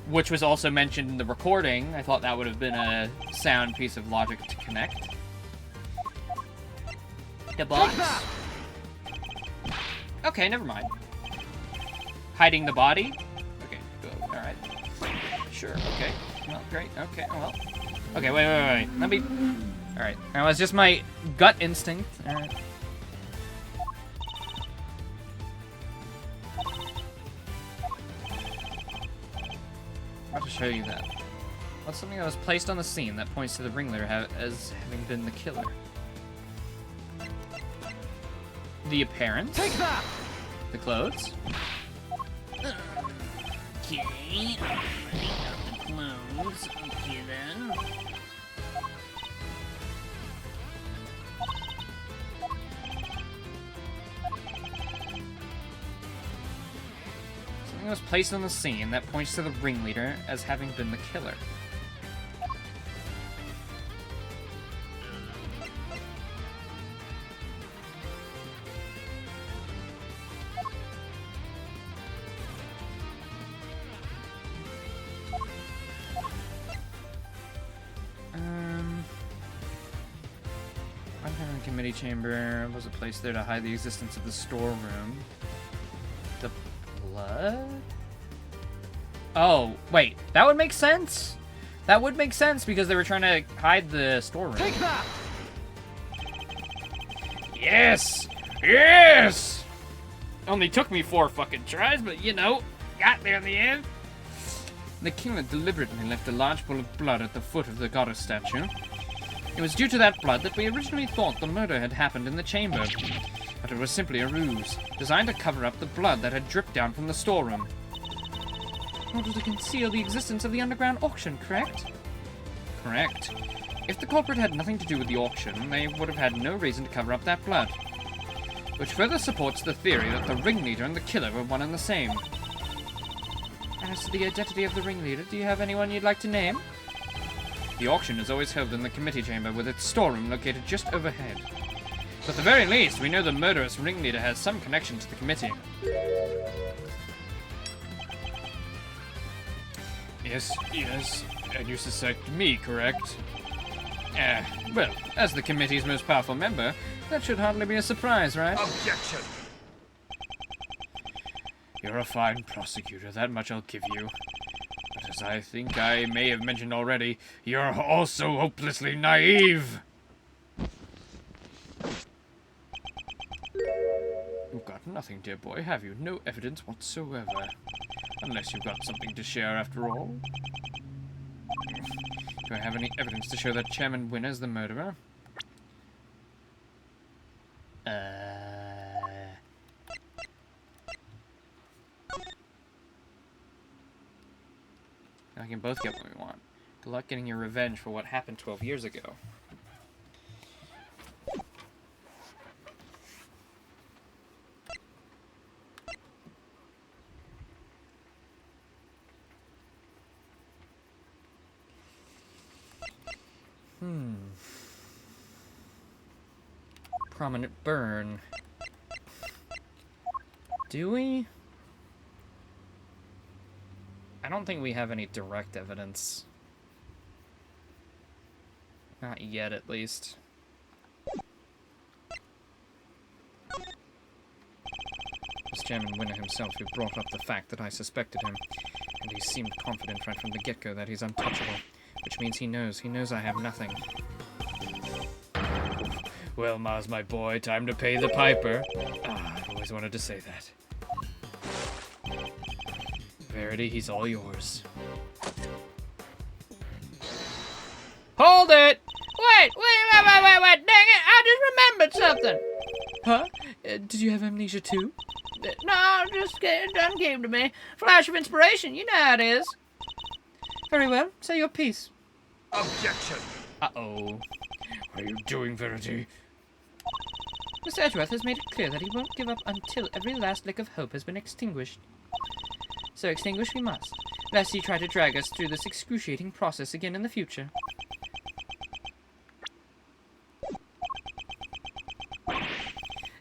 Speaker 1: which was also mentioned in the recording. I thought that would have been a sound piece of logic to connect. The box. Okay, never mind. Hiding the body? Okay, alright. Sure, okay. Well, great, okay, well. Okay, wait. Let me... Alright, that was just my gut instinct. Alright. I'll just show you that. What's something that was placed on the scene that points to the ringleader as having been the killer? The appearance?
Speaker 4: Take that!
Speaker 1: The clothes?
Speaker 2: Okay, the clothes. Okay then.
Speaker 5: Something was placed on the scene that points to the ringleader as having been the killer. The committee chamber was a place there to hide the existence of the storeroom. The blood? Oh, wait. That would make sense. That would make sense because they were trying to hide the storeroom.
Speaker 4: Take that!
Speaker 5: Yes! Yes! Only took me 4 fucking tries, but you know, got there in the end. The killer deliberately left a large pool of blood at the foot of the goddess statue. It was due to that blood that we originally thought the murder had happened in the chamber. But it was simply a ruse, designed to cover up the blood that had dripped down from the storeroom. In order to conceal the existence of the underground auction, correct? Correct. If the culprit had nothing to do with the auction, they would have had no reason to cover up that blood. Which further supports the theory that the ringleader and the killer were one and the same. As to the identity of the ringleader, do you have anyone you'd like to name? The auction is always held in the committee chamber with its storeroom located just overhead. So at the very least, we know the murderous ringleader has some connection to the committee. Yes, and you suspect me, correct? Well, as the committee's most powerful member, that should hardly be a surprise, right?
Speaker 4: Objection!
Speaker 5: You're a fine prosecutor, that much I'll give you. But as I think I may have mentioned already, you're also hopelessly naive! You've got nothing, dear boy, have you? No evidence whatsoever. Unless you've got something to share after all. Do I have any evidence to show that Chairman Winner is the murderer? I can both get what we want. Good luck getting your revenge for what happened 12 years ago. Prominent burn. Do we? I don't think we have any direct evidence. Not yet, at least. It's Chairman Winner himself who brought up the fact that I suspected him, and he seemed confident right from the get-go that he's untouchable, which means he knows I have nothing. Well, Mars, my boy, time to pay the piper. I've always wanted to say that. Verity, he's all yours.
Speaker 2: Hold it! Wait! Dang it! I just remembered something!
Speaker 3: Huh? Did you have amnesia too?
Speaker 2: No, it done came to me. Flash of inspiration, you know how it is.
Speaker 3: Very well, say your piece.
Speaker 4: Objection!
Speaker 5: Uh-oh. What are you doing, Verity?
Speaker 3: Mr. Edgeworth has made it clear that he won't give up until every last lick of hope has been extinguished. So extinguish we must, lest he try to drag us through this excruciating process again in the future.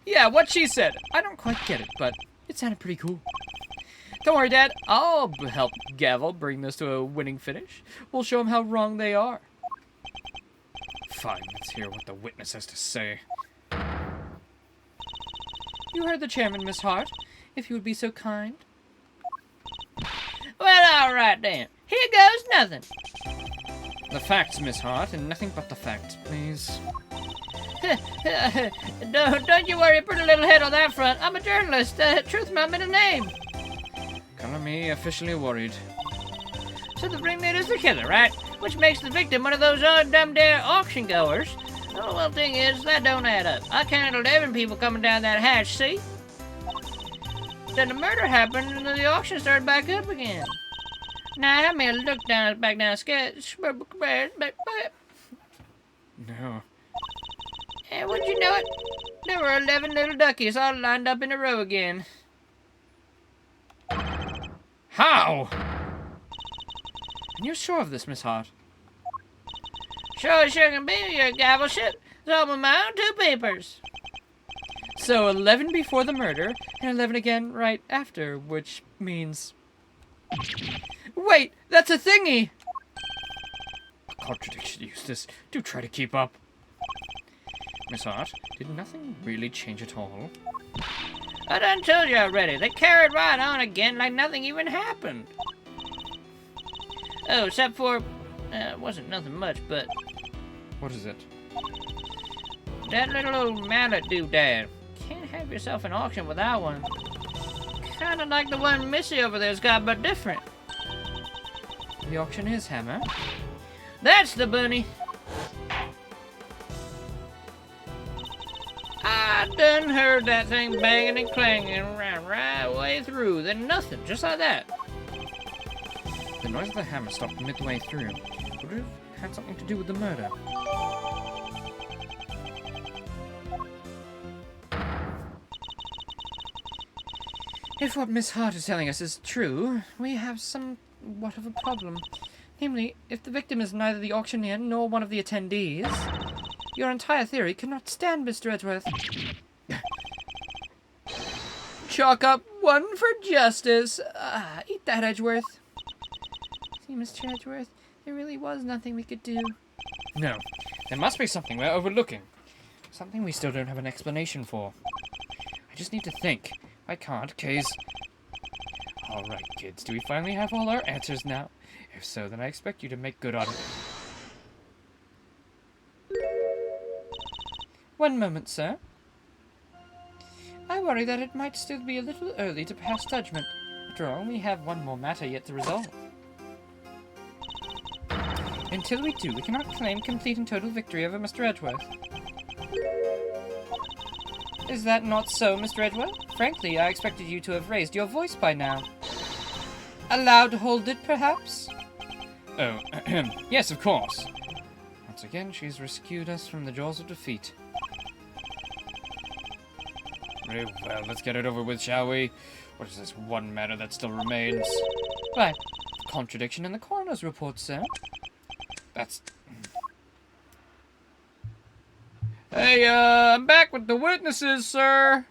Speaker 3: Yeah, what she said. I don't quite get it, but it sounded pretty cool. Don't worry, Dad. I'll help Gavel bring this to a winning finish. We'll show him how wrong they are.
Speaker 5: Fine, let's hear what the witness has to say.
Speaker 3: You heard the chairman, Miss Hart. If you would be so kind.
Speaker 2: Well, all right then. Here goes nothing.
Speaker 5: The facts, Miss Hart, and nothing but the facts, please.
Speaker 2: Don't you worry, pretty little head on that front. I'm a journalist. Truth my middle name.
Speaker 5: Color me officially worried.
Speaker 2: So the ringleader's the killer, right? Which makes the victim one of those dumb dare auction goers. Oh, well, thing is, that don't add up. I counted 11 people coming down that hatch, see? Then the murder happened and the auction started back up again. Now, have me a look back down sketch.
Speaker 5: No.
Speaker 2: And would you know it? There were 11 little duckies all lined up in a row again.
Speaker 5: How?
Speaker 3: And you're sure of this, Miss Hart?
Speaker 2: Sure can be, your gavel shit. It's all with my own 2 papers.
Speaker 3: So 11 before the murder, and 11 again right after, which means... Wait, that's a thingy!
Speaker 5: A contradiction, Eustace. Do try to keep up. Miss Hart? Did nothing really change at all?
Speaker 2: I done told you already. They carried right on again like nothing even happened. Oh, except for, it wasn't nothing much, but
Speaker 5: What is it?
Speaker 2: that little old mallet doodad. Can't have yourself an auction without one. Kinda like the one Missy over there's got, but different.
Speaker 3: The auctioneer's hammer.
Speaker 2: That's the bunny. I done heard that thing banging and clanging right way through. Then nothing, just like that.
Speaker 5: The noise of the hammer stopped midway through. Would it have had something to do with the murder?
Speaker 3: If what Miss Hart is telling us is true, we have somewhat of a problem. Namely, if the victim is neither the auctioneer nor one of the attendees, your entire theory cannot stand, Mr. Edgeworth. Chalk up one for justice. Eat that, Edgeworth. See, Mr. Edgeworth, there really was nothing we could do.
Speaker 5: No. There must be something we're overlooking. Something we still don't have an explanation for. I just need to think. I can't, case... Alright, kids, do we finally have all our answers now? If so, then I expect you to make good on it.
Speaker 3: One moment, sir. I worry that it might still be a little early to pass judgment. After all, we have one more matter yet to resolve. Until we do, we cannot claim complete and total victory over Mr. Edgeworth. Is that not so, Mr. Edgeworth? Frankly, I expected you to have raised your voice by now. Allowed to hold it, perhaps?
Speaker 5: Oh, yes, of course. Once again, she's rescued us from the jaws of defeat. Very well, let's get it over with, shall we? What is this one matter that still remains?
Speaker 3: Right. Contradiction in the coroner's report, sir.
Speaker 5: That's... Hey, I'm back with the witnesses, sir.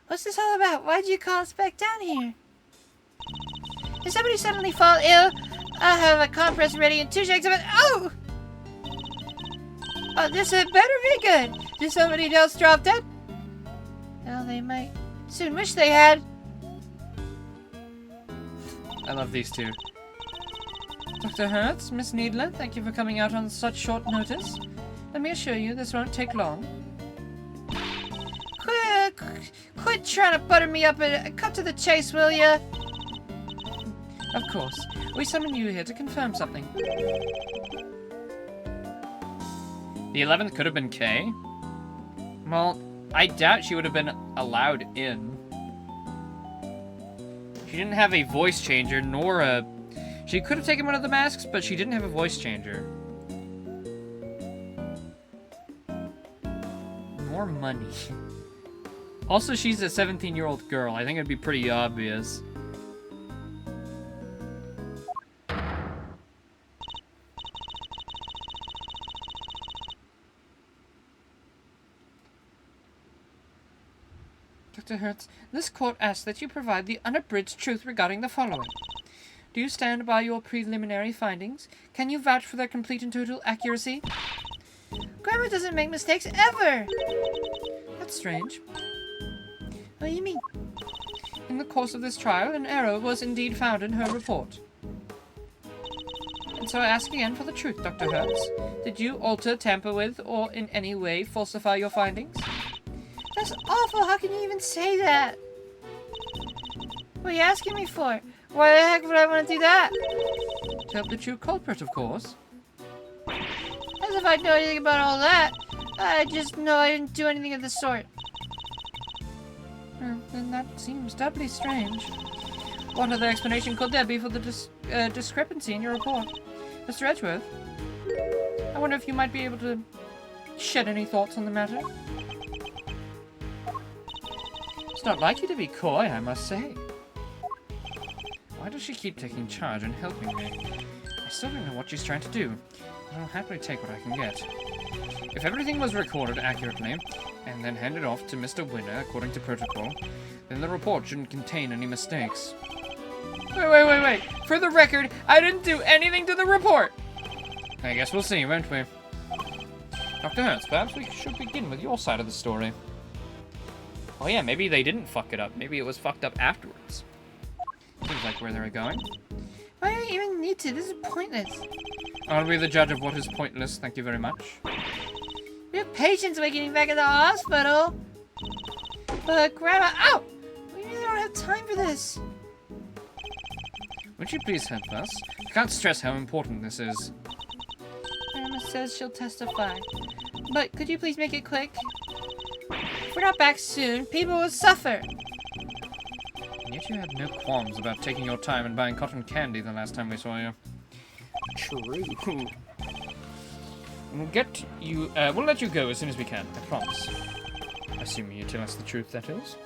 Speaker 6: What's this all about? Why'd you call us back down here? Did somebody suddenly fall ill? I have a compress ready and 2 shakes of it. Oh! Oh, this had better be good. Did somebody else drop dead? Well, they might soon wish they had.
Speaker 5: I love these two.
Speaker 3: Dr. Hertz, Miss Needler, thank you for coming out on such short notice. Let me assure you, this won't take long.
Speaker 6: Quit trying to butter me up and cut to the chase, will ya?
Speaker 3: Of course. We summoned you here to confirm something.
Speaker 5: The 11th could have been Kay. Well, I doubt she would have been allowed in. She didn't have a voice changer, nor a... She could have taken one of the masks, but she didn't have a voice changer. More money. Also, she's a 17-year-old girl. I think it'd be pretty obvious.
Speaker 3: Dr. Hertz, this court asks that you provide the unabridged truth regarding the following. Do you stand by your preliminary findings? Can you vouch for their complete and total accuracy?
Speaker 6: Grandma doesn't make mistakes ever.
Speaker 3: That's strange.
Speaker 6: What do you mean?
Speaker 3: In the course of this trial, an error was indeed found in her report. And so I ask again for the truth, Dr. Hertz. Did you alter, tamper with, or in any way falsify your findings?
Speaker 6: That's awful. How can you even say that? What are you asking me for? Why the heck would I want to do that?
Speaker 3: To help the true culprit, of course.
Speaker 6: As if I know anything about all that. I just know I didn't do anything of the sort.
Speaker 3: Then that seems doubly strange. What other explanation could there be for the discrepancy in your report? Mr. Edgeworth, I wonder if you might be able to shed any thoughts on the matter? It's not like you to be coy, I must say.
Speaker 5: Why does she keep taking charge and helping me? I still don't know what she's trying to do, but I'll happily take what I can get. If everything was recorded accurately, and then handed off to Mr. Winner according to protocol, then the report shouldn't contain any mistakes.
Speaker 3: Wait.
Speaker 1: For the record, I didn't do anything to the report. I guess we'll see, won't we? Dr. Hertz, perhaps we should begin with your side of the story. Oh yeah, maybe they didn't fuck it up. Maybe it was fucked up afterwards. Seems like where they were going.
Speaker 6: Why do you even need to? This is pointless.
Speaker 5: I'll be the judge of what is pointless, thank you very much.
Speaker 6: We have patients waking back at the hospital. But Grandma, ow! We really don't have time for this.
Speaker 5: Would you please help us? I can't stress how important this is.
Speaker 6: Grandma says she'll testify. But could you please make it quick? If we're not back soon, people will suffer.
Speaker 5: And yet you had no qualms about taking your time and buying cotton candy the last time we saw you.
Speaker 1: True. We'll let you go as soon as we can, I promise. Assuming you tell us the truth, that is.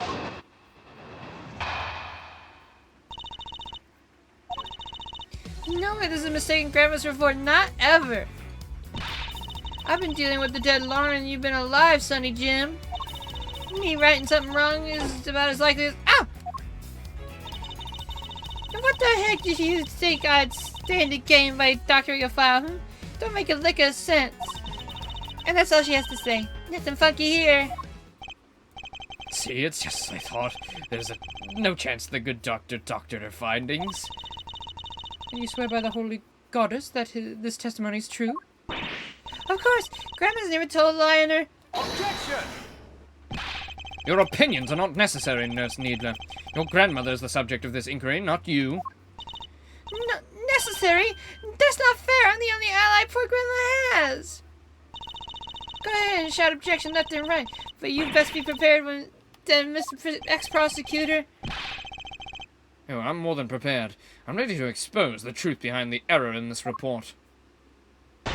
Speaker 6: No way this is a mistake in Grandma's report. Not ever. I've been dealing with the dead longer than you've been alive, Sonny Jim. Me writing something wrong is about as likely as... Ow! And what the heck did you think I'd stand to gain by doctoring your file, huh? Don't make a lick of sense. And that's all she has to say. Nothing funky here.
Speaker 1: See, it's just as I thought. There's no chance the good doctor doctored her findings.
Speaker 3: And you swear by the holy goddess that this testimony is true?
Speaker 6: Of course, Grandma's never told a lie on her.
Speaker 4: Objection!
Speaker 1: Your opinions are not necessary, Nurse Needler. Your grandmother is the subject of this inquiry, not you.
Speaker 6: Necessary? That's not fair. I'm the only ally poor Grandma has. Go ahead and shout objection left and right, but you best be prepared when Mr. Ex-Prosecutor.
Speaker 1: Oh, I'm more than prepared. I'm ready to expose the truth behind the error in this report. Ba,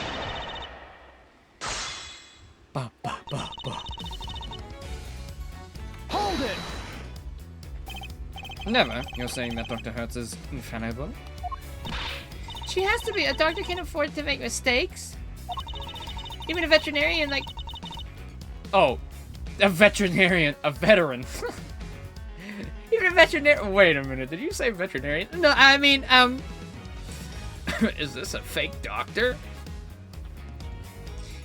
Speaker 1: ba, ba, ba.
Speaker 4: Hold it!
Speaker 1: Never. You're saying that Dr. Hertz is infallible?
Speaker 6: She has to be. A doctor can't afford to make mistakes. Even a veterinarian, like...
Speaker 1: Oh, a veterinarian, a veteran. Even a veterinarian. Wait a minute, did you say veterinarian?
Speaker 6: No, I mean,
Speaker 1: Is this a fake doctor?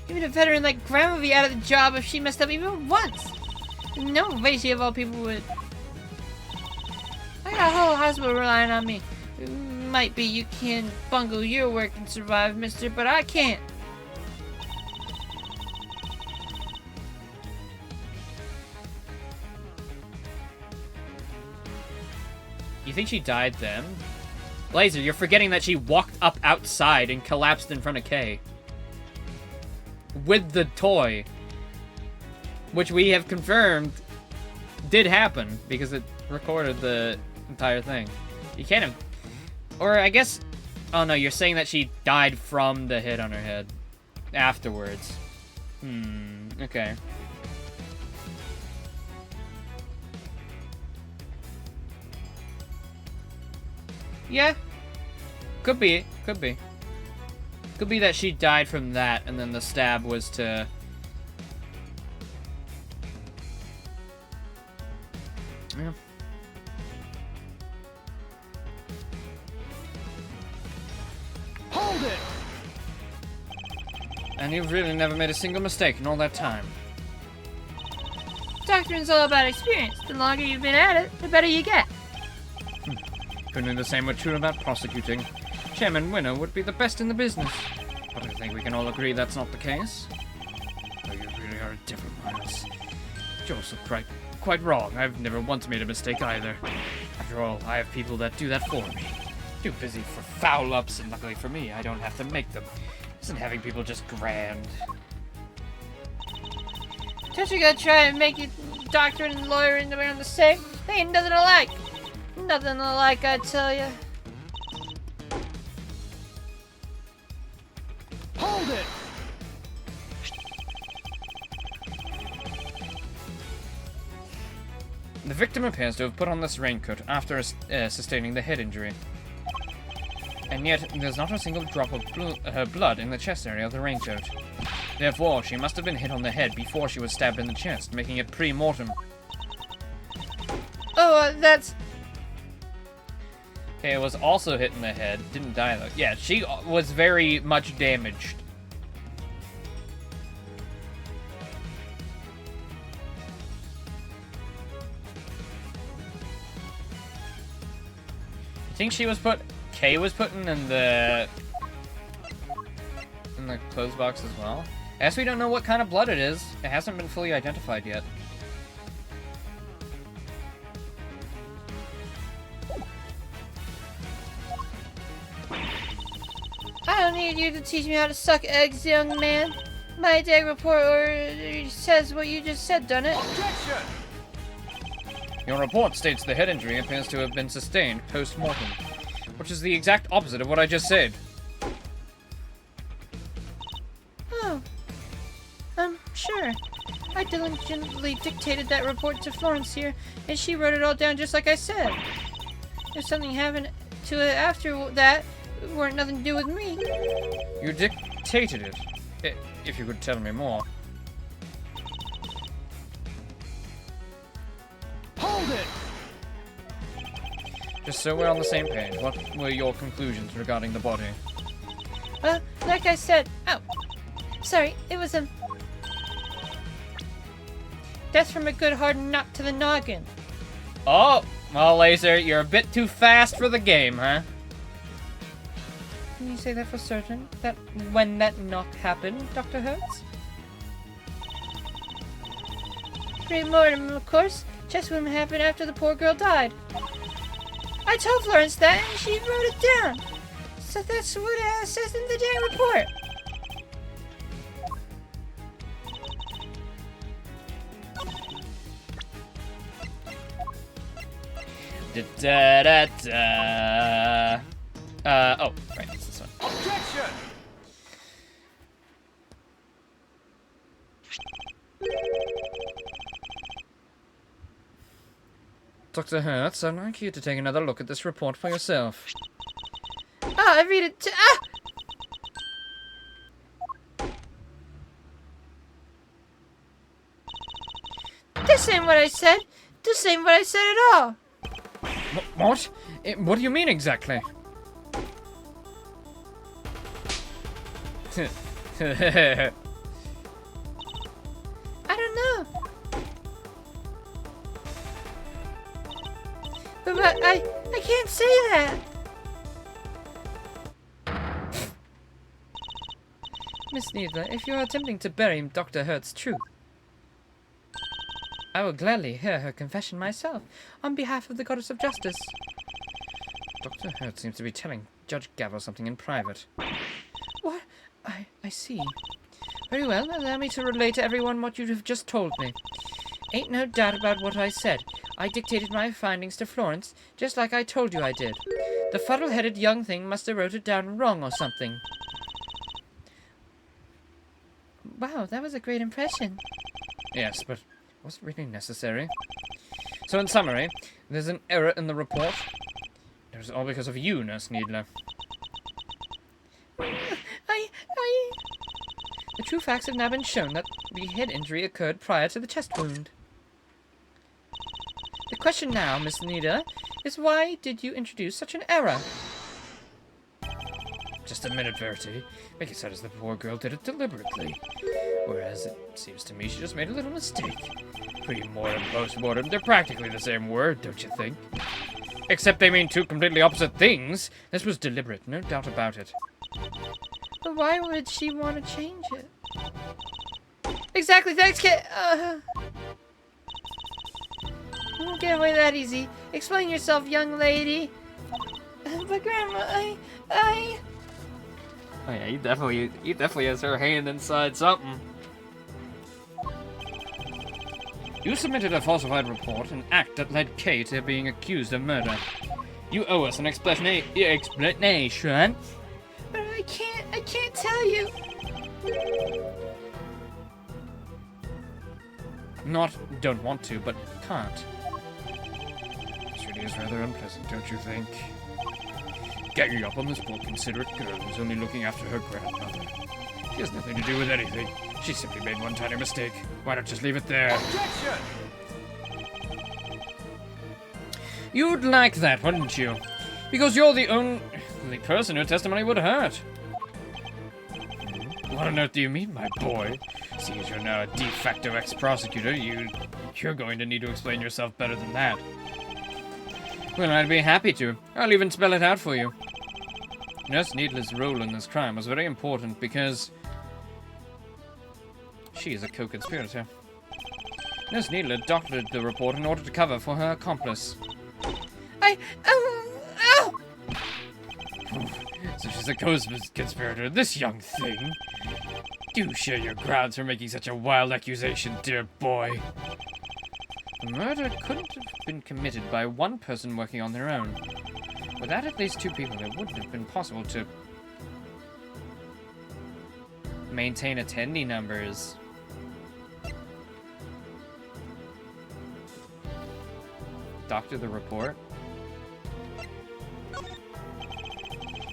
Speaker 6: even a veteran like Grandma would be out of the job if she messed up even once. No way she of all people would. I got a whole hospital relying on me. Might be you can bungle your work and survive, mister, but I can't.
Speaker 1: You think she died then? Lazer, you're forgetting that she walked up outside and collapsed in front of Kay. With the toy. Which we have confirmed did happen because it recorded the entire thing. You can't have... Or I guess... Oh no, you're saying that she died from the hit on her head. Afterwards. Okay. Yeah. Could be. Could be. Could be that she died from that and then the stab was to... Yeah.
Speaker 4: Hold it!
Speaker 1: And you've really never made a single mistake in all that time.
Speaker 6: Doctoring's all about experience. The longer you've been at it, the better you get.
Speaker 1: Couldn't the same were true about prosecuting. Chairman Winner would be the best in the business. But I think we can all agree that's not the case. Oh, you really are a different Miles. You're also quite wrong. I've never once made a mistake either. After all, I have people that do that for me. Too busy for foul-ups, and luckily for me, I don't have to make them. Isn't having people just grand?
Speaker 6: Don't you go try and make your doctor and lawyer and around the same? They ain't nothing alike. Nothing alike, I tell ya.
Speaker 4: Hold it!
Speaker 1: The victim appears to have put on this raincoat after sustaining the head injury. And yet, there's not a single drop of her blood in the chest area of the raincoat. Therefore, she must have been hit on the head before she was stabbed in the chest, making it pre-mortem.
Speaker 6: Oh, that's...
Speaker 1: Kay was also hit in the head. Didn't die, though. Yeah, she was very much damaged. I think she was Kay was put in the clothes box as well. I guess we don't know what kind of blood it is. It hasn't been fully identified yet.
Speaker 6: I don't need you to teach me how to suck eggs, young man. My dag report says what you just said, done it?
Speaker 4: Objection!
Speaker 1: Your report states the head injury appears to have been sustained post-mortem, which is the exact opposite of what I just said.
Speaker 6: Oh. Sure. I diligently dictated that report to Florence here, and she wrote it all down just like I said. If something happened to it after that, it weren't nothing to do with me.
Speaker 1: You dictated it. If you could tell me more.
Speaker 4: Hold it!
Speaker 1: Just so we're on the same page, what were your conclusions regarding the body?
Speaker 6: Like I said, sorry, it was a death from a good hard knock to the noggin.
Speaker 1: Oh, well, Laser, you're a bit too fast for the game, huh?
Speaker 3: Can you say that for certain? That when that knock happened, Dr. Hertz?
Speaker 6: Pre-mortem, of course. Chest wound happened after the poor girl died. I told Florence that, and she wrote it down. So that's what it says in the day report.
Speaker 1: Da-da-da-da. Oh, right, it's this one.
Speaker 4: Objection!
Speaker 1: Dr. Hertz, I'd like you to take another look at this report for yourself.
Speaker 6: I read it too. This ain't what I said. This ain't what I said at all.
Speaker 1: What? What do you mean exactly?
Speaker 6: I don't know. But I can't say that.
Speaker 3: Miss Needler, if you are attempting to bury Dr. Hertz's truth, I will gladly hear her confession myself, on behalf of the Goddess of Justice.
Speaker 1: Dr. Hertz seems to be telling Judge Gavel something in private.
Speaker 3: What? I see. Very well, allow me to relay to everyone what you have just told me. Ain't no doubt about what I said. I dictated my findings to Florence, just like I told you I did. The fuddle-headed young thing must have wrote it down wrong or something. Wow, that was a great impression.
Speaker 1: Yes, but was it really necessary? So in summary, there's an error in the report. It was all because of you, Nurse Needler.
Speaker 3: The true facts have now been shown that the head injury occurred prior to the chest wound. The question now, Miss Needler, is why did you introduce such an error?
Speaker 1: Just a minute, Verity. Make it sound as the poor girl did it deliberately. Whereas it seems to me she just made a little mistake. Pre-mortem, post-mortem, they're practically the same word, don't you think? Except they mean two completely opposite things. This was deliberate, no doubt about it.
Speaker 6: But why would she want to change it? Exactly, thanks, kid. You won't get away that easy. Explain yourself, young lady. But Grandma,
Speaker 1: Oh yeah, he definitely has her hand inside something. You submitted a falsified report, an act that led Kay to being accused of murder. You owe us an explanation.
Speaker 6: But I can't tell you.
Speaker 1: Not don't want to, but can't. This really is rather unpleasant, don't you think? Ganging up on this poor considerate girl who's only looking after her grandmother. She has nothing to do with anything. She simply made one tiny mistake. Why not just leave it there?
Speaker 4: Objection!
Speaker 1: You'd like that, wouldn't you?
Speaker 5: Because you're the only person whose testimony would hurt. What on earth do you mean, my boy? Seeing as you're now a de facto ex-prosecutor, you're going to need to explain yourself better than that. Well, I'd be happy to. I'll even spell it out for you. Nurse Needler's role in this crime was very important because she is a co-conspirator. Nurse Needler doctored the report in order to cover for her accomplice. So she's a co-conspirator, this young thing. Do share your grounds for making such a wild accusation, dear boy. The murder couldn't have been committed by one person working on their own. Without at least two people, it wouldn't have been possible to maintain attendee numbers. Doctor the report.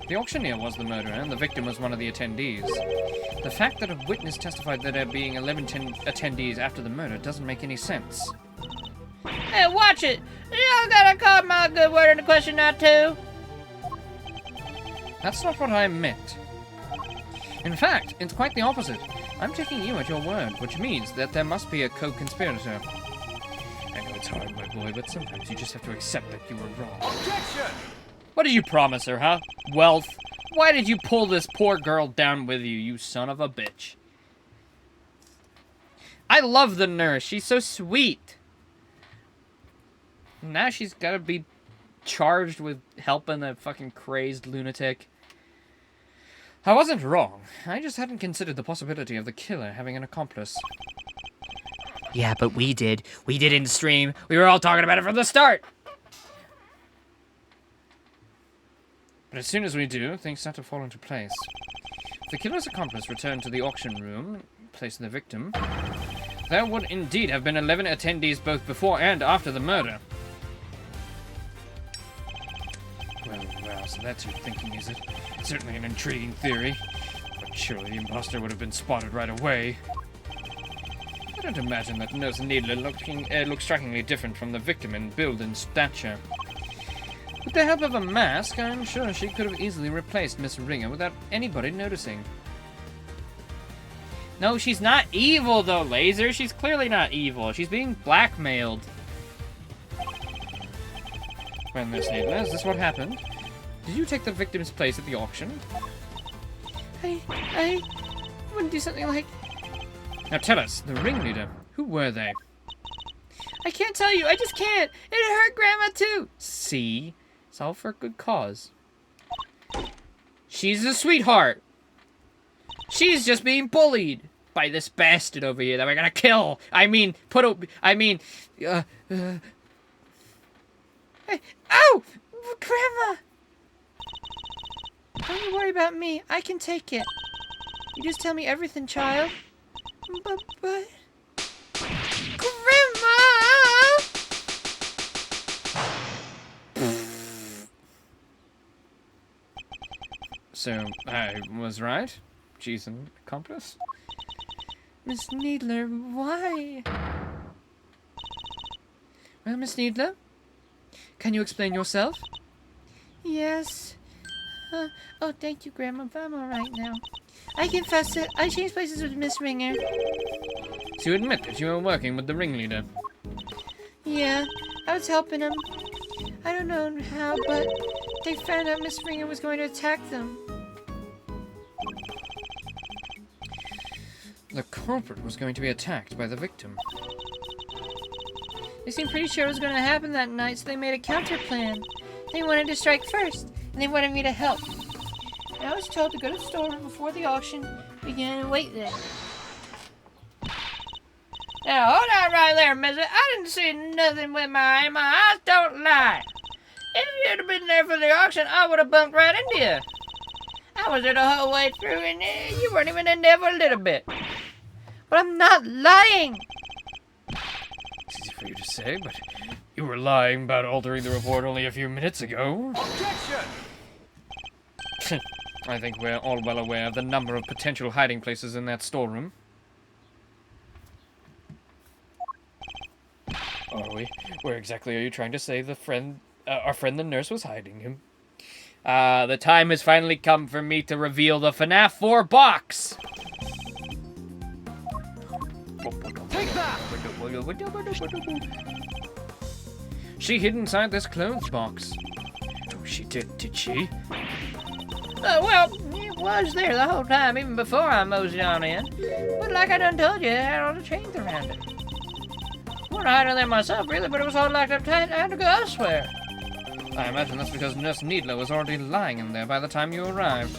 Speaker 5: The auctioneer was the murderer, and the victim was one of the attendees. The fact that a witness testified that there being 11 attendees after the murder doesn't make any sense.
Speaker 2: Hey, watch it! Y'all gotta call my good word in the question now, too.
Speaker 5: That's not what I meant. In fact, it's quite the opposite. I'm taking you at your word, which means that there must be a co-conspirator. I know it's hard, my boy, but sometimes you just have to accept that you were wrong.
Speaker 4: Objection!
Speaker 5: What did you promise her, huh? Wealth? Why did you pull this poor girl down with you, you son of a bitch? I love the nurse. She's so sweet. Now she's gotta be charged with helping a fucking crazed lunatic. I wasn't wrong. I just hadn't considered the possibility of the killer having an accomplice.
Speaker 1: Yeah, but we did. We did in stream. We were all talking about it from the start.
Speaker 5: But as soon as we do, things start to fall into place. If the killer's accomplice returned to the auction room, place the victim, there would indeed have been 11 attendees both before and after the murder. Well, so that's your thinking, is it? Certainly an intriguing theory. But surely the imposter would have been spotted right away. I don't imagine that Nurse Needler looks strikingly different from the victim in build and stature. With the help of a mask, I'm sure she could have easily replaced Miss Ringer without anybody noticing.
Speaker 1: No, she's not evil, though, Laser. She's clearly not evil. She's being blackmailed.
Speaker 5: Well, Miss Needler, is this what happened? Did you take the victim's place at the auction?
Speaker 6: I wouldn't do something like...
Speaker 5: Now tell us, the ringleader, who were they?
Speaker 6: I can't tell you. I just can't. It hurt Grandma, too.
Speaker 1: See? It's all for a good cause. She's a sweetheart. She's just being bullied by this bastard over here that we're gonna kill. I mean,
Speaker 6: Ow! Grandma! Don't you worry about me. I can take it. You just tell me everything, child. But... Grandma!
Speaker 5: So, I was right? She's an accomplice?
Speaker 6: Miss Needler, why? Well, Miss Needler, can you explain yourself? Yes. Oh, thank you, Grandma, but I'm alright now. I confess it. I changed places with Miss Ringer.
Speaker 5: So you admit that you were working with the ringleader?
Speaker 6: Yeah, I was helping him. I don't know how, but they found out Miss Ringer was going to attack them.
Speaker 5: The culprit was going to be attacked by the victim.
Speaker 6: They seemed pretty sure it was going to happen that night, so they made a counter plan. They wanted to strike first, and they wanted me to help. And I was told to go to the storeroom before the auction began and wait there.
Speaker 2: Now, hold on right there, mister. I didn't see nothing with my eye. My eyes don't lie. If you'd have been there for the auction, I would have bumped right into you. I was there the whole way through, and you weren't even in there for a little bit.
Speaker 6: But I'm not lying!
Speaker 5: It's easy for you to say, but you were lying about altering the report only a few minutes ago.
Speaker 4: Objection!
Speaker 5: I think we're all well aware of the number of potential hiding places in that storeroom. Are we? Where exactly are you trying to say our friend the nurse was hiding him?
Speaker 1: The time has finally come for me to reveal the FNAF 4 box.
Speaker 4: Take that!
Speaker 5: She hid inside this clothes box. Oh, she did she?
Speaker 2: Well, it was there the whole time, even before I moseyed on in. But like I done told you, it had all the chains around it. Wasn't hiding there myself, really, but it was all locked up tight, I had to go elsewhere.
Speaker 5: I imagine that's because Nurse Needler was already lying in there by the time you arrived.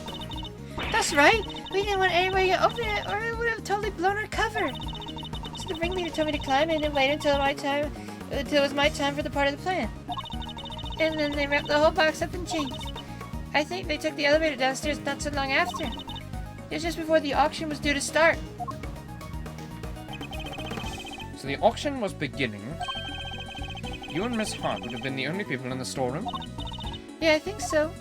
Speaker 6: That's right. We didn't want anybody to open it, or it would have totally blown our cover. So the ringleader told me to climb in and wait until it was my time for the part of the plan. And then they wrapped the whole box up in chains. I think they took the elevator downstairs not so long after. It was just before the auction was due to start.
Speaker 5: So the auction was beginning. You and Miss Hart would have been the only people in the storeroom?
Speaker 6: Yeah, I think so.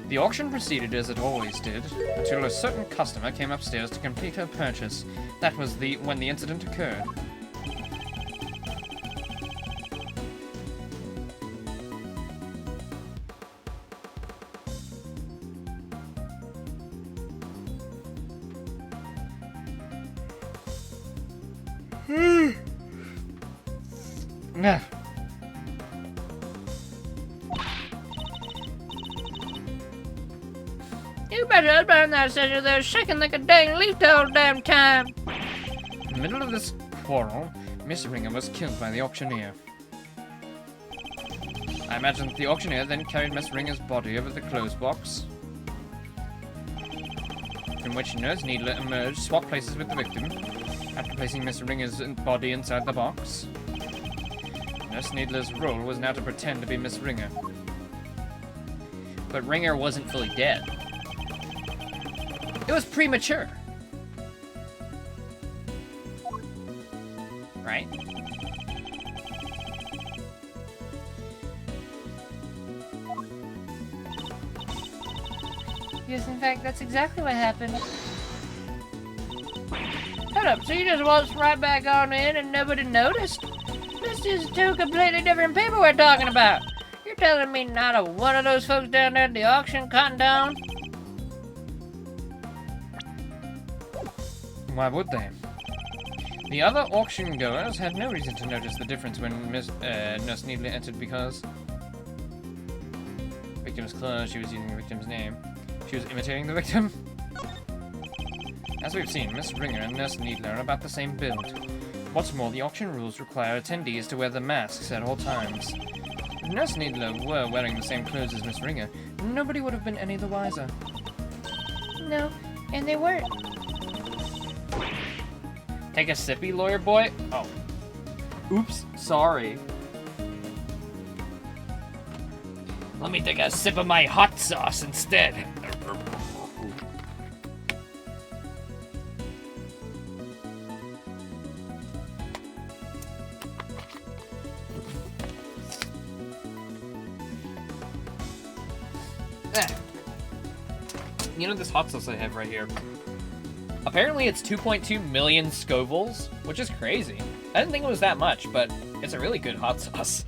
Speaker 5: The auction proceeded as it always did, until a certain customer came upstairs to complete her purchase. That was when the incident occurred. Nah.
Speaker 2: You better burn that scissor there, shaking like a dang leaf the whole damn time.
Speaker 5: In the middle of this quarrel, Miss Ringer was killed by the auctioneer. I imagine that the auctioneer then carried Miss Ringer's body over the clothes box, from which Nurse Needler emerged, swapped places with the victim, after placing Miss Ringer's body inside the box. Nurse Needler's role was now to pretend to be Miss Ringer.
Speaker 1: But Ringer wasn't fully dead. It was premature. Right?
Speaker 6: Yes, in fact, that's exactly what happened.
Speaker 2: Hold up, so you just waltzed right back on in and nobody noticed? This is two completely different people we're talking about. You're telling me not a one of those folks down there at the auction cotton down?
Speaker 5: Why would they? The other auction goers had no reason to notice the difference when Nurse Needler entered because victim's clothes, she was using the victim's name. She was imitating the victim. As we've seen, Miss Ringer and Nurse Needler are about the same build. What's more, the auction rules require attendees to wear the masks at all times. If Nurse Needler were wearing the same clothes as Miss Ringer, nobody would have been any the wiser.
Speaker 6: No, and they weren't.
Speaker 1: Take a sippy, lawyer boy? Oh. Oops, sorry. Let me take a sip of my hot sauce instead. You know this hot sauce I have right here? Apparently it's 2.2 million Scovilles, which is crazy. I didn't think it was that much, but it's a really good hot sauce.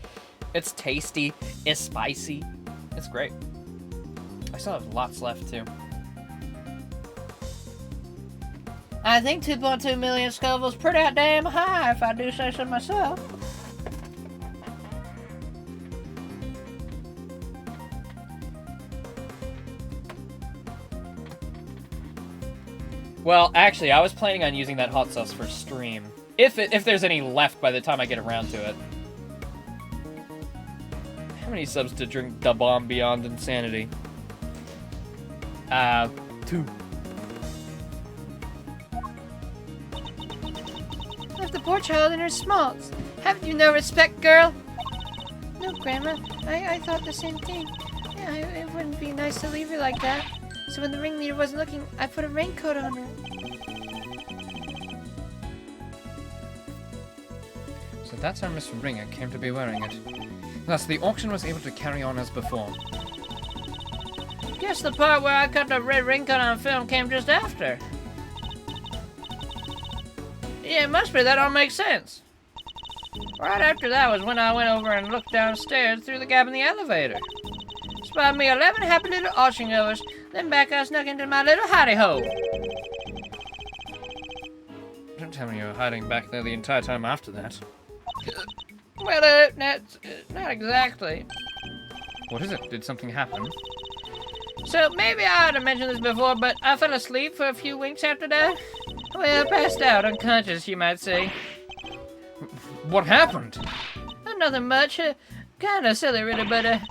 Speaker 1: It's tasty, it's spicy, it's great. I still have lots left too.
Speaker 2: I think 2.2 million Scoville's pretty damn high, if I do say so myself.
Speaker 1: Well, actually, I was planning on using that hot sauce for stream. If there's any left by the time I get around to it. How many subs to drink Da Bomb Beyond Insanity? 2.
Speaker 6: Left the poor child in her smalls. Haven't you no respect, girl? No, Grandma. I thought the same thing. Yeah, it wouldn't be nice to leave her like that. So when the ringleader wasn't looking, I put a raincoat on her.
Speaker 5: So that's how Miss Ringer came to be wearing it. Thus, the auction was able to carry on as before.
Speaker 2: Guess the part where I cut the red raincoat on film came just after. Yeah, it must be. That all makes sense. Right after that was when I went over and looked downstairs through the gap in the elevator. Spotted me 11 happy little auction goers, then back I snuck into my little hidey hole.
Speaker 5: Don't tell me you were hiding back there the entire time after that.
Speaker 2: Well, not exactly.
Speaker 5: What is it? Did something happen?
Speaker 2: So maybe I ought to mention this before, but I fell asleep for a few winks after that. Well, passed out, unconscious, you might say.
Speaker 5: What happened?
Speaker 2: Nothing much. Kind of silly, really, but it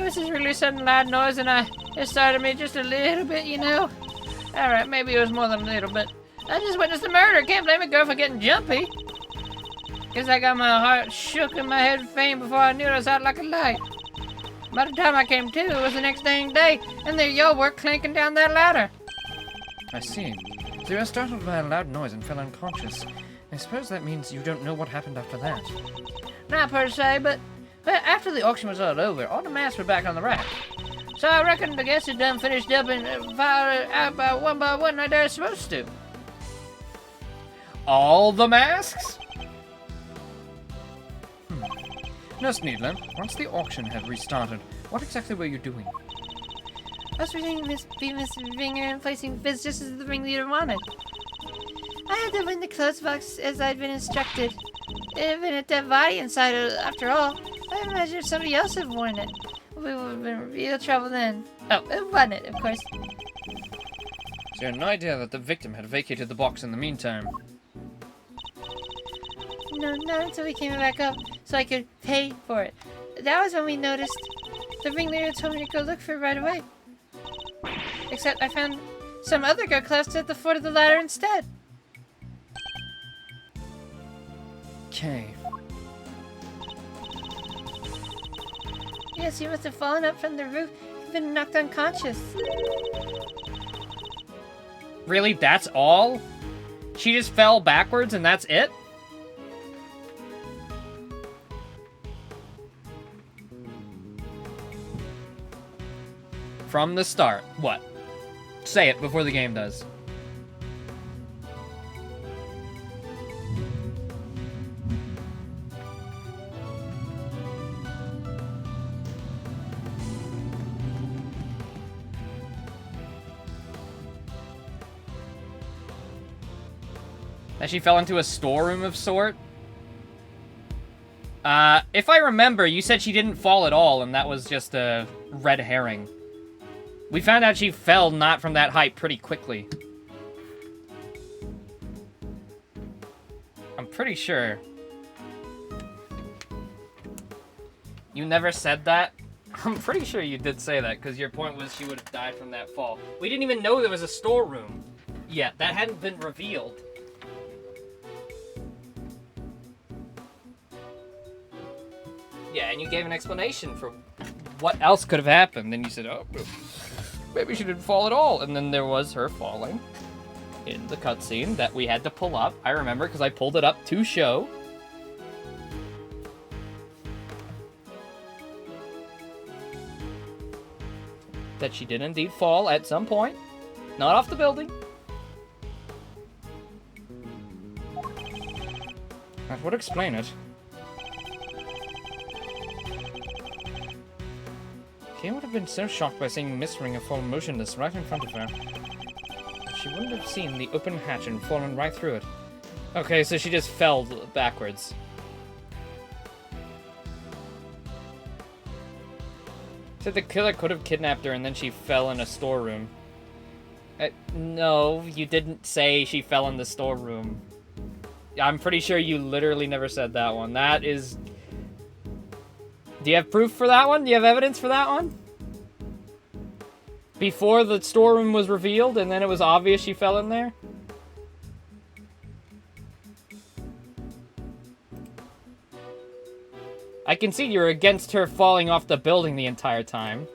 Speaker 2: was this really sudden loud noise, and it startled me just a little bit, you know. All right, maybe it was more than a little, but I just witnessed the murder. Can't blame a girl for getting jumpy. Guess I got my heart shook and my head faint before I knew it was out like a light. By the time I came to, it was the next dang day, and there y'all were clanking down that ladder.
Speaker 5: I see. So you were startled by a loud noise and fell unconscious. I suppose that means you don't know what happened after that.
Speaker 2: Not per se, but after the auction was all over, all the masks were back on the rack. So I reckon the guests had done finished up and filed out by one like they're supposed to.
Speaker 5: All the masks? Nurse Needler, once the auction had restarted, what exactly were you doing?
Speaker 6: I was reading Miss Ringer and placing bids just as the ringleader wanted. I had to win the clothes box as I'd been instructed. It had been a dead body inside it, after all. I imagine if somebody else had worn it, we would have been in real trouble then. Oh, it wasn't it, of course.
Speaker 5: So you had no idea that the victim had vacated the box in the meantime?
Speaker 6: No, not until we came back up, so I could pay for it. That was when we noticed. The ringleader told me to go look for it right away. Except I found some other girl collapsed at the foot of the ladder instead.
Speaker 5: Okay.
Speaker 6: Yes, he must have fallen up from the roof and been knocked unconscious.
Speaker 1: Really? That's all? She just fell backwards and that's it? From the start. What? Say it before the game does. That she fell into a storeroom of sort? If I remember, you said she didn't fall at all, and that was just a red herring. We found out she fell not from that height pretty quickly. I'm pretty sure. You never said that? I'm pretty sure you did say that, because your point was she would have died from that fall. We didn't even know there was a storeroom yet. That hadn't been revealed. Yeah, and you gave an explanation for what else could have happened. Then you said, oh, maybe she didn't fall at all. And then there was her falling in the cutscene that we had to pull up. I remember because I pulled it up to show. That she did indeed fall at some point. Not off the building.
Speaker 5: That would explain it. Kay would have been so shocked by seeing Miss Ringer fall motionless right in front of her. She wouldn't have seen the open hatch and fallen right through it.
Speaker 1: Okay, so she just fell backwards. So the killer could have kidnapped her and then she fell in a storeroom. No, you didn't say she fell in the storeroom. I'm pretty sure you literally never said that one. That is... Do you have proof for that one? Do you have evidence for that one? Before the storeroom was revealed and then it was obvious she fell in there? I can see you're against her falling off the building the entire time.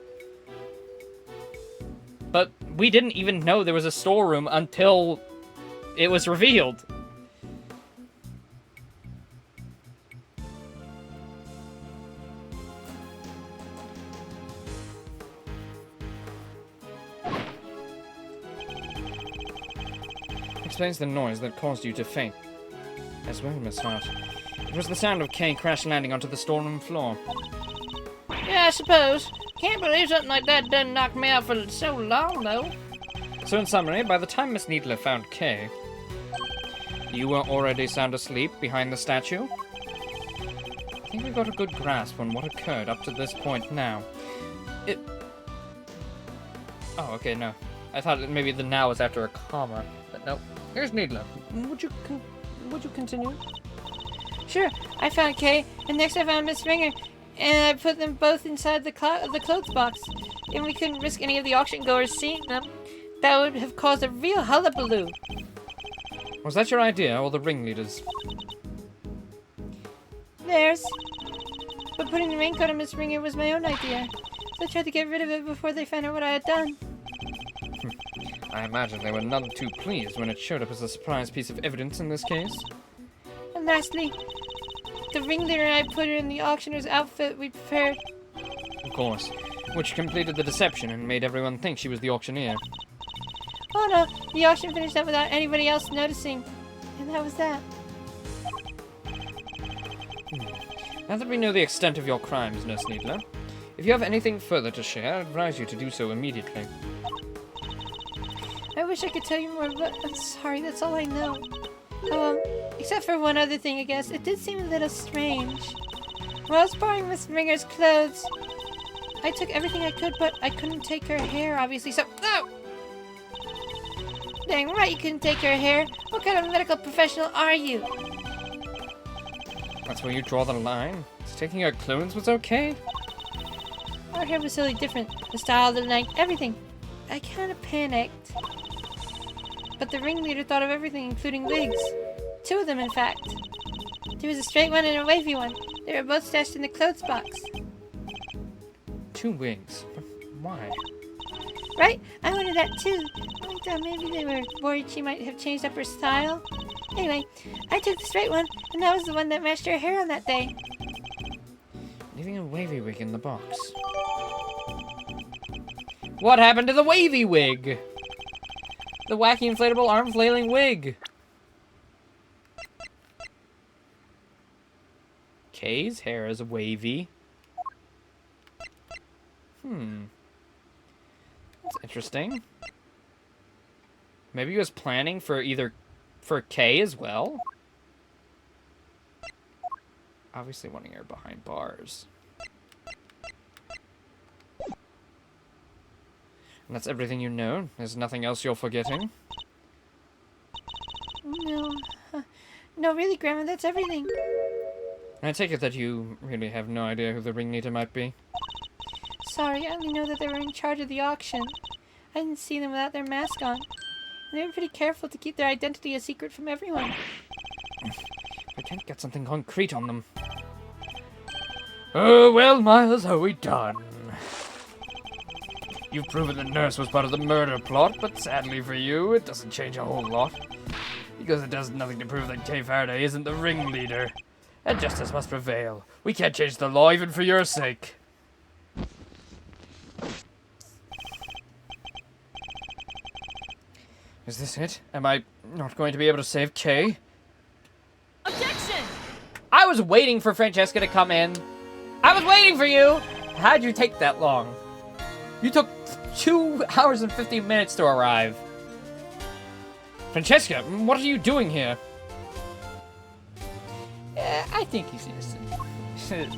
Speaker 1: But we didn't even know there was a storeroom until it was revealed.
Speaker 5: Explains the noise that caused you to faint. As well, Miss Hart. It was the sound of Kay crash landing onto the storeroom floor.
Speaker 2: Yeah, I suppose. Can't believe something like that done knocked me out for so long, though.
Speaker 5: So in summary, by the time Miss Needler found Kay, you were already sound asleep behind the statue? I think we got a good grasp on what occurred up to this point now. Oh, okay, no. I thought maybe the now was after a comma, but no. Here's Needler. Would you continue?
Speaker 6: Sure, I found Kay, and next I found Miss Ringer, and I put them both inside the clothes box. And we couldn't risk any of the auction goers seeing them. That would have caused a real hullabaloo.
Speaker 5: Was that your idea, or the ringleader's?
Speaker 6: Theirs. But putting the raincoat on Miss Ringer was my own idea. So I tried to get rid of it before they found out what I had done.
Speaker 5: I imagine they were none too pleased when it showed up as a surprise piece of evidence in this case.
Speaker 6: And lastly, the ringleader and I put her in the auctioneer's outfit we prepared.
Speaker 5: Of course. Which completed the deception and made everyone think she was the auctioneer.
Speaker 6: Oh no, the auction finished up without anybody else noticing. And that was that.
Speaker 5: Now that we know the extent of your crimes, Nurse Needler, if you have anything further to share, I advise you to do so immediately.
Speaker 6: I wish I could tell you more, but I'm sorry, that's all I know. Except for one other thing, I guess. It did seem a little strange. When I was borrowing Miss Ringer's clothes, I took everything I could, but I couldn't take her hair, obviously, so... No! Dang right you couldn't take her hair. What kind of medical professional are you?
Speaker 5: That's where you draw the line? So taking her clothes was okay?
Speaker 6: Our hair was totally different. The style, the length, everything. I kind of panicked. But the ringleader thought of everything, including wigs. 2 of them, in fact. There was a straight one and a wavy one. They were both stashed in the clothes box.
Speaker 5: 2 wigs? But why?
Speaker 6: Right? I wanted that too. I thought maybe they were worried she might have changed up her style. Anyway, I took the straight one, and that was the one that matched her hair on that day.
Speaker 5: Leaving a wavy wig in the box.
Speaker 1: What happened to the wavy wig? The wacky inflatable arm flailing wig. Kay's hair is wavy. That's interesting. Maybe he was planning for Kay as well? Obviously wanting her behind bars. And that's everything you know? There's nothing else you're forgetting?
Speaker 6: No. No, really, Grandma, that's everything.
Speaker 5: I take it that you really have no idea who the ringleader might be?
Speaker 6: Sorry, I only know that they were in charge of the auction. I didn't see them without their mask on. And they were pretty careful to keep their identity a secret from everyone.
Speaker 5: We can't get something concrete on them.
Speaker 1: Oh, well, Miles, are we done? You've proven the nurse was part of the murder plot, but sadly for you, it doesn't change a whole lot. Because it does nothing to prove that Kay Faraday isn't the ringleader. And justice must prevail. We can't change the law even for your sake.
Speaker 5: Is this it? Am I not going to be able to save Kay?
Speaker 6: Objection!
Speaker 1: I was waiting for Francesca to come in. I was waiting for you! How'd you take that long? You took 2 hours and 15 minutes to arrive.
Speaker 5: Francesca, what are you doing here?
Speaker 1: I think he's innocent.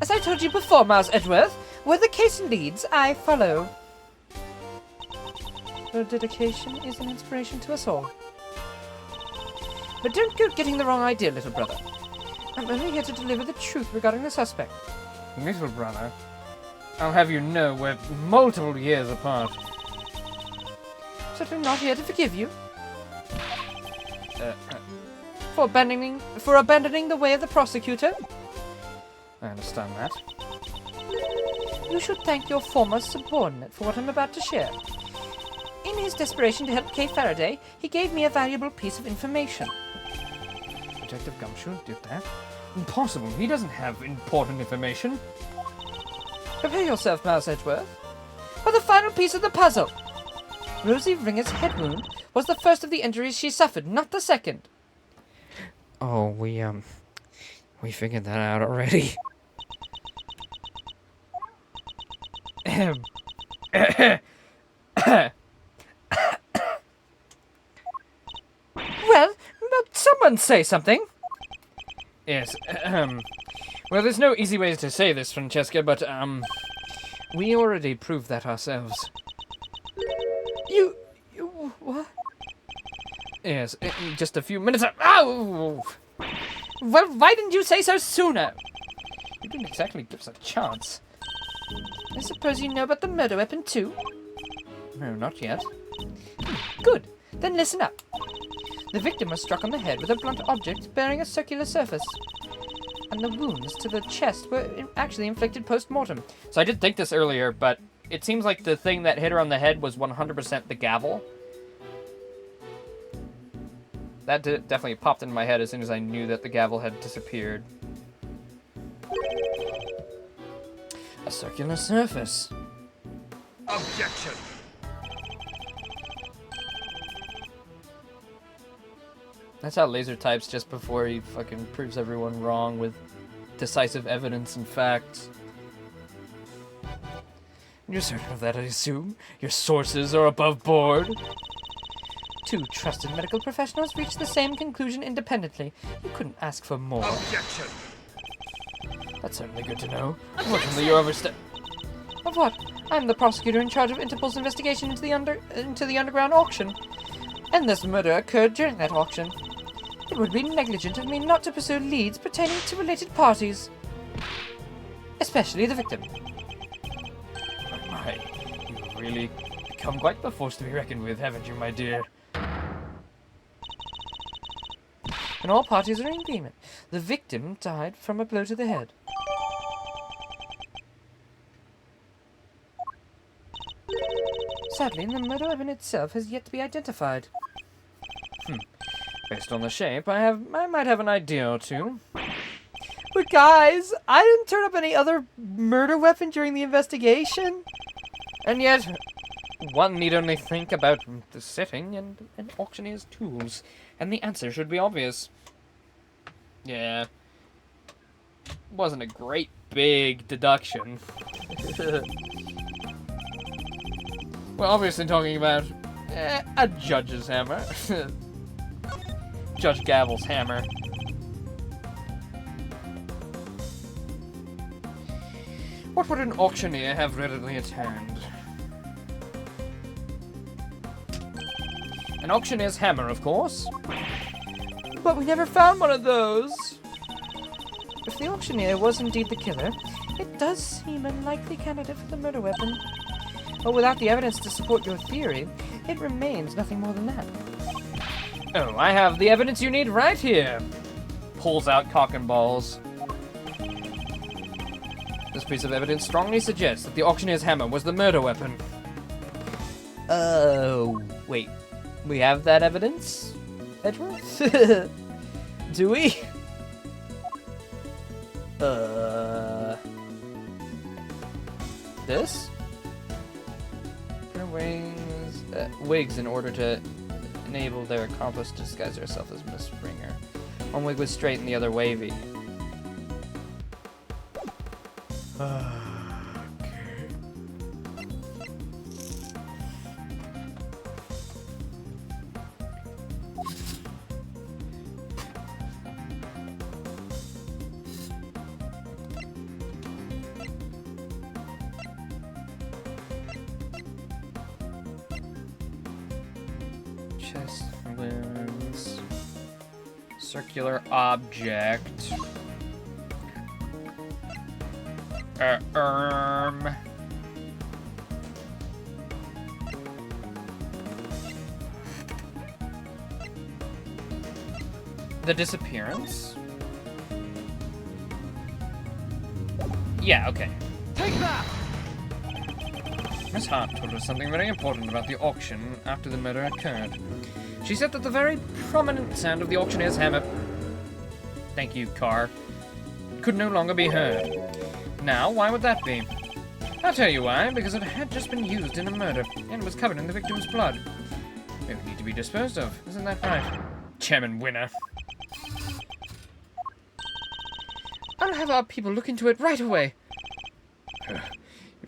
Speaker 1: As I told you before, Miles Edgeworth, where the case leads, I follow. Your dedication is an inspiration to us all. But don't go getting the wrong idea, little brother. I'm only here to deliver the truth regarding the suspect.
Speaker 5: Little brother? I'll have you know we're multiple years apart.
Speaker 1: Certainly not here to forgive you. For abandoning the way of the prosecutor.
Speaker 5: I understand that.
Speaker 1: You should thank your former subordinate for what I'm about to share. In his desperation to help Kay Faraday, he gave me a valuable piece of information.
Speaker 5: Detective Gumshoe did that? Impossible. He doesn't have important information.
Speaker 1: Prepare yourself, Miles Edgeworth, for the final piece of the puzzle. Rosie Ringer's head wound was the first of the injuries she suffered, not the second.
Speaker 5: Oh,
Speaker 1: We figured that out already.
Speaker 3: Well, someone say something.
Speaker 1: Yes, well, there's no easy ways to say this, Francesca, but, we already proved that ourselves.
Speaker 3: You what?
Speaker 1: Yes, in just a few minutes. Ow!
Speaker 3: Well, why didn't you say so sooner?
Speaker 1: You didn't exactly give us a chance.
Speaker 3: I suppose you know about the murder weapon too?
Speaker 1: No, not yet.
Speaker 3: Good. Then listen up. The victim was struck on the head with a blunt object bearing a circular surface. And the wounds to the chest were actually inflicted post-mortem.
Speaker 1: So I did think this earlier, but it seems like the thing that hit her on the head was 100% the gavel. That definitely popped into my head as soon as I knew that the gavel had disappeared. A circular surface.
Speaker 4: Objection.
Speaker 1: That's how Laser types just before he fucking proves everyone wrong with decisive evidence and facts. You're certain of that, I assume? Your sources are above board?
Speaker 3: Two trusted medical professionals reached the same conclusion independently. You couldn't ask for more.
Speaker 4: Objection.
Speaker 1: That's certainly good to know. Unfortunately, you overstep.
Speaker 3: Of what? I'm the prosecutor in charge of Interpol's investigation into the underground auction. And this murder occurred during that auction. It would be negligent of me not to pursue leads pertaining to related parties. Especially the victim.
Speaker 1: My, you've really become quite the force to be reckoned with, haven't you, my dear?
Speaker 3: And all parties are in agreement. The victim died from a blow to the head. Sadly, the murder weapon itself has yet to be identified.
Speaker 1: Based on the shape, I might have an idea or two.
Speaker 3: But guys, I didn't turn up any other murder weapon during the investigation.
Speaker 1: And yet, one need only think about the setting and an auctioneer's tools, and the answer should be obvious. Yeah. Wasn't a great big deduction. We're obviously talking about a judge's hammer. Judge Gavel's hammer. What would an auctioneer have readily at hand? An auctioneer's hammer, of course.
Speaker 3: But we never found one of those. If the auctioneer was indeed the killer, it does seem a likely candidate for the murder weapon. But without the evidence to support your theory, it remains nothing more than that.
Speaker 1: Oh, I have the evidence you need right here. Pulls out cock and balls. This piece of evidence strongly suggests that the auctioneer's hammer was the murder weapon. Oh, wait. We have that evidence, Edgeworth? Do we? This? Wigs in order to enable their accomplice to disguise herself as Miss Springer. One wig was straight and the other wavy. Chest, limbs, circular object. The disappearance? Yeah, okay.
Speaker 4: Take that!
Speaker 1: Miss Hart told us something very important about the auction after the murder occurred. She said that the very prominent sound of the auctioneer's hammer... Thank you, Carr. Could no longer be heard. Now, why would that be? I'll tell you why, because it had just been used in a murder, and was covered in the victim's blood. It would need to be disposed of, isn't that right? Chairman Winner.
Speaker 3: I'll have our people look into it right away.
Speaker 1: You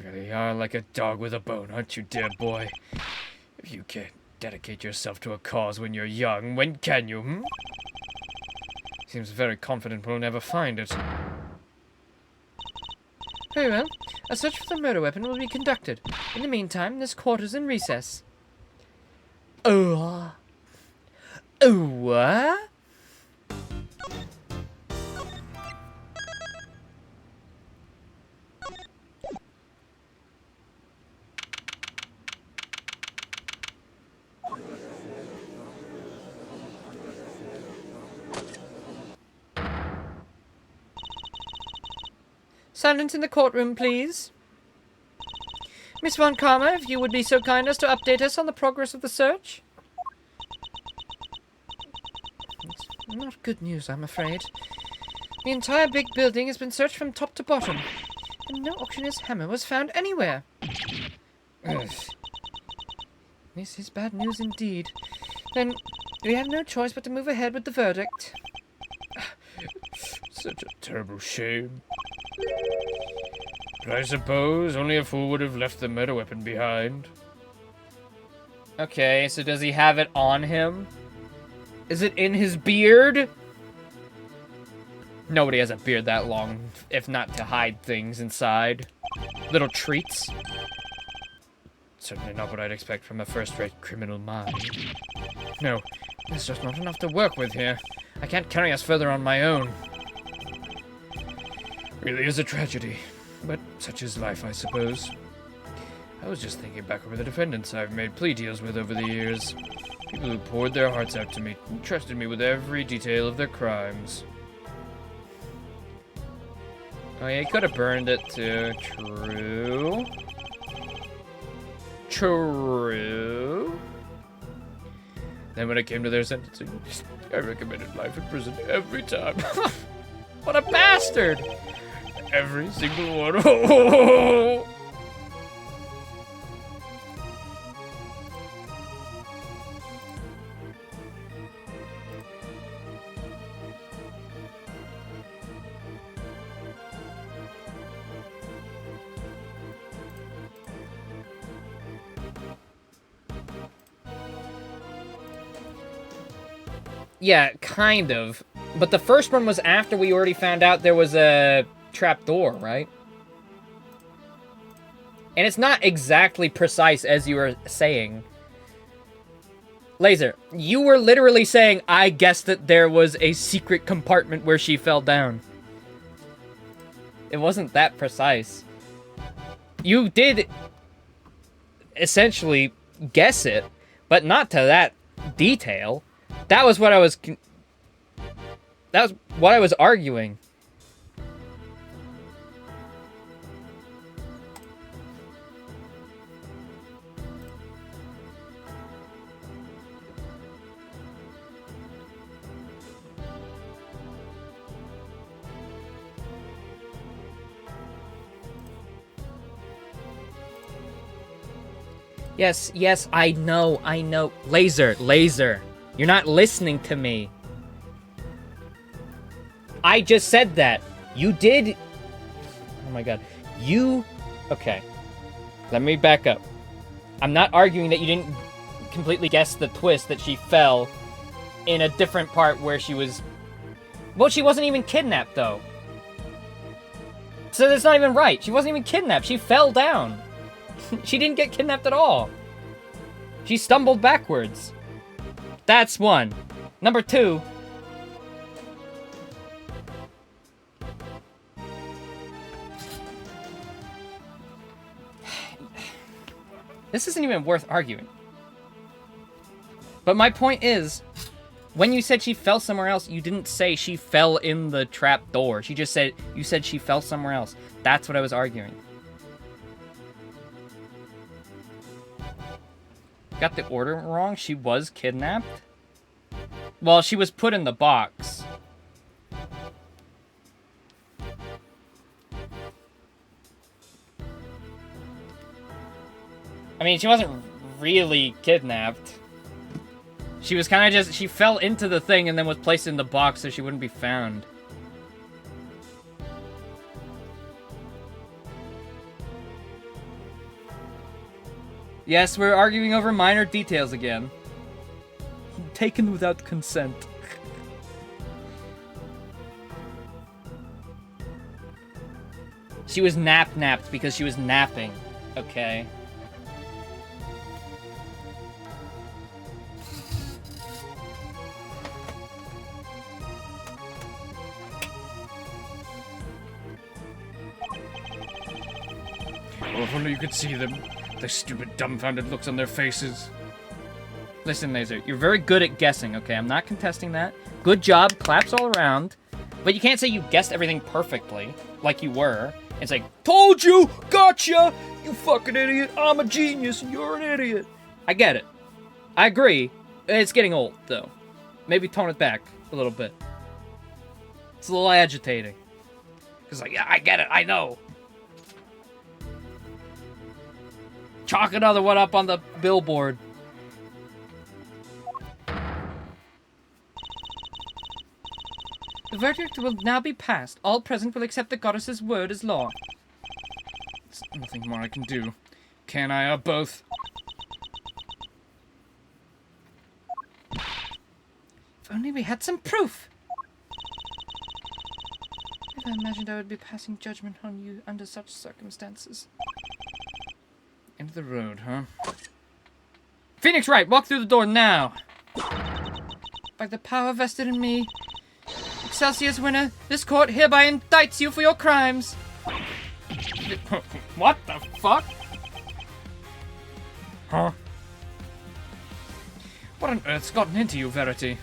Speaker 1: really are like a dog with a bone, aren't you, dear boy? If you can't dedicate yourself to a cause when you're young, when can you, hmm? Seems very confident we'll never find it.
Speaker 3: Very well. A search for the murder weapon will be conducted. In the meantime, this quarter's in recess. Oh. Oh. Silence in the courtroom, please. Miss Von Karma, if you would be so kind as to update us on the progress of the search. It's not good news, I'm afraid. The entire big building has been searched from top to bottom, and no auctioneer's hammer was found anywhere. Ugh. This is bad news indeed. Then we have no choice but to move ahead with the verdict.
Speaker 1: Such a terrible shame. But I suppose only a fool would have left the murder weapon behind.
Speaker 5: Okay, so does he have it on him? Is it in his beard? Nobody has a beard that long, if not to hide things inside. Little treats.
Speaker 1: Certainly not what I'd expect from a first-rate criminal mind. No, there's just not enough to work with here. I can't carry us further on my own. Really is a tragedy, but such is life, I suppose. I was just thinking back over the defendants I've made plea deals with over the years. People who poured their hearts out to me and trusted me with every detail of their crimes.
Speaker 5: Oh yeah, he could have burned it too. True. True.
Speaker 1: Then when it came to their sentencing, I recommended life in prison every time.
Speaker 5: What a bastard!
Speaker 1: Every single one.
Speaker 5: Yeah, kind of. But the first one was after we already found out there was a trapdoor, right? And it's not exactly precise as you were saying. Laser, you were literally saying, I guessed that there was a secret compartment where she fell down. It wasn't that precise. You did essentially guess it, but not to that detail. That was what I was... That was what I was arguing. Yes, I know. Laser. You're not listening to me. I just said that. You did... Oh my god. Okay. Let me back up. I'm not arguing that you didn't completely guess the twist that she fell in a different part where she was... Well, she wasn't even kidnapped, though. So that's not even right. She wasn't even kidnapped. She fell down. She didn't get kidnapped at all. She stumbled backwards. That's one. Number two. This isn't even worth arguing. But my point is, when you said she fell somewhere else, you didn't say she fell in the trap door. You said she fell somewhere else. That's what I was arguing. Got the order wrong? She was kidnapped? Well, she was put in the box. I mean, she wasn't really kidnapped. She was kind of she fell into the thing and then was placed in the box so she wouldn't be found.
Speaker 1: Yes, we're arguing over minor details again. Taken without consent. She was napped because she was napping. Okay.
Speaker 5: Oh, if only you could see them. The stupid, dumbfounded looks on their faces.
Speaker 1: Listen, Laser, you're very good at guessing, okay? I'm not contesting that. Good job, claps all around. But you can't say you guessed everything perfectly, like you were. It's like, told you! Gotcha! You fucking idiot! I'm a genius and you're an idiot! I get it. I agree. It's getting old, though. Maybe tone it back a little bit. It's a little agitating. It's like, yeah, I get it, I know. Chalk another one up on the billboard. The verdict will now be passed. All present will accept the goddess's word as law.
Speaker 5: There's nothing more I can do. Can I, or both?
Speaker 3: If only we had some proof. Never imagined I would be passing judgment on you under such circumstances.
Speaker 5: End of the road, huh?
Speaker 1: Phoenix Wright, walk through the door now.
Speaker 3: By the power vested in me, Excelsior's winner, this court hereby indicts you for your crimes.
Speaker 1: What the fuck?
Speaker 5: Huh? What on earth's gotten into you, Verity?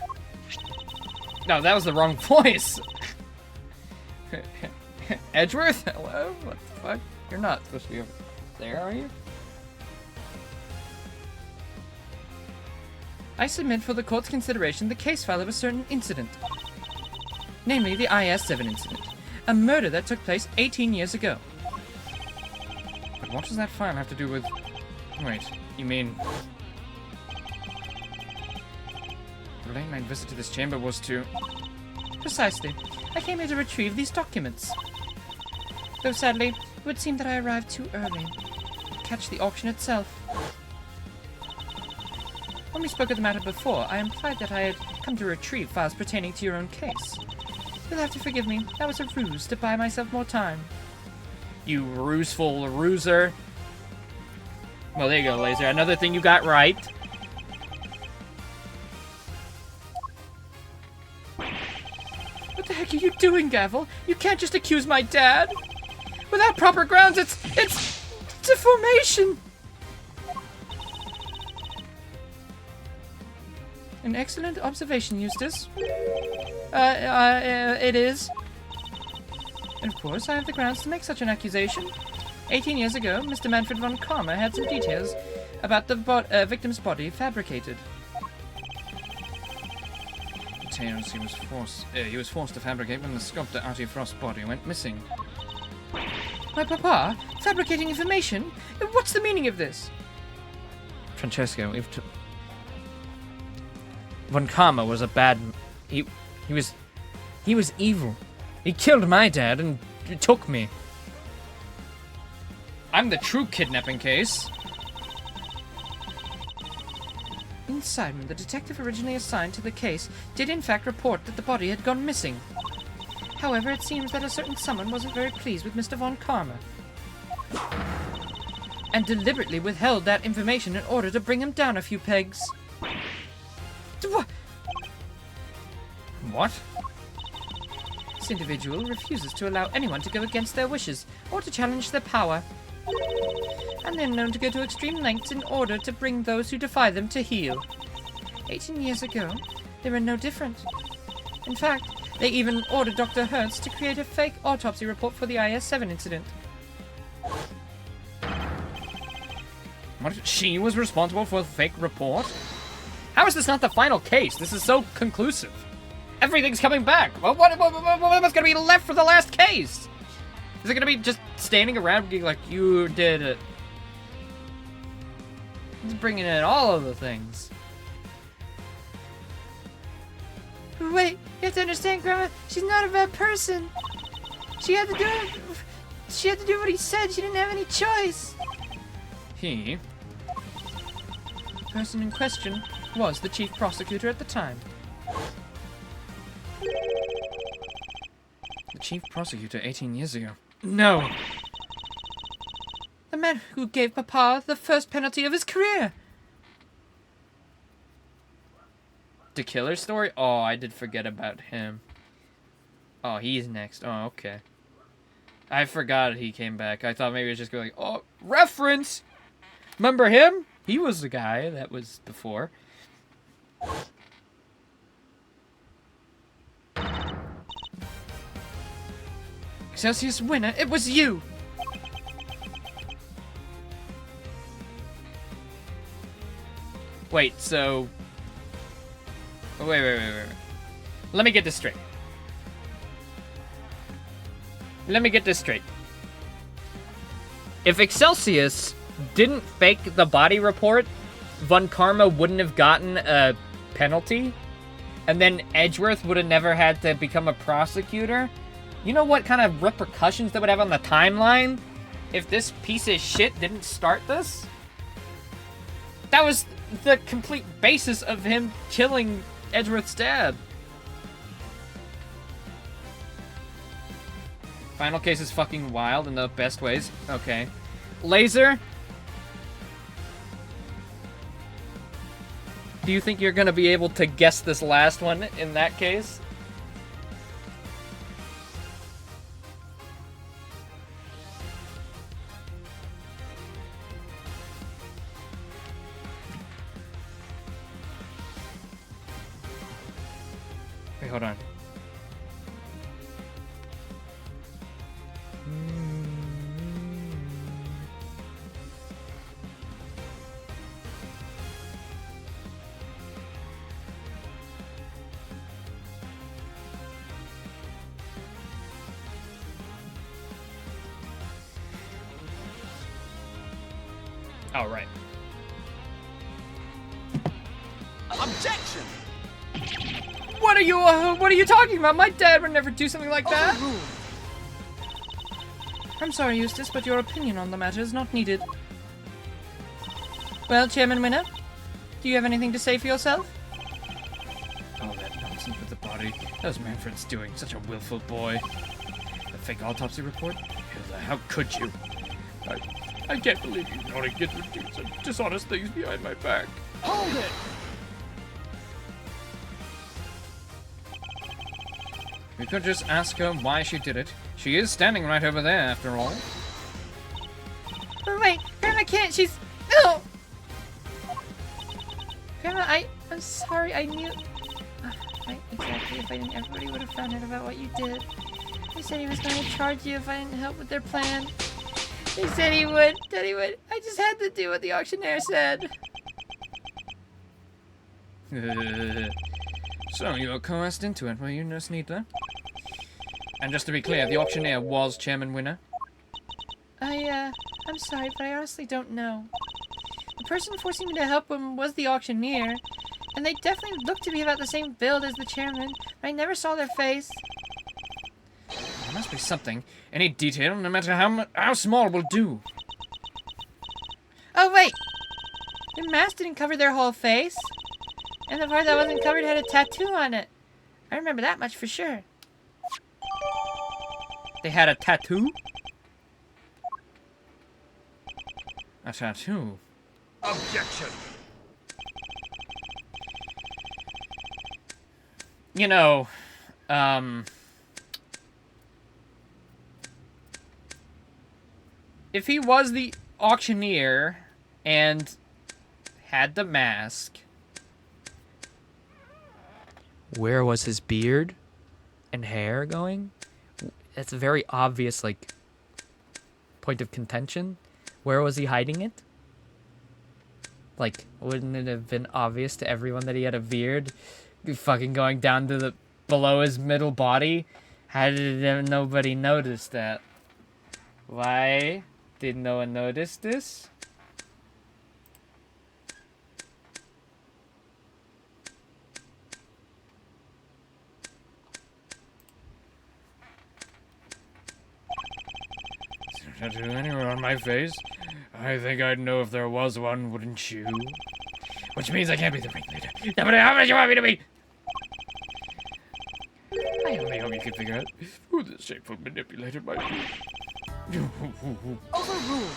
Speaker 1: No, that was the wrong voice. Edgeworth? Hello? What the fuck? You're not supposed to be over there, are you?
Speaker 3: I submit for the court's consideration the case file of a certain incident. Namely, the IS-7 incident. A murder that took place 18 years ago.
Speaker 5: But what does that file have to do with... Wait, you mean... The late-night visit to this chamber was to...
Speaker 3: Precisely. I came here to retrieve these documents. Though sadly, it would seem that I arrived too early to catch the auction itself. When we spoke of the matter before, I implied that I had come to retrieve files pertaining to your own case. You'll have to forgive me. That was a ruse to buy myself more time.
Speaker 1: You ruseful ruser. Well, there you go, Laser. Another thing you got right.
Speaker 3: What the heck are you doing, Gavel? You can't just accuse my dad. Without proper grounds, it's defamation. An excellent observation, Eustace. It is. And of course, I have the grounds to make such an accusation. 18 years ago, Mr. Manfred von Karma had some details about the victim's body fabricated.
Speaker 5: Details he was forced to fabricate when the sculptor Artie Frost's body went missing.
Speaker 3: My papa? Fabricating information? What's the meaning of this?
Speaker 1: Francesco, Von Karma was a bad... He was evil. He killed my dad and took me. I'm the true kidnapping case.
Speaker 3: In Simon, the detective originally assigned to the case did in fact report that the body had gone missing. However, it seems that a certain someone wasn't very pleased with Mr. Von Karma and deliberately withheld that information in order to bring him down a few pegs.
Speaker 1: What?
Speaker 3: This individual refuses to allow anyone to go against their wishes or to challenge their power. And they're known to go to extreme lengths in order to bring those who defy them to heel. 18 years ago, they were no different. In fact, they even ordered Dr. Hertz to create a fake autopsy report for the IS-7 incident.
Speaker 1: What? She was responsible for the fake report? How is this not the final case? This is so conclusive. Everything's coming back. Well, what was going to be left for the last case? Is it going to be just standing around being like, you did it? He's bringing in all of the things.
Speaker 6: Wait, you have to understand, Grandma. She's not a bad person. She had to do it. She had to do what he said. She didn't have any choice.
Speaker 5: He?
Speaker 3: The person in question was the chief prosecutor at the time.
Speaker 5: The chief prosecutor 18 years ago. No!
Speaker 3: The man who gave Papa the first penalty of his career.
Speaker 1: The killer story? Oh, I did forget about him. Oh, he's next. Oh, okay. I forgot he came back. I thought maybe it was just going like, oh, reference! Remember him? He was the guy that was before.
Speaker 3: Excelsius winner, it was you!
Speaker 1: Wait, so... Wait. Let me get this straight. If Excelsius didn't fake the body report, Von Karma wouldn't have gotten a penalty, and then Edgeworth would have never had to become a prosecutor. You know what kind of repercussions that would have on the timeline if this piece of shit didn't start this? That was the complete basis of him killing Edgeworth's dad. Final case is fucking wild in the best ways. Okay. Laser? Do you think you're gonna be able to guess this last one in that case? Wait, hold on. All right.
Speaker 4: Objection!
Speaker 1: What are you talking about? My dad would never do something like that.
Speaker 3: I'm sorry, Eustace, but your opinion on the matter is not needed. Well, Chairman Winner, do you have anything to say for yourself?
Speaker 5: All that nonsense with the body. That was Manfred's doing. Such a willful boy. The fake autopsy report? Hilda, how could you? I can't believe you know to get to do such dishonest things behind my back.
Speaker 4: Hold it!
Speaker 5: We could just ask her why she did it. She is standing right over there, after all.
Speaker 6: Oh, wait, Grandma can't. She's. No! Grandma, I'm sorry. I knew. Exactly. If I didn't, everybody would have found out about what you did. He said he was going to charge you if I didn't help with their plan. He said he would. That he would. I just had to do what the auctioneer said.
Speaker 5: So, you were coerced into it, were you, Nurse Needler? And just to be clear, the auctioneer was Chairman Winner.
Speaker 6: I'm sorry, but I honestly don't know. The person forcing me to help him was the auctioneer, and they definitely looked to be about the same build as the chairman, but I never saw their face.
Speaker 5: There must be something. Any detail, no matter how small, will do.
Speaker 6: Oh, wait! Their mask didn't cover their whole face. And the part that wasn't covered had a tattoo on it. I remember that much for sure.
Speaker 1: They had a tattoo?
Speaker 5: A tattoo?
Speaker 4: Objection!
Speaker 1: You know, if he was the auctioneer and had the mask, where was his beard and hair going? That's a very obvious, like, point of contention. Where was he hiding it? Like, wouldn't it have been obvious to everyone that he had a beard fucking going down to the below his middle body? How did nobody notice that? Why did no one notice this?
Speaker 5: Tattoo anywhere on my face? I think I'd know if there was one, wouldn't you? which means I can't be the ringleader. No matter how much you want me to be! I only hope you can figure out who this shameful manipulator might be.
Speaker 4: Overruled.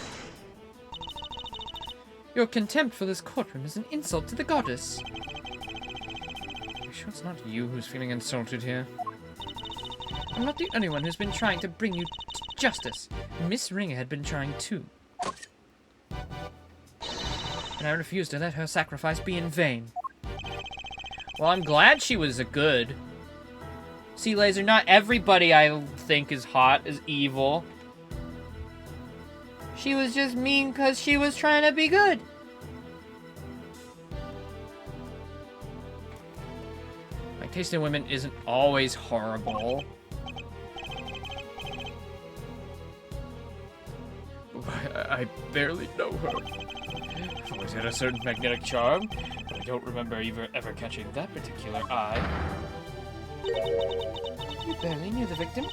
Speaker 3: Your contempt for this courtroom is an insult to the goddess.
Speaker 5: Are you sure it's not you who's feeling insulted here?
Speaker 3: I'm not the only one who's been trying to bring you to justice. Miss Ringer had been trying too. And I refuse to let her sacrifice be in vain.
Speaker 1: Well, I'm glad she was a good. See, Laser, not everybody I think is hot is evil. She was just mean because she was trying to be good. My taste in women isn't always horrible.
Speaker 5: I barely know her. I've always had a certain magnetic charm, but I don't remember ever catching that particular eye.
Speaker 3: You barely knew the victim?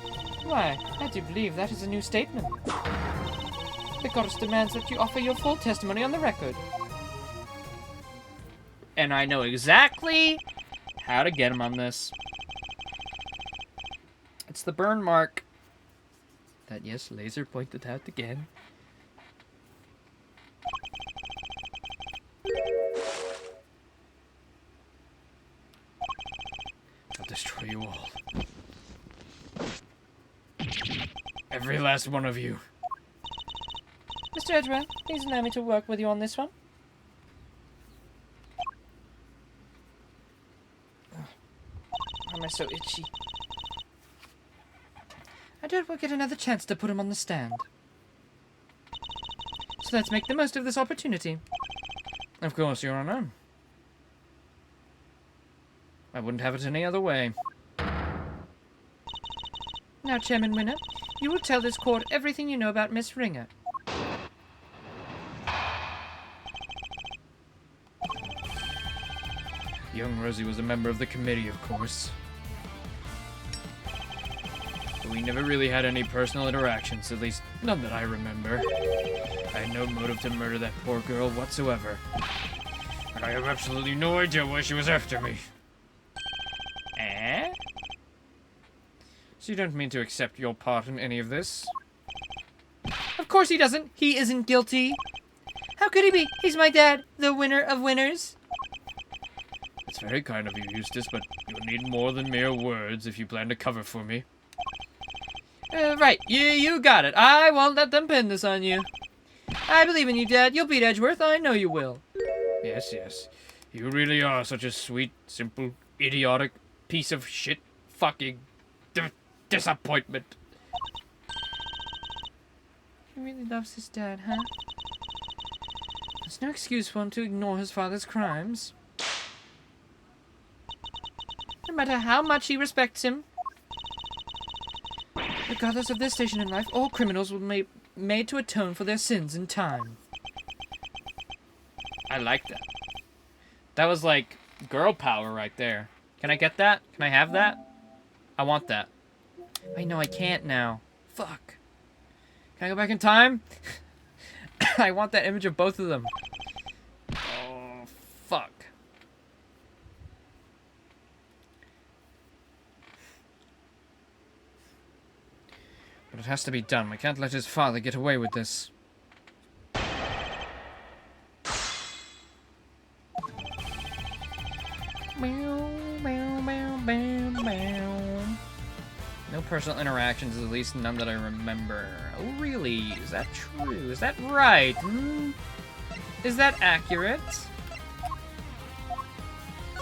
Speaker 3: Why, I do believe that is a new statement. The goddess demands that you offer your full testimony on the record.
Speaker 1: And I know exactly how to get him on this. It's the burn mark that, yes, Laser pointed out again.
Speaker 5: I'll destroy you all. Every last one of you.
Speaker 3: Mr. Edgeworth, please allow me to work with you on this one. Why am I so itchy? I doubt we'll get another chance to put him on the stand. So let's make the most of this opportunity.
Speaker 5: Of course, Your Honor. I wouldn't have it any other way.
Speaker 3: Now, Chairman Winner, you will tell this court everything you know about Miss Ringer.
Speaker 5: Young Rosie was a member of the committee, of course. But we never really had any personal interactions, at least none that I remember. I had no motive to murder that poor girl whatsoever. And I have absolutely no idea why she was after me.
Speaker 1: Eh?
Speaker 5: So you don't mean to accept your part in any of this?
Speaker 3: Of course he doesn't. He isn't guilty. How could he be? He's my dad, the winner of winners.
Speaker 5: It's very kind of you, Eustace, but you'll need more than mere words if you plan to cover for me.
Speaker 3: Right. You got it. I won't let them pin this on you. I believe in you, Dad. You'll beat Edgeworth. I know you will.
Speaker 5: Yes, yes. You really are such a sweet, simple, idiotic piece of shit fucking disappointment.
Speaker 3: He really loves his dad, huh? There's no excuse for him to ignore his father's crimes. No matter how much he respects him. Regardless of their station in life, all criminals will be made to atone for their sins in time.
Speaker 1: I like that. That was like girl power right there. Can I get that? Can I have that? I want that. I know I can't now. Fuck. Can I go back in time? I want that image of both of them. Oh, fuck.
Speaker 5: But it has to be done. We can't let his father get away with this.
Speaker 1: No personal interactions, at least none that I remember. Oh, really? Is that true? Is that right? Is that accurate?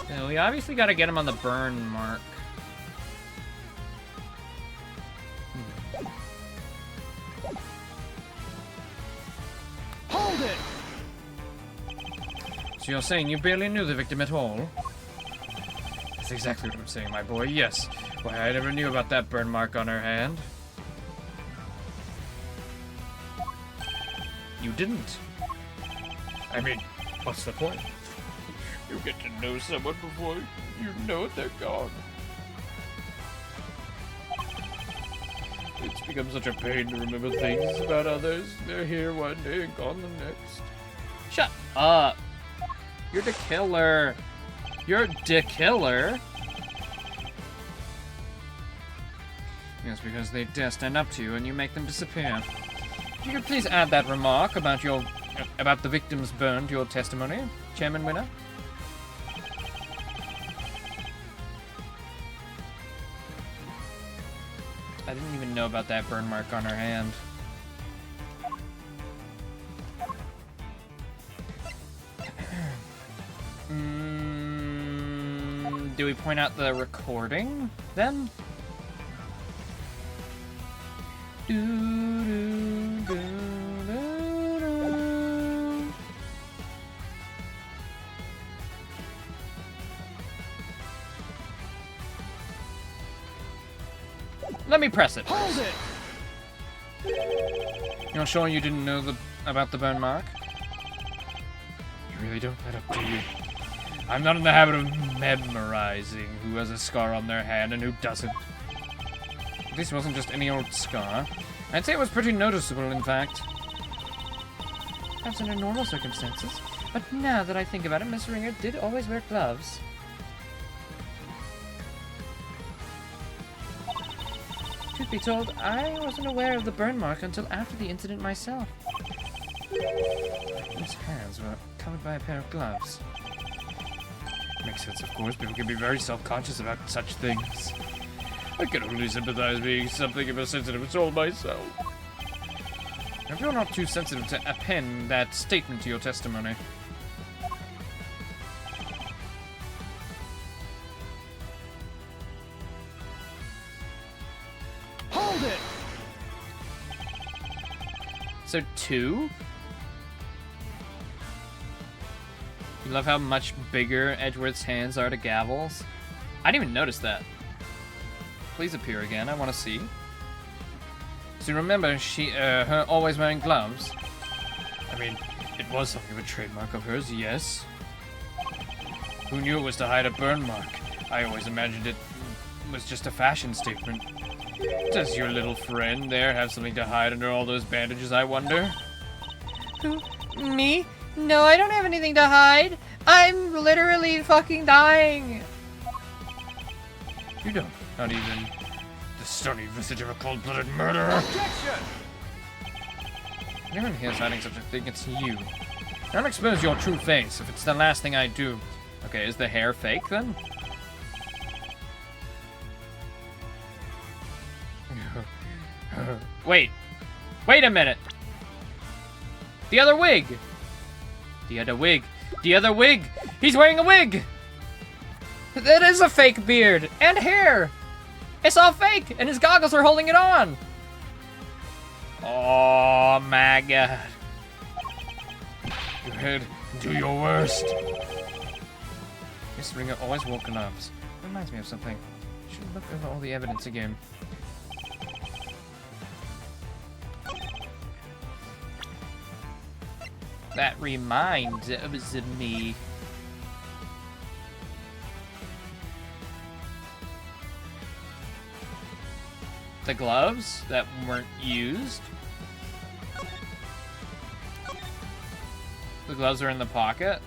Speaker 1: No, we obviously gotta get him on the burn mark.
Speaker 4: Hold it!
Speaker 5: So you're saying you barely knew the victim at all? That's exactly what I'm saying, my boy. Yes. Why, I never knew about that burn mark on her hand. You didn't. I mean, what's the point? You get to know someone before you know they're gone. It's become such a pain to remember things about others. They're here one day and gone the next.
Speaker 1: Shut up.
Speaker 5: You're the killer. You're the killer. Yes, because they dare stand up to you and you make them disappear. If you could please add that remark about the victims burned to your testimony, Chairman Winner. I didn't even know about that burn mark on her hand. Do we point out the recording then? Let me press it.
Speaker 7: Hold it!
Speaker 5: You're sure you didn't know about the burn mark? You really don't let up, do you? I'm not in the habit of memorizing who has a scar on their hand and who doesn't. This wasn't just any old scar. I'd say it was pretty noticeable, in fact.
Speaker 3: Perhaps under normal circumstances. But now that I think about it, Miss Ringer did always wear gloves. Truth be told, I wasn't aware of the burn mark until after the incident myself.
Speaker 5: His hands were covered by a pair of gloves. Makes sense, of course. People can be very self-conscious about such things. I can only sympathize being something of a sensitive soul myself. If you're not too sensitive to append that statement to your testimony.
Speaker 7: Hold it!
Speaker 5: So 2? You love how much bigger Edgeworth's hands are to Gavel's? I didn't even notice that. Please appear again, I want to see. So remember, her always wearing gloves? I mean, it was something of a trademark of hers, yes. Who knew it was to hide a burn mark? I always imagined it was just a fashion statement. Does your little friend there have something to hide under all those bandages, I wonder?
Speaker 6: Who? Me? No, I don't have anything to hide. I'm literally fucking dying.
Speaker 5: You don't. Not even the stony visage of a cold-blooded murderer.
Speaker 7: Objection!
Speaker 5: Anyone here is hiding such a thing, it's you. Don't expose your true face if it's the last thing I do. Okay, is the hair fake then? Wait. Wait a minute. The other wig. The other wig. The other wig. He's wearing a wig. That is a fake beard and hair. It's all fake, and his goggles are holding it on. Oh my god. Go ahead, do your worst. Miss Ringer always wore gloves. Reminds me of something. Should look over all the evidence again. That reminds me. The gloves that weren't used. The gloves are in the pocket.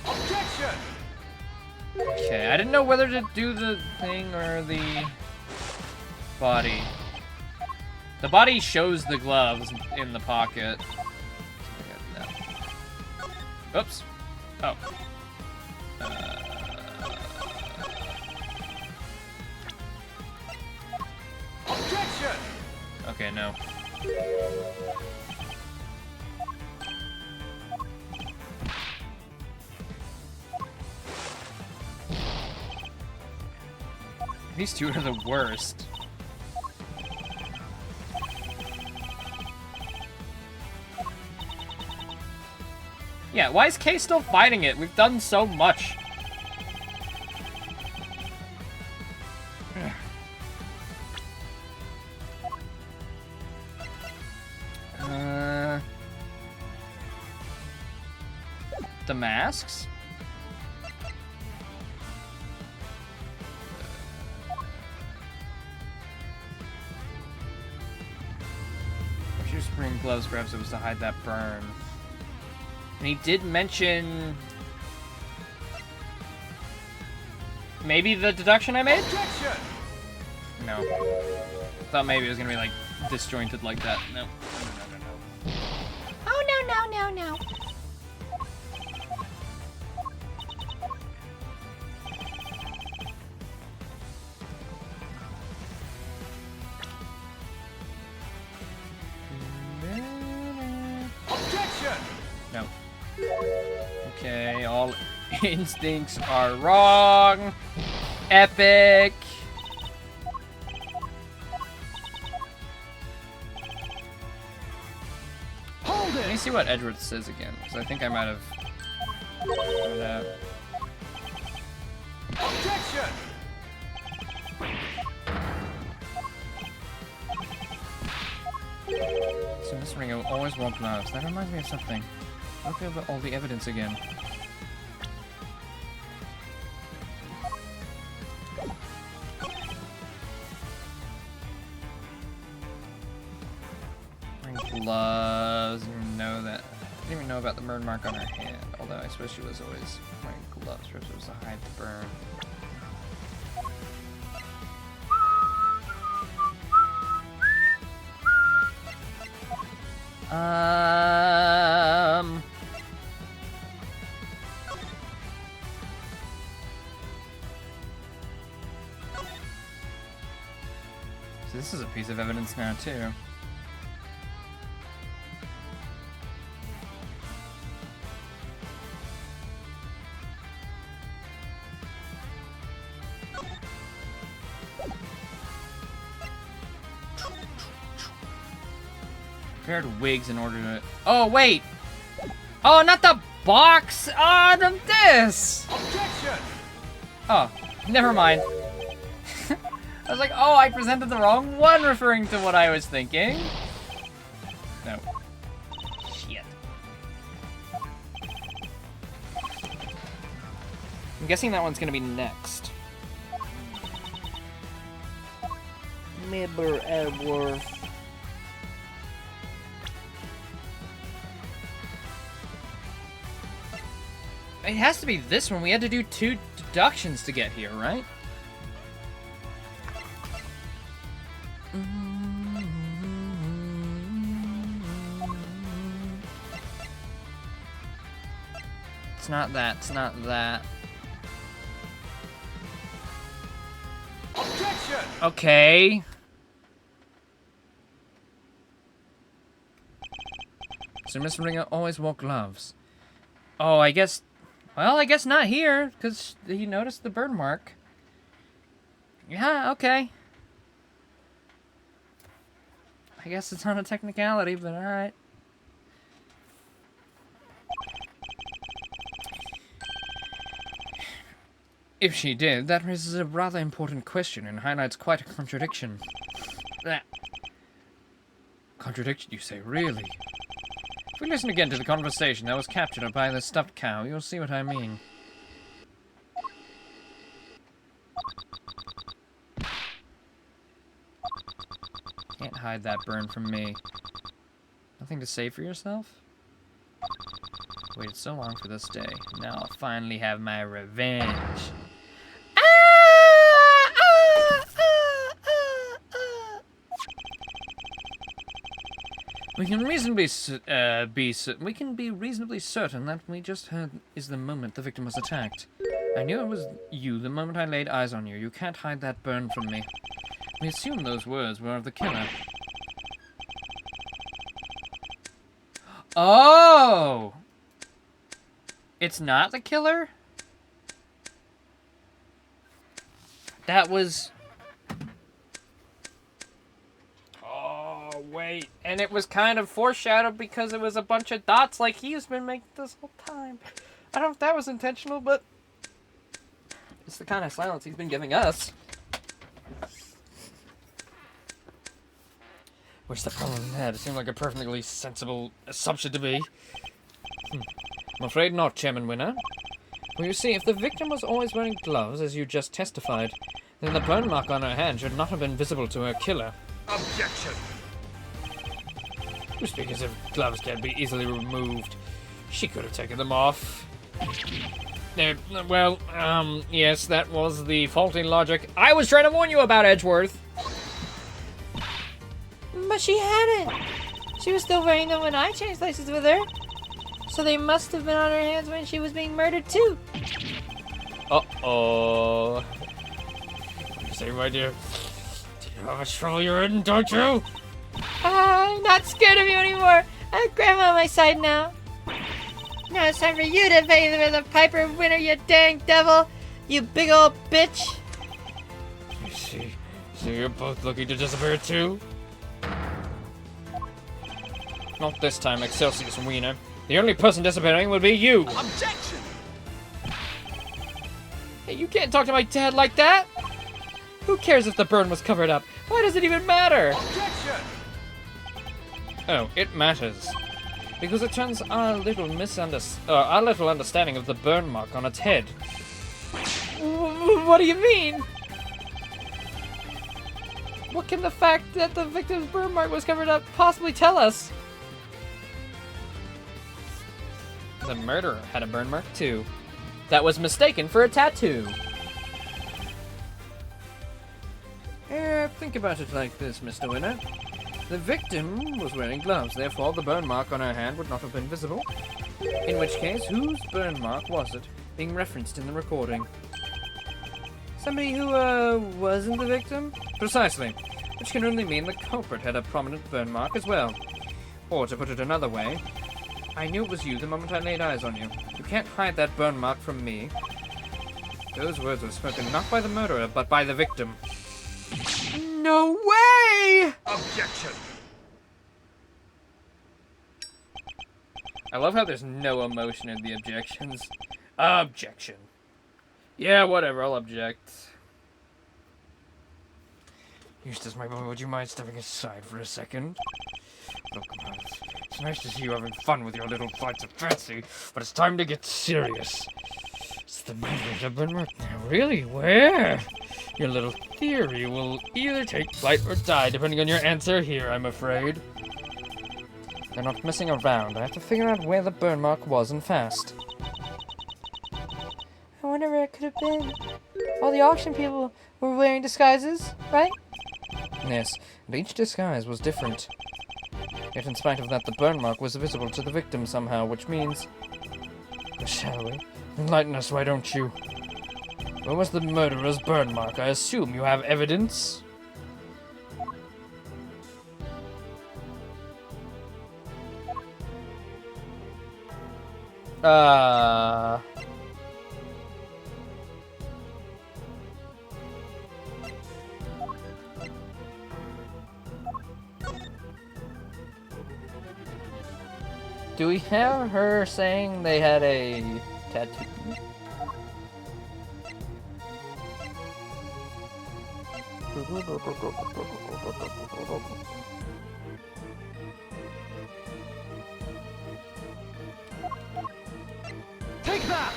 Speaker 7: Objection!
Speaker 5: Okay, I didn't know whether to do the thing or the body. The body shows the gloves in the pocket. Oops. Oh.
Speaker 7: Objection!
Speaker 5: Okay, no. These two are the worst. Yeah, why is Kay still fighting it? We've done so much. The masks?
Speaker 1: was wearing gloves, perhaps it was to hide that burn. And he did mention... maybe the deduction I made?
Speaker 7: Objection!
Speaker 1: No. Thought maybe it was gonna be, like, disjointed like that. No. No.
Speaker 6: Oh, no.
Speaker 7: Objection!
Speaker 1: No. Okay, all instincts are wrong. Epic.
Speaker 7: Hold
Speaker 1: Let me
Speaker 7: it!
Speaker 1: see what Edgeworth says again, because I think I might have...
Speaker 7: Objection!
Speaker 1: So Miss Ringo always wore gloves. That reminds me of something. Look over all the evidence again. Wearing gloves. I didn't even know that. I didn't even know about the burn mark on her hand. Although I suppose she was always wearing gloves. Perhaps it was to hide the burn. So this is a piece of evidence now, too. Prepared wigs in order to... Oh, wait! Oh, not the box! Oh, this!
Speaker 7: Objection!
Speaker 1: Oh, never mind. I was like, oh, I presented the wrong one, referring to what I was thinking. No. Shit. I'm guessing that one's gonna be next.
Speaker 3: Mibber Edgeworth.
Speaker 1: It has to be this one. We had to do 2 deductions to get here, right? It's not that. It's not that.
Speaker 7: Objection!
Speaker 1: Okay. So Miss Ringer always wore gloves. Oh, I guess... Well, I guess not here, because he noticed the burn mark. Yeah, okay. I guess it's not a technicality, but alright. If she did, that raises a rather important question and highlights quite a contradiction. That contradiction, you say, really? If we listen again to the conversation that was captured by the stuffed cow, you'll see what I mean. Can't hide that burn from me. Nothing to say for yourself? Waited so long for this day. Now I'll finally have my revenge. We can reasonably be reasonably certain that we just heard is the moment the victim was attacked. I knew it was you the moment I laid eyes on you. You can't hide that burn from me. We assumed those words were of the killer. Oh! It's not the killer? That was... Oh, wait. And it was kind of foreshadowed because it was a bunch of dots like he's been making this whole time. I don't know if that was intentional, but... it's the kind of silence he's been giving us. What's the problem with that? It seemed like a perfectly sensible assumption to me. I'm afraid not, Chairman Winner. Well, you see, if the victim was always wearing gloves, as you just testified, then the burn mark on her hand should not have been visible to her killer.
Speaker 7: Objection!
Speaker 1: You speak as if gloves can't be easily removed. She could have taken them off. Yes, that was the faulty logic I was trying to warn you about, Edgeworth.
Speaker 6: But she hadn't. She was still wearing them when I changed places with her. So they must have been on her hands when she was being murdered too.
Speaker 1: Uh-oh. You say, my dear, do you know how much trouble you're in, don't you?
Speaker 6: I'm not scared of you anymore. I have Grandma on my side now. Now it's time for you to pay for the Piper winner, you dang devil. You big old bitch.
Speaker 1: You see? So you're both looking to disappear too? Not this time, Excelsius Wiener. The only person disappearing would be you.
Speaker 7: Objection!
Speaker 1: Hey, you can't talk to my dad like that. Who cares if the burn was covered up? Why does it even matter?
Speaker 7: Objection!
Speaker 1: Oh, it matters. Because it turns our little understanding of the burn mark on its head. What do you mean? What can the fact that the victim's burn mark was covered up possibly tell us? The murderer had a burn mark too. That was mistaken for a tattoo. Think about it like this, Mr. Winner. The victim was wearing gloves, therefore the burn mark on her hand would not have been visible. In which case, whose burn mark was it being referenced in the recording? Somebody who, wasn't the victim? Precisely. Which can only mean the culprit had a prominent burn mark as well. Or, to put it another way, I knew it was you the moment I laid eyes on you. You can't hide that burn mark from me. Those words were spoken not by the murderer, but by the victim. No way!
Speaker 7: Objection!
Speaker 1: I love how there's no emotion in the objections. Objection. Yeah, whatever, I'll object. Eustace, my boy, would you mind stepping aside for a second? Look, it's nice to see you having fun with your little fights of fancy, but it's time to get serious. It's the murder of Edgeworth now. Really? Where? Your little theory will either take flight or die, depending on your answer here, I'm afraid. They're not messing around. I have to figure out where the burn mark was and fast.
Speaker 6: I wonder where it could have been. All the auction people were wearing disguises, right?
Speaker 1: Yes, and each disguise was different. Yet in spite of that, the burn mark was visible to the victim somehow, which means... Shall we? Enlighten us, why don't you? Where was the murderer's burn mark? I assume you have evidence? Do we have her saying they had a tattoo?
Speaker 7: Take that!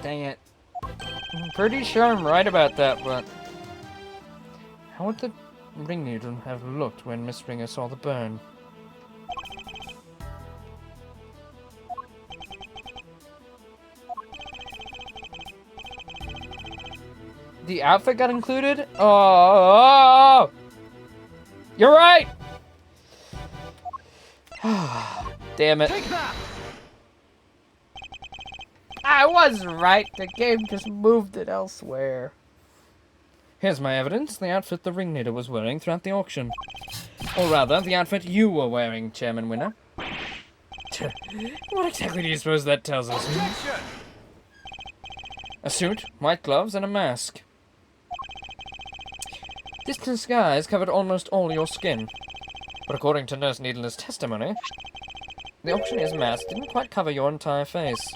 Speaker 1: Dang it. I'm pretty sure I'm right about that, but... How would the ringleader have looked when Miss Ringer saw the burn? The outfit got included? Oh! You're right! Damn it.
Speaker 7: Take that!
Speaker 1: I was right. The game just moved it elsewhere. Here's my evidence. The outfit the ringleader was wearing throughout the auction. Or rather, the outfit you were wearing, Chairman Winner. What exactly do you suppose that tells us?
Speaker 7: Objection!
Speaker 1: A suit, white gloves, and a mask. This disguise covered almost all your skin. But according to Nurse Needler's testimony, the auctioneer's mask didn't quite cover your entire face.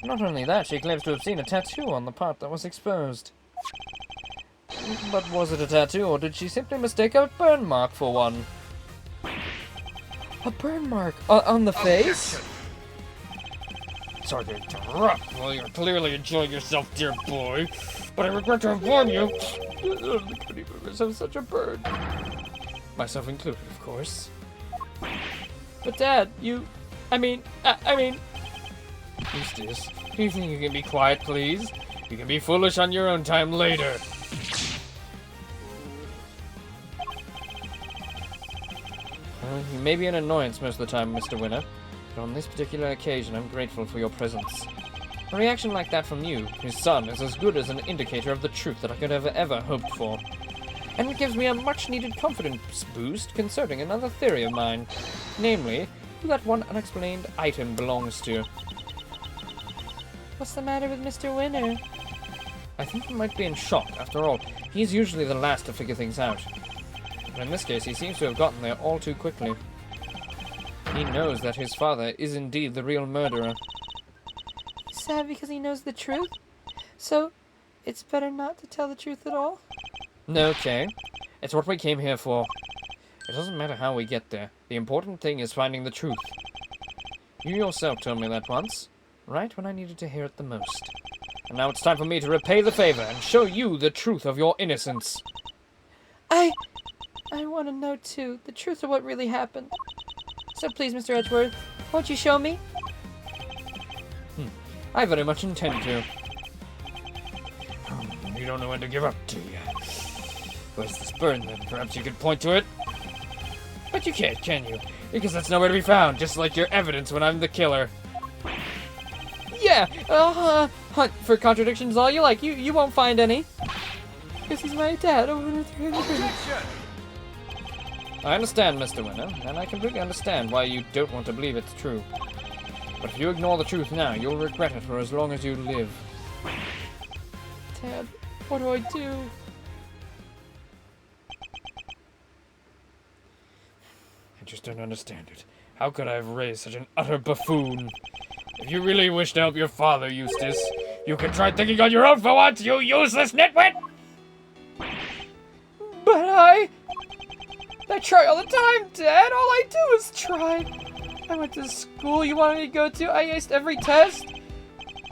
Speaker 1: Not only that, she claims to have seen a tattoo on the part that was exposed. But was it a tattoo, or did she simply mistake a burn mark for one? A burn mark? On the face? Sorry to interrupt while you're clearly enjoying yourself, dear boy, but I regret to inform you the committee members have such a burn. Myself included, of course. But Dad, I mean... Eustace, do you think you can be quiet, please? You can be foolish on your own time later. You may be an annoyance most of the time, Mr. Winner, but on this particular occasion, I'm grateful for your presence. A reaction like that from you, his son, is as good as an indicator of the truth that I could have ever hoped for. And it gives me a much-needed confidence boost concerning another theory of mine, namely, who that one unexplained item belongs to.
Speaker 3: What's the matter with Mr. Winner?
Speaker 1: I think he might be in shock. After all, he's usually the last to figure things out. But in this case, he seems to have gotten there all too quickly. He knows that his father is indeed the real murderer.
Speaker 3: He's sad because he knows the truth? So, it's better not to tell the truth at all?
Speaker 1: No, Kay. It's what we came here for. It doesn't matter how we get there. The important thing is finding the truth. You yourself told me that once, right when I needed to hear it the most. And now it's time for me to repay the favor and show you the truth of your innocence.
Speaker 3: I want to know, too, the truth of what really happened. So please, Mr. Edgeworth, won't you show me?
Speaker 1: I very much intend to. You don't know when to give up, do you? Where's this burn, then? Perhaps you could point to it? But you can't, can you? Because that's nowhere to be found, just like your evidence when I'm the killer. Yeah, hunt for contradictions all you like. You won't find any. Because he's my dad.
Speaker 7: Objection!
Speaker 1: I understand, Mr. Winner, and I completely understand why you don't want to believe it's true. But if you ignore the truth now, you'll regret it for as long as you live.
Speaker 3: Dad, what do I do?
Speaker 1: I just don't understand it. How could I have raised such an utter buffoon? If you really wish to help your father, Eustace, you can try thinking on your own for once, you useless nitwit!
Speaker 3: But I try all the time, Dad. All I do is try. I went to the school you wanted me to go to. I aced every test.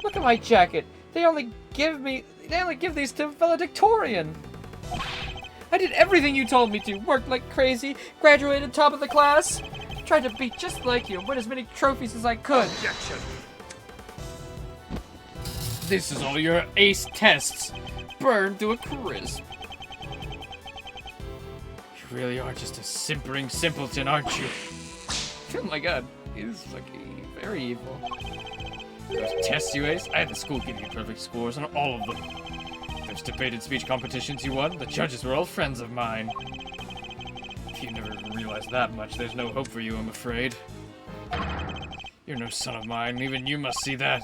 Speaker 3: Look at my jacket. They only give these to valedictorian. I did everything you told me to. Worked like crazy. Graduated top of the class. Tried to be just like you. Win as many trophies as I could.
Speaker 7: Objection!
Speaker 1: This is all your ace tests. Burned to a crisp. You really are just a simpering simpleton, aren't you? Oh my god, he's fucking very evil. Those tests you aced, I had the school give you perfect scores on all of them. Those debate and speech competitions you won, the judges were all friends of mine. If you never realized that much, there's no hope for you, I'm afraid. You're no son of mine, even you must see that.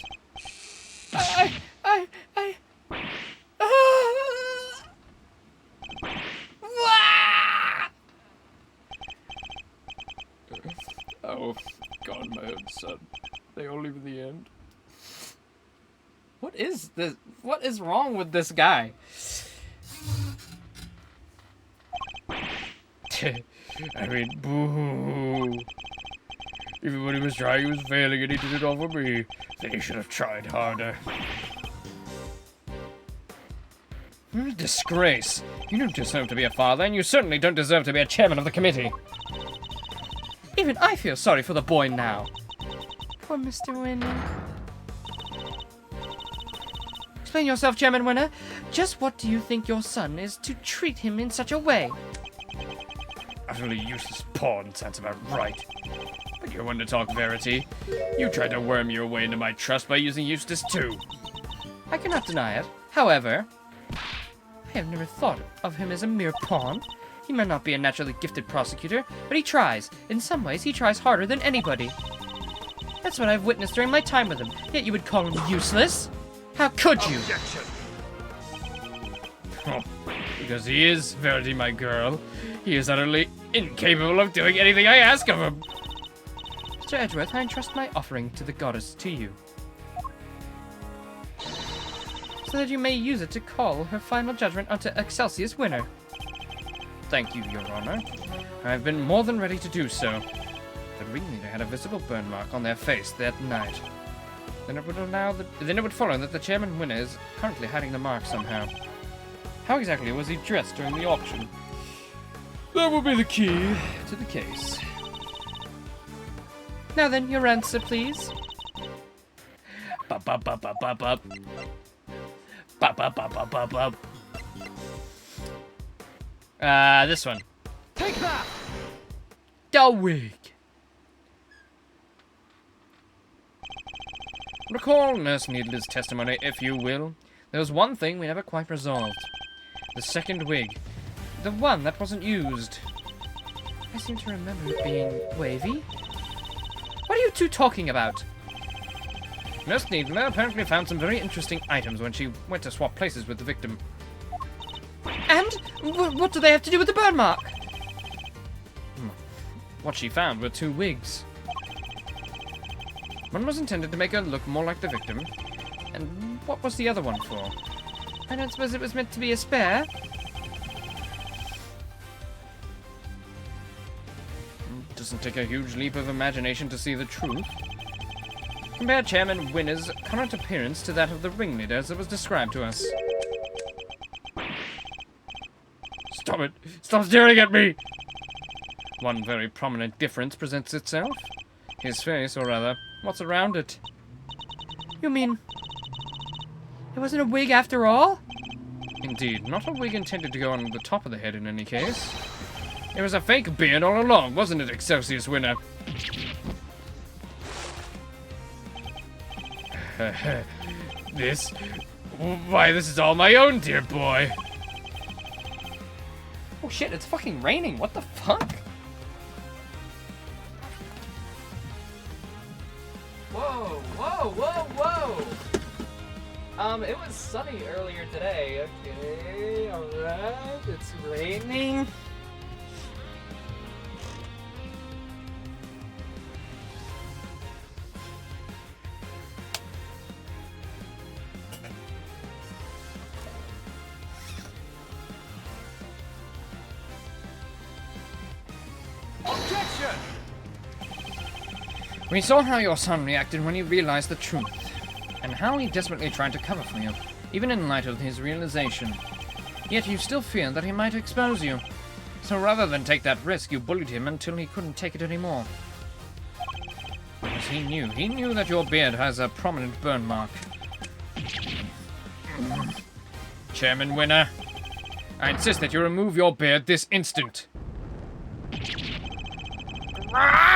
Speaker 1: Oh, God, my own son. They all leave in the end. What is this? What is wrong with this guy? I mean, boo. Even when he was trying, he was failing, and he did it all for me. Then he should have tried harder. Disgrace. You don't deserve to be a father, and you certainly don't deserve to be a chairman of the committee. Even I feel sorry for the boy now.
Speaker 3: Poor Mr. Winner.
Speaker 1: Explain yourself, Chairman Winner. Just what do you think your son is to treat him in such a way? Utterly useless pawn, sounds about right. But you're one to talk verity. You tried to worm your way into my trust by using Eustace too. I cannot deny it. However, I have never thought of him as a mere pawn. He may not be a naturally gifted prosecutor, but he tries. In some ways, he tries harder than anybody. That's what I've witnessed during my time with him, yet you would call him useless? How could you?
Speaker 7: Objection!
Speaker 1: Oh, because he is, Verity, my girl. He is utterly incapable of doing anything I ask of him. Mr. Edgeworth, I entrust my offering to the goddess to you, so that you may use it to call her final judgment onto Excelsius Winner. Thank you, Your Honor. I have been more than ready to do so. The ringleader had a visible burn mark on their face that night.
Speaker 5: then it would follow that the chairman winner is currently hiding the mark somehow. How exactly was he dressed during the auction? That will be the key to the case.
Speaker 3: Now then, your answer, please.
Speaker 1: Bup, bup, bup, bup, bup, bup. Bup, bup, bup, bup, bup, bup. This one.
Speaker 7: Take that!
Speaker 1: The wig.
Speaker 5: Recall Nurse Needler's testimony, if you will. There was one thing we never quite resolved. The second wig. The one that wasn't used.
Speaker 3: I seem to remember it being wavy.
Speaker 1: What are you two talking about?
Speaker 5: Nurse Needler apparently found some very interesting items when she went to swap places with the victim.
Speaker 3: And what do they have to do with the burn mark?
Speaker 5: What she found were 2 wigs. One was intended to make her look more like the victim, and what was the other one for?
Speaker 3: I don't suppose it was meant to be a spare.
Speaker 5: Doesn't take a huge leap of imagination to see the truth. Compare Chairman Winner's current appearance to that of the ringleader as it was described to us. Stop it! Stop staring at me! One very prominent difference presents itself. His face, or rather, what's around it.
Speaker 3: You mean it wasn't a wig after all?
Speaker 5: Indeed, not a wig intended to go on the top of the head in any case. It was a fake beard all along, wasn't it, Excelsius Winner? Why, this is all my own, dear boy.
Speaker 1: Oh shit, it's fucking raining. What the fuck? Whoa, whoa, whoa, whoa! It was sunny earlier today. Okay, alright. It's raining.
Speaker 7: Objection!
Speaker 5: We saw how your son reacted when he realized the truth, and how he desperately tried to cover for you, even in light of his realization. Yet you still feared that he might expose you. So rather than take that risk, you bullied him until he couldn't take it anymore. Because he knew that your beard has a prominent burn mark. Chairman Winner, I insist that you remove your beard this instant. Oh.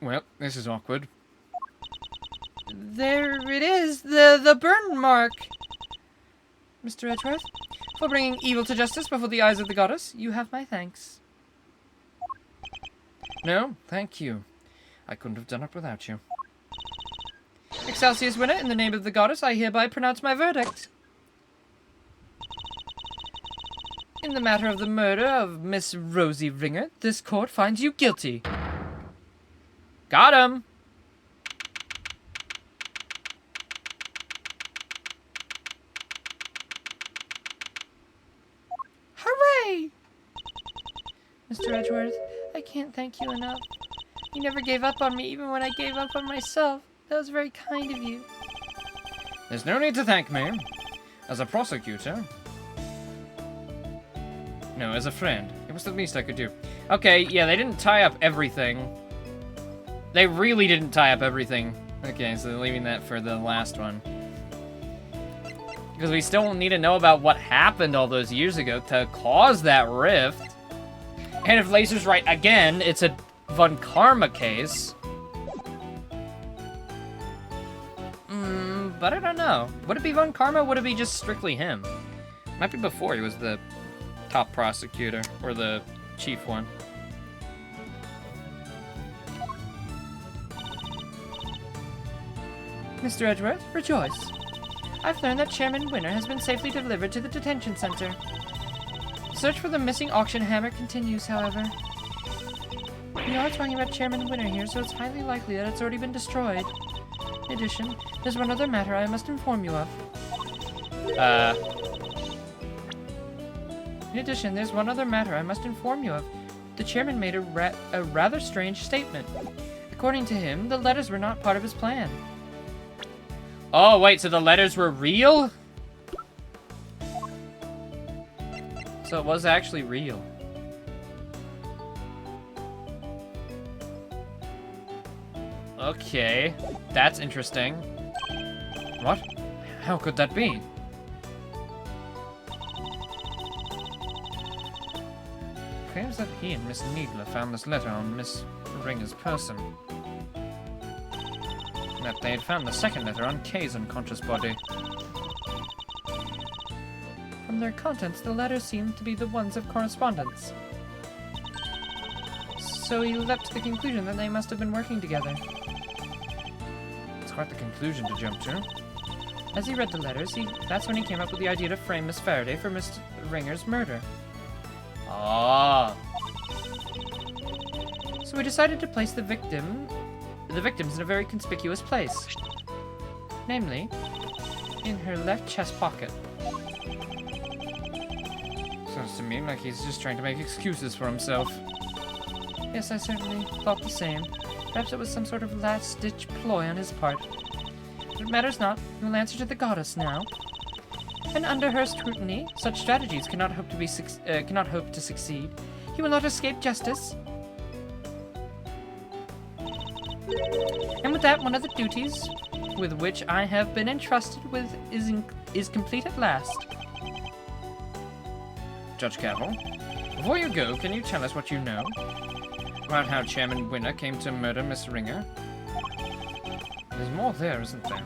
Speaker 5: Well, this is awkward.
Speaker 3: There it is, the burn mark. Mr. Edgeworth, for bringing evil to justice before the eyes of the goddess, you have my thanks.
Speaker 5: No, thank you. I couldn't have done it without you.
Speaker 3: Excelsius Winner, in the name of the goddess, I hereby pronounce my verdict. In the matter of the murder of Miss Rosie Ringer, this court finds you guilty.
Speaker 1: Got him!
Speaker 3: Hooray! Mr. Edgeworth, I can't thank you enough. You never gave up on me even when I gave up on myself. That was very kind of you.
Speaker 5: There's no need to thank me. As a prosecutor... No, as a friend. It was the least I could do.
Speaker 1: Okay, yeah, they didn't tie up everything. They really didn't tie up everything.
Speaker 5: Okay, so they're leaving that for the last one.
Speaker 1: Because we still need to know about what happened all those years ago to cause that rift. And if Lazer's right again, it's a Von Karma case. But I don't know. Would it be Von Karma? Would it be just strictly him?
Speaker 5: Might be before he was the top prosecutor, or the chief one.
Speaker 3: Mr. Edgeworth, rejoice. I've learned that Chairman Winner has been safely delivered to the detention center. The search for the missing auction hammer continues, however. We are talking about Chairman Winner here, so it's highly likely that it's already been destroyed. In addition, there's one other matter I must inform you of. In addition, there's one other matter I must inform you of. The chairman made a rather strange statement. According to him, the letters were not part of his plan.
Speaker 1: Oh, wait, so the letters were real? So it was actually real. Okay, that's interesting. What? How could that be? Claims that he and Miss Needler found this letter on Miss Ringer's person. And that they had found the second letter on Kay's unconscious body.
Speaker 3: From their contents, the letters seemed to be the ones of correspondence. So he leapt to the conclusion that they must have been working together.
Speaker 1: It's quite the conclusion to jump to.
Speaker 3: As he read the letters, that's when he came up with the idea to frame Miss Faraday for Miss Ringer's murder.
Speaker 1: Ah.
Speaker 3: So we decided to place the victims in a very conspicuous place. Namely, in her left chest pocket.
Speaker 1: Sounds to me like he's just trying to make excuses for himself.
Speaker 3: Yes, I certainly thought the same. Perhaps it was some sort of last-ditch ploy on his part. But it matters not. He will answer to the goddess now. And under her scrutiny, such strategies cannot hope to succeed. He will not escape justice. And with that, one of the duties with which I have been entrusted with is complete at last.
Speaker 1: Judge Cavill, before you go, can you tell us what you know about how Chairman Winner came to murder Miss Ringer? There's more there, isn't there?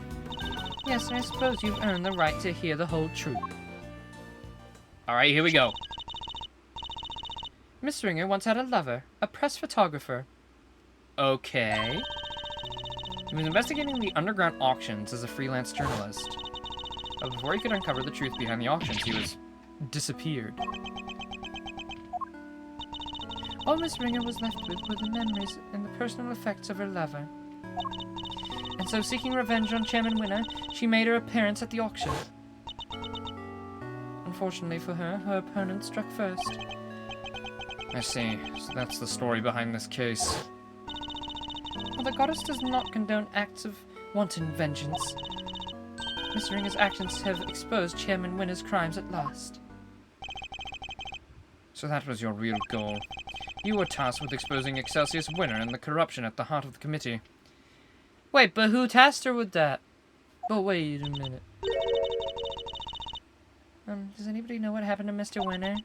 Speaker 3: Yes, I suppose you've earned the right to hear the whole truth.
Speaker 1: Alright, here we go.
Speaker 3: Miss Ringer once had a lover, a press photographer.
Speaker 1: Okay. He was investigating the underground auctions as a freelance journalist. But before he could uncover the truth behind the auctions, he was disappeared.
Speaker 3: All Miss Ringer was left with were the memories and the personal effects of her lover. And so, seeking revenge on Chairman Winner, she made her appearance at the auction. Unfortunately for her, her opponent struck first.
Speaker 1: I see. So that's the story behind this case.
Speaker 3: While the goddess does not condone acts of wanton vengeance, Miss Ringer's actions have exposed Chairman Winner's crimes at last.
Speaker 1: So that was your real goal. You were tasked with exposing Excelsius Winner and the corruption at the heart of the committee.
Speaker 3: Wait, but who tasked her with that? But wait a minute. Does anybody know what happened to Mr. Winner?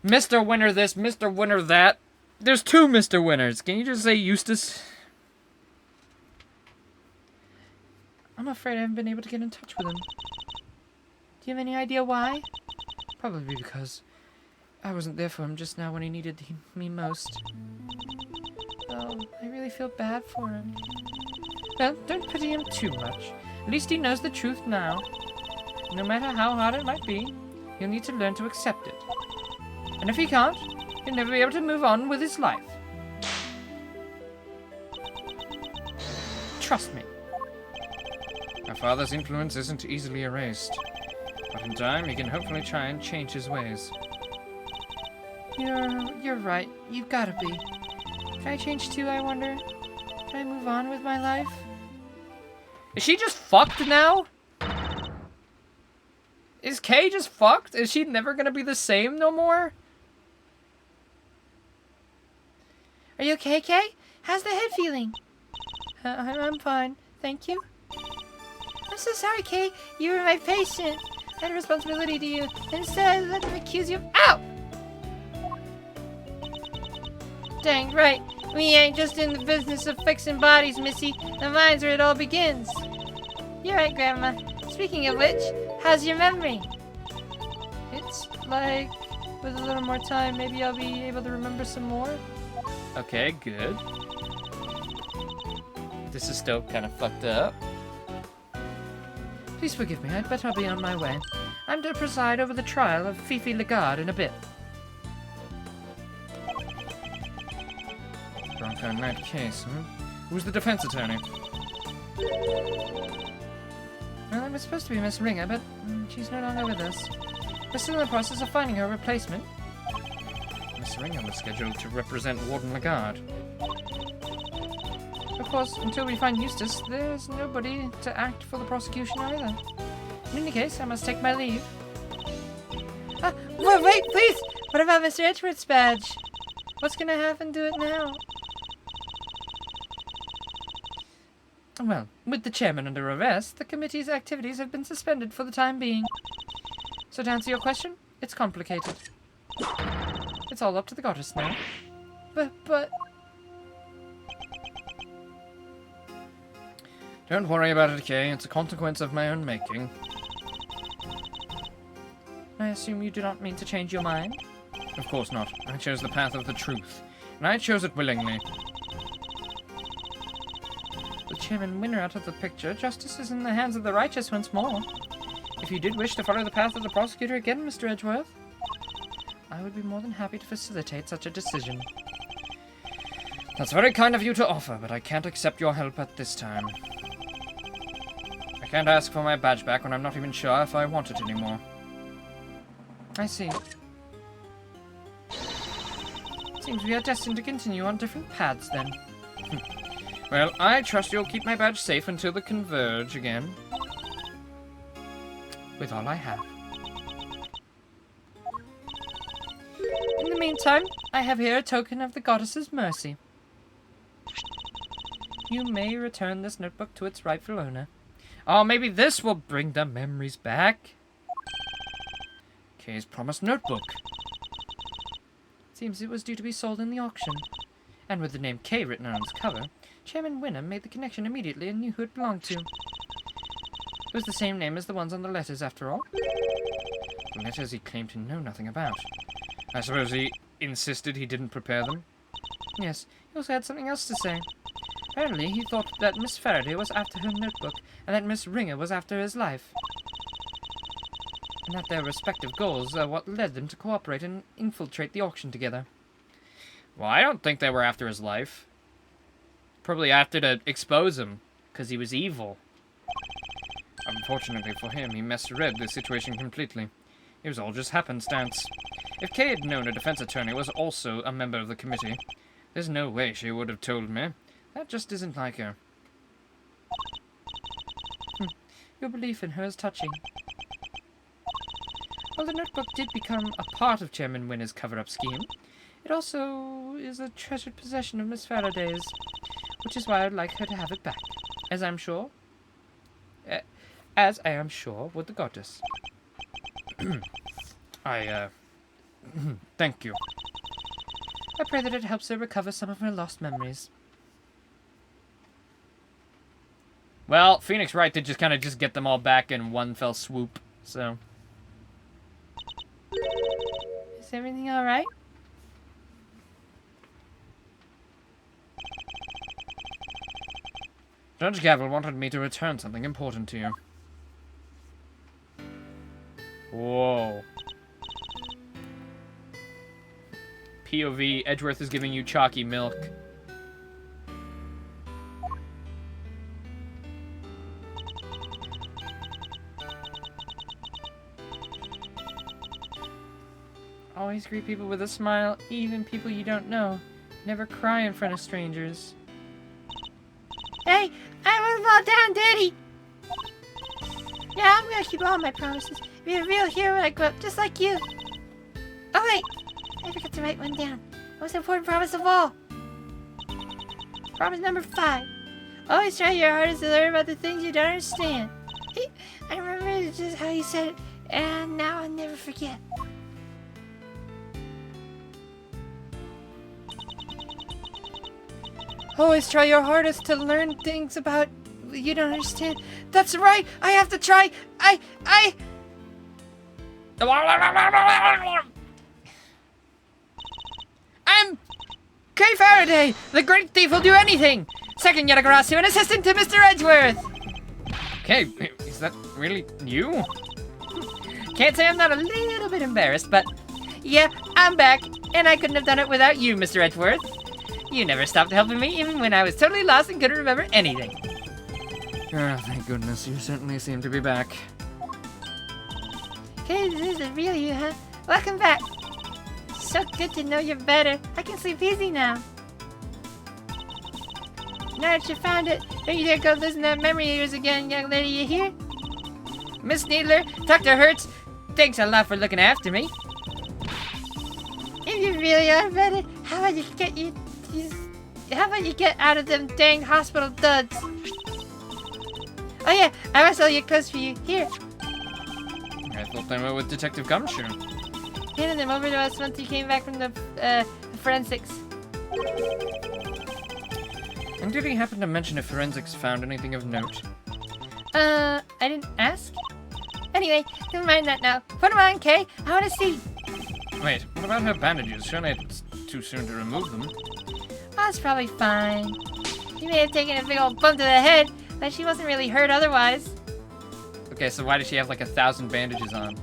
Speaker 1: Mr. Winner this, Mr. Winner that. There's two Mr. Winners. Can you just say Eustace?
Speaker 3: I'm afraid I haven't been able to get in touch with him. Do you have any idea why? Probably because I wasn't there for him just now when he needed me most. Oh, I really feel bad for him. Well, don't pity him too much. At least he knows the truth now. No matter how hard it might be, he'll need to learn to accept it. And if he can't, he'll never be able to move on with his life. Trust me.
Speaker 1: My father's influence isn't easily erased. But in time, he can hopefully try and change his ways.
Speaker 3: You're right. You've gotta be. Can I change too, I wonder? Can I move on with my life?
Speaker 1: Is she just fucked now? Is Kay just fucked? Is she never gonna be the same no more?
Speaker 6: Are you okay, Kay? How's the head feeling?
Speaker 3: I'm fine. Thank you.
Speaker 6: I'm so sorry, Kay. You were my patient. I had a responsibility to you. Instead, I let them accuse you of— Ow! Dang right. We ain't just in the business of fixing bodies, Missy. The mind's where it all begins. You're right, Grandma. Speaking of which, how's your memory?
Speaker 3: It's like, with a little more time, maybe I'll be able to remember some more.
Speaker 1: Okay, good. This is still kind of fucked up.
Speaker 3: Please forgive me, I'd better be on my way. I'm to preside over the trial of Fifi Lagarde in a bit.
Speaker 1: Bronco Knight case, Who's the defense attorney?
Speaker 3: Well, it was supposed to be Miss Ringer, but she's no longer with us. We're still in the process of finding her replacement.
Speaker 5: Miss Ringer was scheduled to represent Warden Lagarde.
Speaker 3: Of course, until we find Eustace, there's nobody to act for the prosecution either. In any case, I must take my leave.
Speaker 6: Wait, please! What about Mr. Edgeworth's badge? What's gonna happen to it now?
Speaker 3: Well, with the chairman under arrest, the committee's activities have been suspended for the time being. So to answer your question, it's complicated. It's all up to the goddess now.
Speaker 6: But...
Speaker 5: Don't worry about it, Kay. It's a consequence of my own making.
Speaker 3: I assume you do not mean to change your mind?
Speaker 5: Of course not. I chose the path of the truth, and I chose it willingly.
Speaker 3: With Chairman Winner out of the picture, justice is in the hands of the righteous once more. If you did wish to follow the path of the prosecutor again, Mr. Edgeworth, I would be more than happy to facilitate such a decision.
Speaker 5: That's very kind of you to offer, but I can't accept your help at this time. I can't ask for my badge back when I'm not even sure if I want it anymore.
Speaker 3: I see. Seems we are destined to continue on different paths, then.
Speaker 5: Well, I trust you'll keep my badge safe until the converge again.
Speaker 3: With all I have. In the meantime, I have here a token of the goddess's mercy. You may return this notebook to its rightful owner.
Speaker 5: Oh, maybe this will bring the memories back. Kay's promised notebook.
Speaker 3: Seems it was due to be sold in the auction. And with the name K written on its cover, Chairman Winham made the connection immediately and knew who it belonged to. It was the same name as the ones on the letters, after all.
Speaker 5: Letters he claimed to know nothing about. I suppose he insisted he didn't prepare them?
Speaker 3: Yes, he also had something else to say. Apparently, he thought that Miss Faraday was after her notebook, and that Miss Ringer was after his life. And that their respective goals are what led them to cooperate and infiltrate the auction together.
Speaker 5: Well, I don't think they were after his life. Probably after to expose him, because he was evil. Unfortunately for him, he misread the situation completely. It was all just happenstance. If Kay had known a defense attorney was also a member of the committee, there's no way she would have told me. That just isn't like her.
Speaker 3: Your belief in her is touching. While the notebook did become a part of Chairman Winner's cover-up scheme, it also is a treasured possession of Miss Faraday's, which is why I'd like her to have it back, as I am sure would the goddess.
Speaker 5: Thank you.
Speaker 3: I pray that it helps her recover some of her lost memories.
Speaker 5: Well, Phoenix Wright did just kind of get them all back in one fell swoop, so...
Speaker 6: Is everything alright?
Speaker 5: Judge Gavel wanted me to return something important to you. Whoa. POV, Edgeworth is giving you chalky milk.
Speaker 3: Always greet people with a smile, even people you don't know. Never cry in front of strangers.
Speaker 6: Hey, I won't fall down, Daddy! Yeah, I'm gonna keep all my promises. Be a real hero when I grow up, just like you. Oh wait, I forgot to write one down. Most important promise of all. Promise number 5. Always try your hardest to learn about the things you don't understand. I remember just how you said it, and now I'll never forget.
Speaker 3: Always try your hardest to learn things about you don't understand. That's right! I have to try! I'm Kay Faraday, the great thief who'll do anything! Second Yatagarasi, an assistant to Mr. Edgeworth!
Speaker 5: Okay, is that really you?
Speaker 3: Can't say I'm not a little bit embarrassed, but yeah, I'm back, and I couldn't have done it without you, Mr. Edgeworth. You never stopped helping me, even when I was totally lost and couldn't remember anything.
Speaker 5: Oh, thank goodness. You certainly seem to be back.
Speaker 6: Hey, this is really you, huh? Welcome back. So good to know you're better. I can sleep easy now. Now that you found it, don't you dare go losing that memory of yours again, young lady, you hear? Miss Needler, Dr. Hertz, thanks a lot for looking after me. If you really are better, how about you get out of them dang hospital duds? Oh yeah, I have all your clothes for you. Here.
Speaker 5: I thought they were with Detective Gumshoe.
Speaker 6: Handed them over to us once you came back from the forensics.
Speaker 5: And did he happen to mention if forensics found anything of note?
Speaker 6: I didn't ask. Anyway, never mind that now. Put them on, Kay. I want to see.
Speaker 5: Wait, what about her bandages? Surely it's too soon to remove them.
Speaker 6: That's probably fine. She may have taken a big old bump to the head, but she wasn't really hurt otherwise.
Speaker 5: Okay, so why does she have like 1,000 bandages on?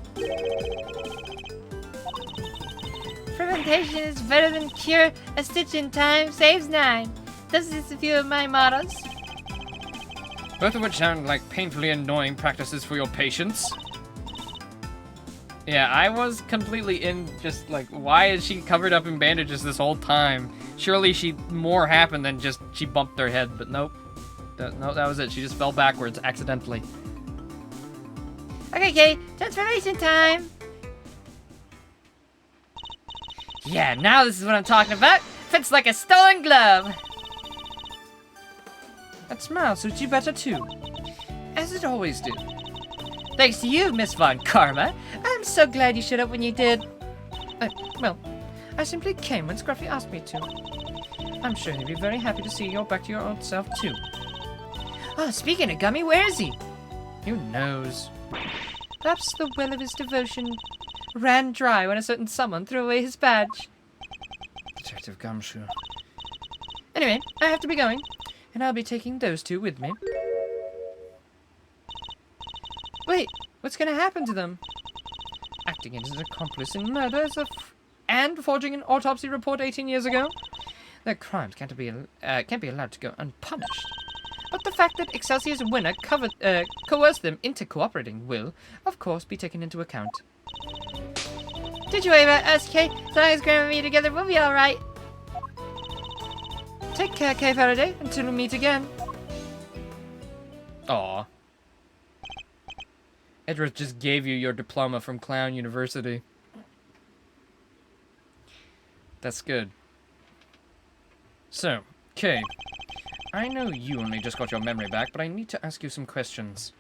Speaker 6: Prevention is better than cure. A stitch in time saves 9. Those are just a few of my mottos.
Speaker 5: Both of which sound like painfully annoying practices for your patients. Yeah, I was completely in just like, why is she covered up in bandages this whole time? Surely more happened than just she bumped her head, but nope. No, that was it. She just fell backwards accidentally.
Speaker 6: Okay, Kay, transformation time.
Speaker 2: Yeah, now this is what I'm talking about. Fits like a stolen glove.
Speaker 3: That smile suits you better too. As it always did.
Speaker 2: Thanks to you, Miss Von Karma.
Speaker 3: I'm so glad you showed up when you did. Well, I simply came when Scruffy asked me to. I'm sure he'd be very happy to see you're back to your old self too.
Speaker 2: Oh, speaking of Gummy, where is he?
Speaker 3: Who knows? Perhaps the well of his devotion ran dry when a certain someone threw away his badge.
Speaker 5: Detective Gumshoe.
Speaker 3: Anyway, I have to be going, and I'll be taking those two with me. Wait, what's going to happen to them? Acting as an accomplice in murder and forging an autopsy report 18 years ago? Their crimes can't be allowed to go unpunished. But the fact that Excelsior's winner coerced them into cooperating will, of course, be taken into account.
Speaker 6: Did you worry about us, Kay? As long as Grandma and me together, we'll be alright.
Speaker 3: Take care, Kay Faraday, until we meet again.
Speaker 5: Aw. Edgeworth just gave you your diploma from Clown University. That's good. So, Kay, I know you only just got your memory back, but I need to ask you some questions.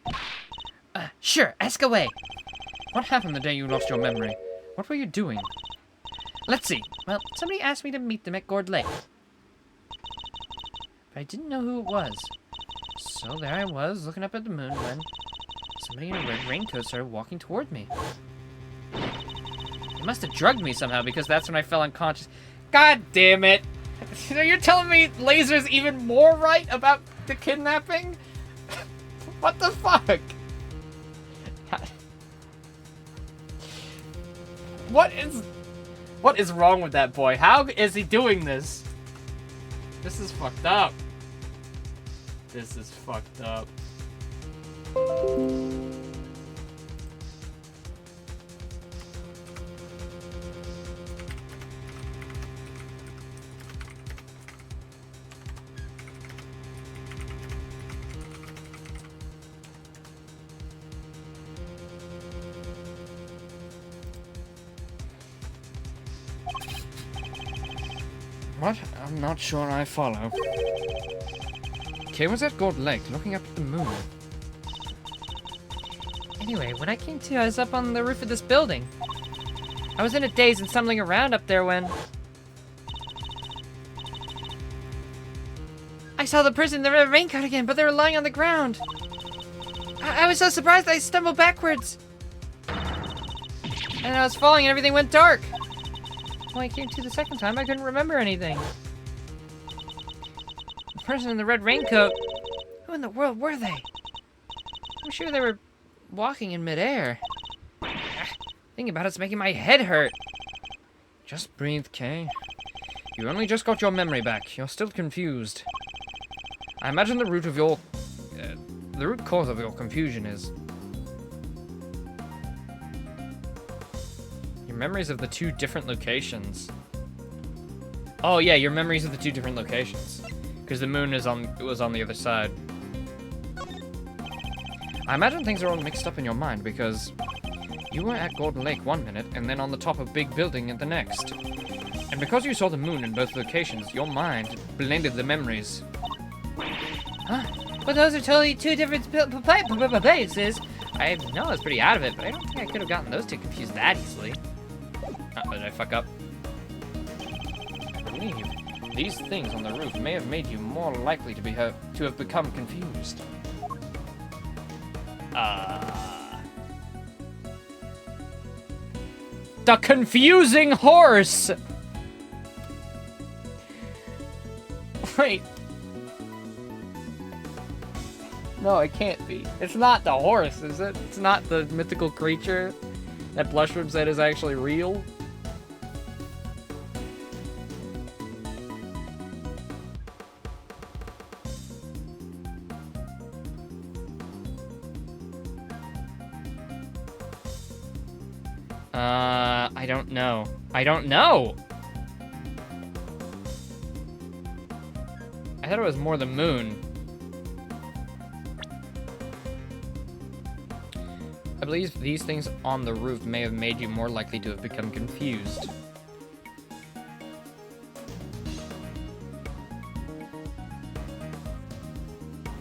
Speaker 2: Sure, ask away.
Speaker 5: What happened the day you lost your memory? What were you doing?
Speaker 3: Let's see. Well, somebody asked me to meet them at Gourd Lake. But I didn't know who it was. So there I was, looking up at the moon when somebody in a red raincoat started walking toward me.
Speaker 5: They must have drugged me somehow because that's when I fell unconscious. God damn it! So you're telling me Laser's even more right about the kidnapping? What the fuck? What is wrong with that boy? How is he doing this? This is fucked up. This is fucked up. What? I'm not sure I follow. Kay was at Gold Lake, looking up at the moon.
Speaker 3: Anyway, when I came to, I was up on the roof of this building. I was in a daze and stumbling around up there when I saw the person in the red raincoat again, but they were lying on the ground. I was so surprised I stumbled backwards. And I was falling and everything went dark. When I came to the second time, I couldn't remember anything. The person in the red raincoat, who in the world were they? I'm sure they were walking in midair. Thinking about it's making my head hurt.
Speaker 5: Just breathe, Kay. You only just got your memory back. You're still confused. I imagine the root of your
Speaker 1: the root cause of your confusion is your memories of the two different locations. Oh yeah, your memories of the two different locations. Because the moon was on the other side. I imagine things are all mixed up in your mind because you were at Golden Lake one minute and then on the top of Big Building at the next. And because you saw the moon in both locations, your mind blended the memories.
Speaker 6: Huh? But those are totally two different places.
Speaker 1: I know I was pretty out of it, but I don't think I could have gotten those two confused that easily. Did I fuck up? I believe these things on the roof may have made you more likely to have become confused. The confusing horse! Wait. No, it can't be. It's not the horse, is it? It's not the mythical creature that Blushroom said is actually real? I don't know. I don't know! I thought it was more the moon. I believe these things on the roof may have made you more likely to have become confused.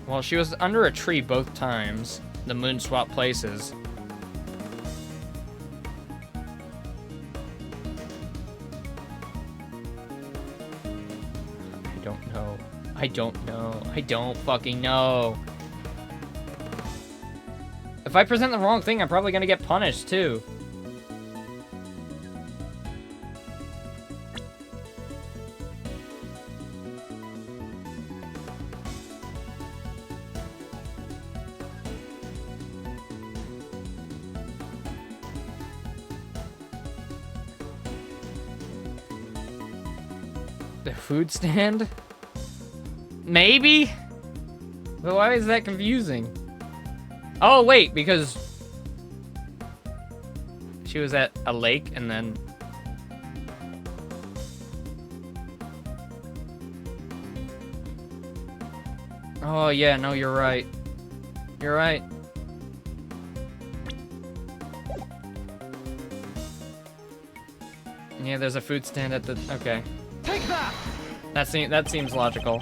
Speaker 1: Well, she was under a tree both times. The moon swapped places. I don't know. I don't fucking know. If I present the wrong thing, I'm probably gonna get punished, too. The food stand? Maybe? But why is that confusing? Oh, wait, because she was at a lake and then... Oh, yeah, no, you're right. You're right. Yeah, there's a food stand at the... Okay.
Speaker 7: Take that!
Speaker 1: That seems logical.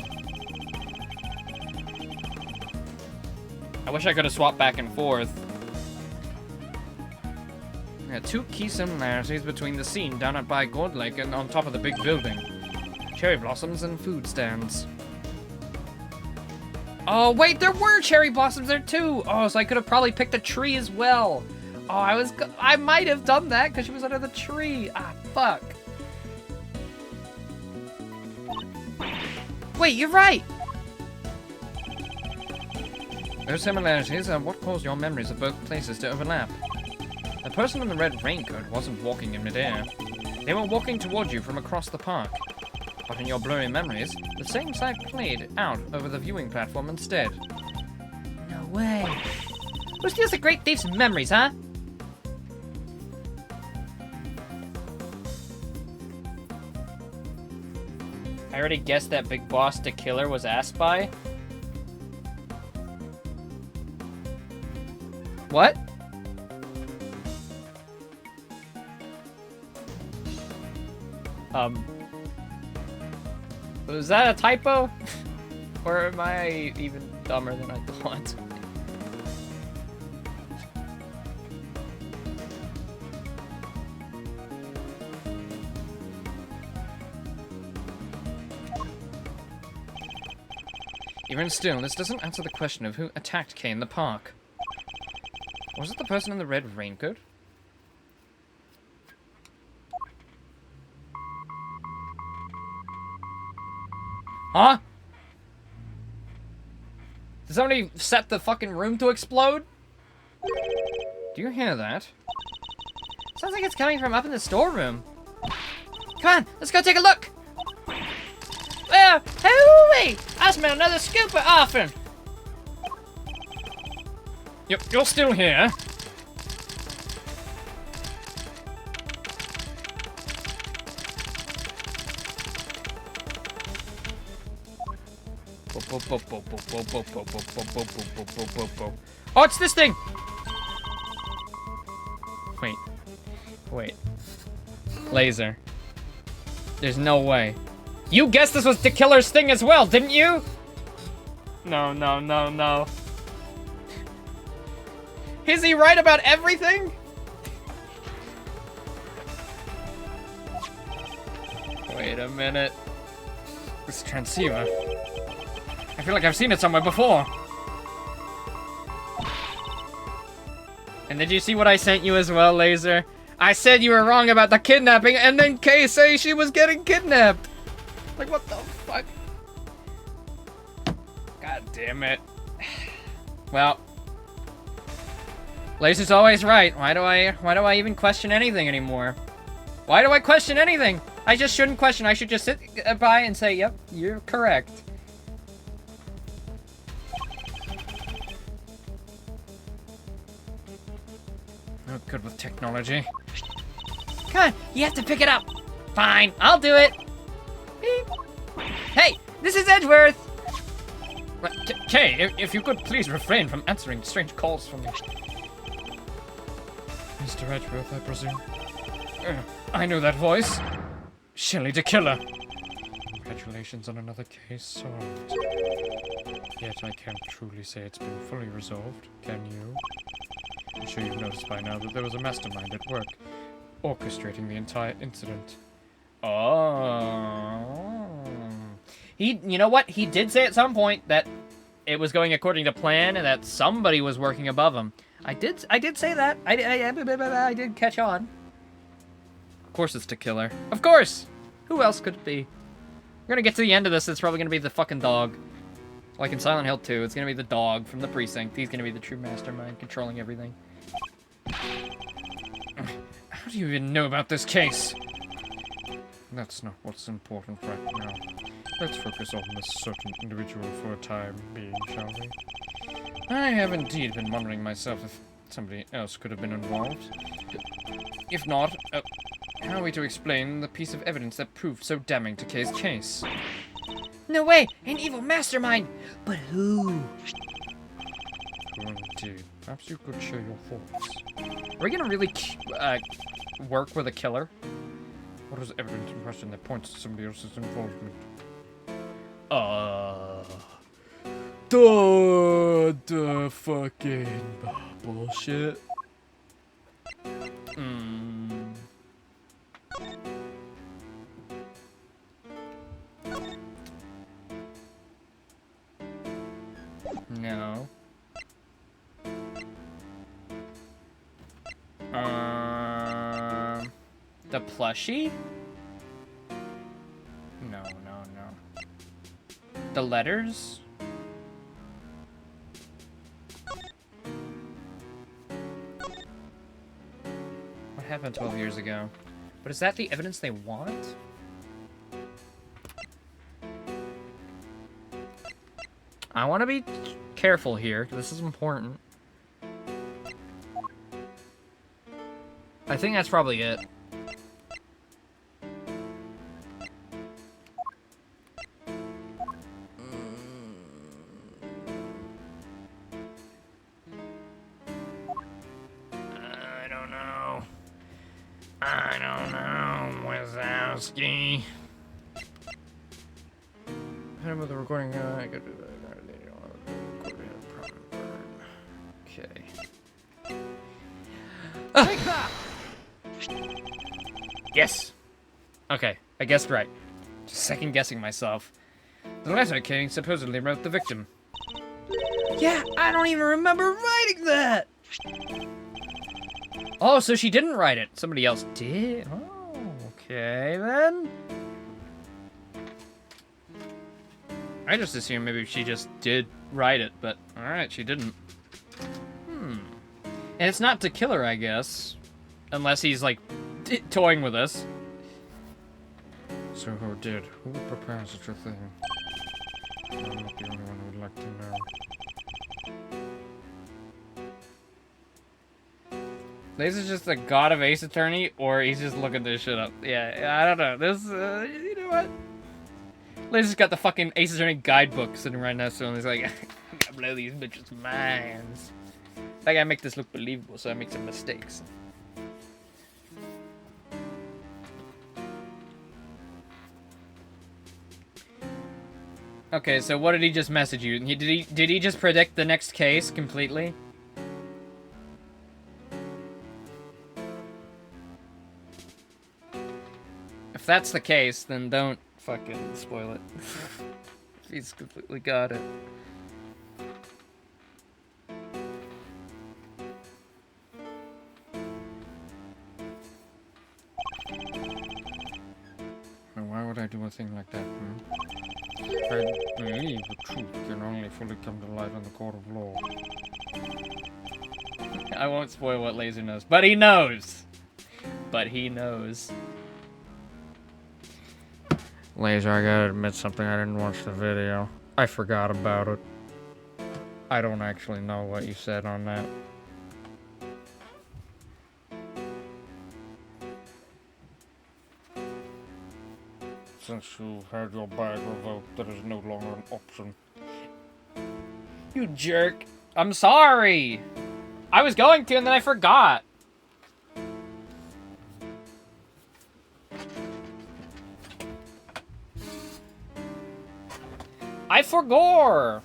Speaker 1: I wish I could have swapped back and forth. There are two key similarities between the scene down at by Gold Lake and on top of the big building. Cherry blossoms and food stands. Oh, wait, there were cherry blossoms there too! Oh, so I could have probably picked a tree as well. Oh, I might have done that because she was under the tree. Ah, fuck. Wait, you're right! Those similarities are what caused your memories of both places to overlap. The person in the red raincoat wasn't walking in midair. They were walking toward you from across the park. But in your blurry memories, the same sight played out over the viewing platform instead. No way. Who steals a great thief's memories, huh? I already guessed that Big Boss the Killer was Aspy. What? Was that a typo? Or am I even dumber than I thought? Even still, this doesn't answer the question of who attacked Kay in the park. Was it the person in the red raincoat? Huh? Did somebody set the fucking room to explode? Do you hear that?
Speaker 6: Sounds like it's coming from up in the storeroom. Come on, let's go take a look. Well, hooey! I smell another scooper offering.
Speaker 5: You're still here.
Speaker 1: Oh, it's this thing! Wait. Laser. There's no way. You guessed this was the killer's thing as well, didn't you? No. Is he right about everything? Wait a minute. This transceiver. I feel like I've seen it somewhere before. And did you see what I sent you as well, Laser? I said you were wrong about the kidnapping, and then Kay say she was getting kidnapped. Like, what the fuck? God damn it. Well, Laser's always right. Why do I even question anything anymore? Why do I question anything? I just shouldn't question. I should just sit by and say, yep, you're correct. Not good with technology.
Speaker 6: Come on, you have to pick it up. Fine, I'll do it. Beep. Hey, this is Edgeworth.
Speaker 5: Kay, if you could please refrain from answering strange calls from me.
Speaker 1: Mr. Edgeworth, I presume.
Speaker 5: I know that voice. Shelley the Killer.
Speaker 1: Congratulations on another case solved. Yet I can't truly say it's been fully resolved, can you? I'm sure you've noticed by now that there was a mastermind at work, orchestrating the entire incident.
Speaker 5: Oh.
Speaker 1: You know what? He did say at some point that it was going according to plan and that somebody was working above him. I did say that. I did catch on. Of course it's the killer. Of course! Who else could it be? We're gonna get to the end of this, it's probably gonna be the fucking dog. Like in Silent Hill 2, it's gonna be the dog from the precinct. He's gonna be the true mastermind, controlling everything.
Speaker 5: How do you even know about this case?
Speaker 1: That's not what's important right now. Let's focus on this certain individual for a time being, shall we?
Speaker 5: I have indeed been wondering myself if somebody else could have been involved. If not, how are we to explain the piece of evidence that proved so damning to Kay's case?
Speaker 6: No way, an evil mastermind. But who?
Speaker 1: Well, indeed. Perhaps you could share your thoughts.
Speaker 5: Are we gonna really work with a killer?
Speaker 1: What is evidence in question that points to somebody else's involvement?
Speaker 5: The fucking bullshit.
Speaker 1: No.
Speaker 5: The plushie?
Speaker 1: No.
Speaker 5: The letters?
Speaker 1: What happened 12 years ago? But is that the evidence they want? I want to be careful here. This is important. I think that's probably it.
Speaker 5: I don't know, Wazowski.
Speaker 1: With the recording, I could do that. Okay.
Speaker 7: Take that!
Speaker 1: Yes. Okay, I guessed right. Just second guessing myself.
Speaker 5: The letter Kay supposedly wrote the victim.
Speaker 1: Yeah, I don't even remember writing that. Oh, so she didn't write it. Somebody else did. Oh, okay then. I just assumed maybe she just did write it, but alright, she didn't. And it's not to kill her, I guess. Unless he's, like, toying with us.
Speaker 8: So who did? Who would prepare such a thing? I'm not the only one who would like to know.
Speaker 1: This is just the god of Ace Attorney, or he's just looking this shit up. Yeah, I don't know. This, you know what? Laser's got the fucking Ace Attorney guidebook sitting right next to him. He's like, I'm gonna blow these bitches' minds. I gotta make this look believable, so I make some mistakes. Okay, so what did he just message you? Did he just predict the next case completely? If that's the case, then don't fucking spoil it. He's completely got it.
Speaker 8: Now, why would I do a thing like that, I believe the truth can only fully come to light in the court of law.
Speaker 1: I won't spoil what Laser knows, but he knows. But he knows.
Speaker 8: Laser, I gotta admit something. I didn't watch the video. I forgot about it. I don't actually know what you said on that. Since you had your bag revoked, that is no longer an option.
Speaker 1: You jerk. I'm sorry. I was going to, and then I forgot. I forgore.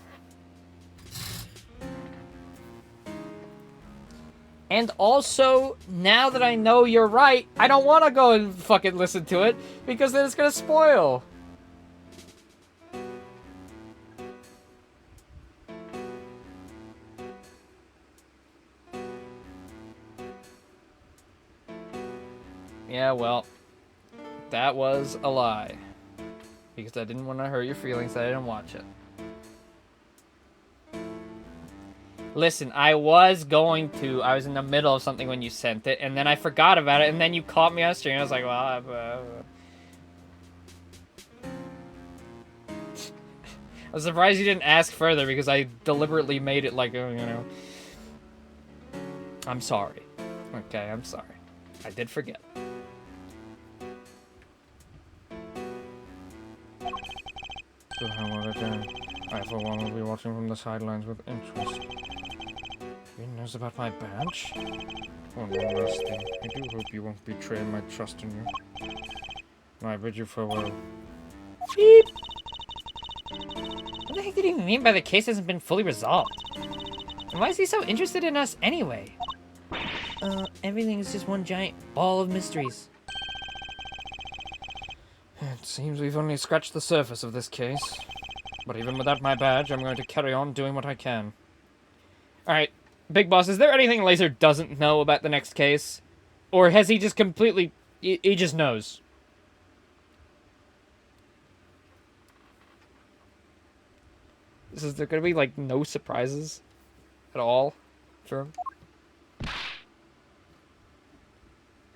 Speaker 1: And also, now that I know you're right, I don't want to go and fucking listen to it, because then it's gonna spoil. Yeah, well, that was a lie. Because I didn't want to hurt your feelings, I didn't watch it. Listen, I was in the middle of something when you sent it, and then I forgot about it, and then you caught me on stream. I was like, well, I was surprised you didn't ask further, because I deliberately made it like, you know. I'm sorry. Okay, I'm sorry. I did forget.
Speaker 8: So how will it end? I, for one, will be watching from the sidelines with interest. He knows about my badge? One last thing. I do hope you won't betray my trust in you. I bid you farewell.
Speaker 1: Beep. What the heck did he mean by the case hasn't been fully resolved? And why is he so interested in us anyway?
Speaker 3: Everything is just one giant ball of mysteries.
Speaker 8: It seems we've only scratched the surface of this case. But even without my badge, I'm going to carry on doing what I can.
Speaker 1: Alright, Big Boss, is there anything Laser doesn't know about the next case? Or has he just completely... He just knows? Is there gonna be, like, no surprises at all for him?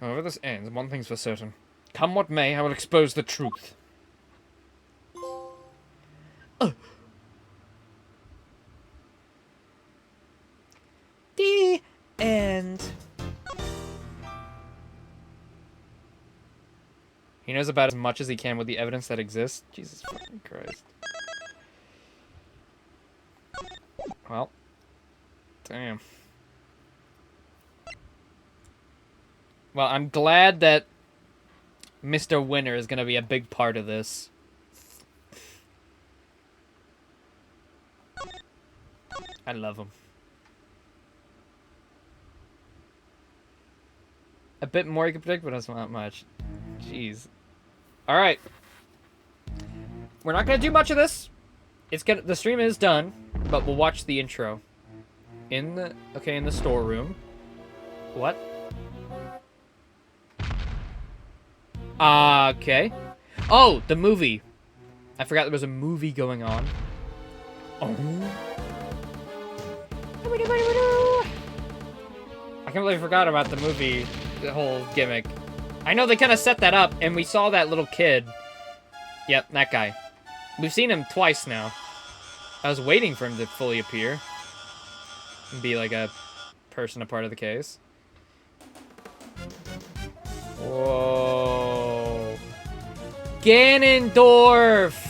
Speaker 8: However this ends, one thing's for certain. Come what may, I will expose the truth.
Speaker 3: The end.
Speaker 1: He knows about as much as he can with the evidence that exists. Jesus fucking Christ. Well. Damn. Well, I'm glad that Mr. Winner is going to be a big part of this. I love him. A bit more you can predict, but that's not much. Jeez. Alright. We're not going to do much of this. The stream is done, but we'll watch the intro. In the storeroom. What? Okay. Oh, the movie. I forgot there was a movie going on. Oh. I can't believe I forgot about the movie, the whole gimmick. I know they kind of set that up, and we saw that little kid. Yep, that guy. We've seen him twice now. I was waiting for him to fully appear. And be like a person, a part of the case. Whoa. Ganondorf!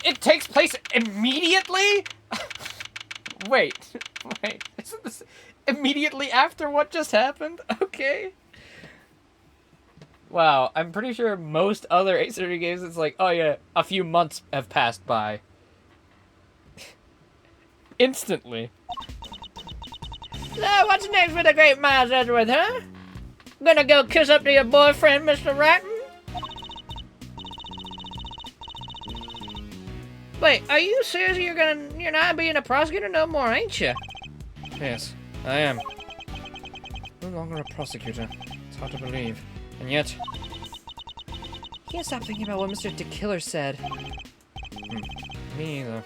Speaker 1: It takes place immediately? Wait. Isn't this immediately after what just happened? Okay. Wow, I'm pretty sure most other Ace Attorney games it's like, oh yeah, a few months have passed by. Instantly.
Speaker 2: So, what's next for the great Miles Edgeworth, huh? Gonna go kiss up to your boyfriend, Mr. Ratton? Wait, are you serious? You're not being a prosecutor no more, ain't you?
Speaker 8: Yes, I am. No longer a prosecutor. It's hard to believe. And yet...
Speaker 3: Can't stop thinking about what Mr. DeKiller said.
Speaker 8: Me either.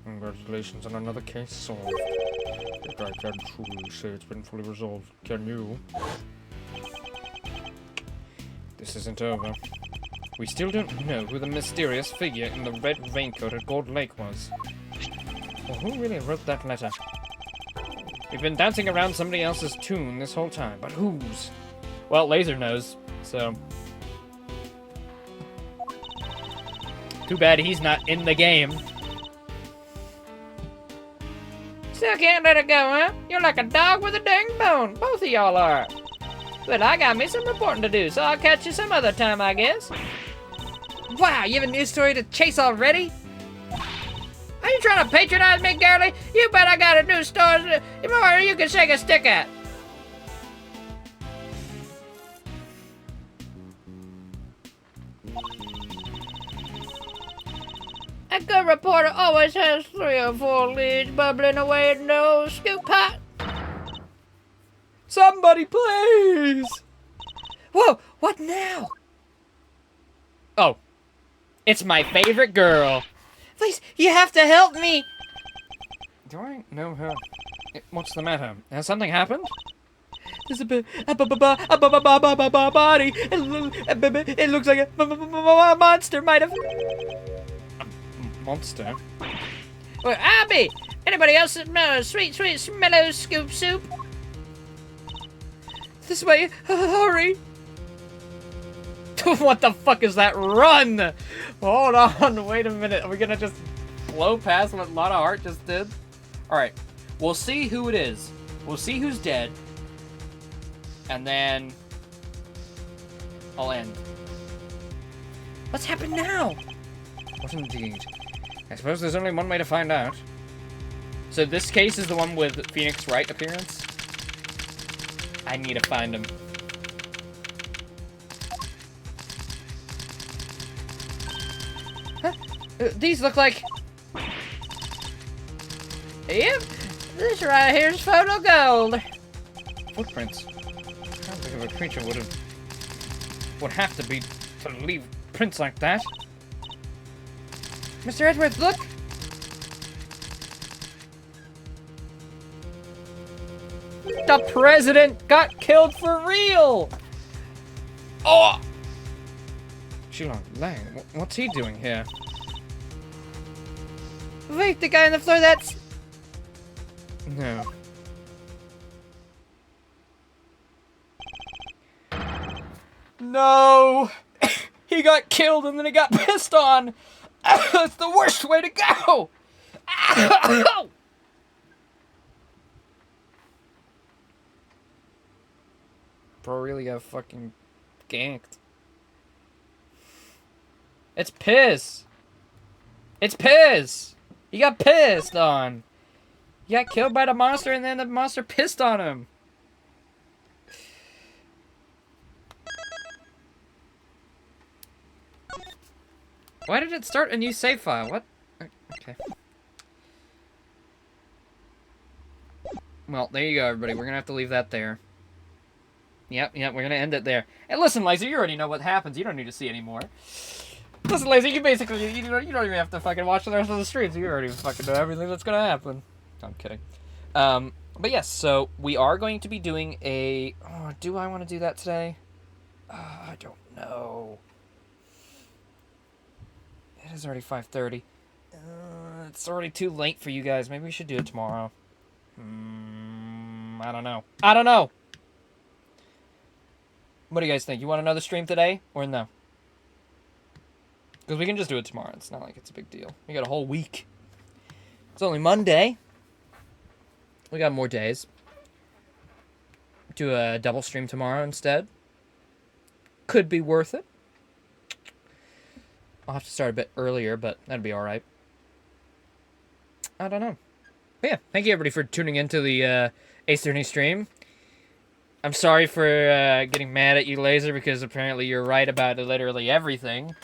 Speaker 8: Congratulations on another case solved. Yet I can't truly say it's been fully resolved. Can you? This isn't over. We still don't know who the mysterious figure in the red raincoat at Gold Lake was. Or who really wrote that letter. We've been dancing around somebody else's tune this whole time, but whose?
Speaker 1: Well, Laser knows, so... Too bad he's not in the game.
Speaker 2: Still can't let it go, huh? You're like a dog with a dang bone. Both of y'all are. But I got me some reporting to do, so I'll catch you some other time, I guess.
Speaker 3: Wow, you have a news story to chase already?
Speaker 2: Are you trying to patronize me, girlie? You bet I got a new story more you can shake a stick at. A good reporter always has 3 or 4 leads bubbling away in no scoop pot.
Speaker 1: Somebody, please!
Speaker 3: Whoa, what now?
Speaker 1: Oh. It's my favorite girl.
Speaker 3: Please, you have to help me!
Speaker 8: Do I know her? What's the matter?
Speaker 1: Has something happened?
Speaker 3: There's a body. It looks like a monster might have.
Speaker 8: Monster?
Speaker 2: Well, I'll be. Anybody else smell sweet, smello scoop soup?
Speaker 3: This way, hurry!
Speaker 1: What the fuck is that? Run! Hold on, wait a minute. Are we gonna just blow past what Lotta Hart just did? Alright, we'll see who it is. We'll see who's dead. And then... I'll end.
Speaker 3: What's happened now?
Speaker 8: What indeed? I suppose there's only one way to find out.
Speaker 1: So this case is the one with Phoenix Wright appearance? I need to find him.
Speaker 3: These look like...
Speaker 2: Yep, this right here's photo gold.
Speaker 8: Footprints. How big of a creature would have to be to leave prints like that?
Speaker 3: Mr. Edgeworth, look!
Speaker 1: The president got killed for real! Oh!
Speaker 8: Shilong Lang, what's he doing here?
Speaker 3: Wait, the guy on the floor, that's...
Speaker 8: No.
Speaker 1: No! He got killed and then he got pissed on! That's the worst way to go! Bro really got fucking ganked. It's piss! It's piss! He got pissed on! He got killed by the monster and then the monster pissed on him! Why did it start a new save file? What? Okay. Well, there you go, everybody. We're gonna have to leave that there. Yep, we're gonna end it there. And listen, Laser, you already know what happens. You don't need to see anymore. Listen, Laser, you basically, you don't even have to fucking watch the rest of the streams. You already fucking know everything that's gonna happen. I'm kidding. But yes, so we are going to be doing a... Oh, do I want to do that today? I don't know. It's already 5:30. It's already too late for you guys. Maybe we should do it tomorrow. I don't know. I don't know! What do you guys think? You want another stream today, or no? Because we can just do it tomorrow. It's not like it's a big deal. We got a whole week. It's only Monday. We got more days. Do a double stream tomorrow instead. Could be worth it. I'll have to start a bit earlier, but that'd be alright. I don't know. But yeah, thank you everybody for tuning into the Ace Attorney stream. I'm sorry for getting mad at you, Laser, because apparently you're right about literally everything.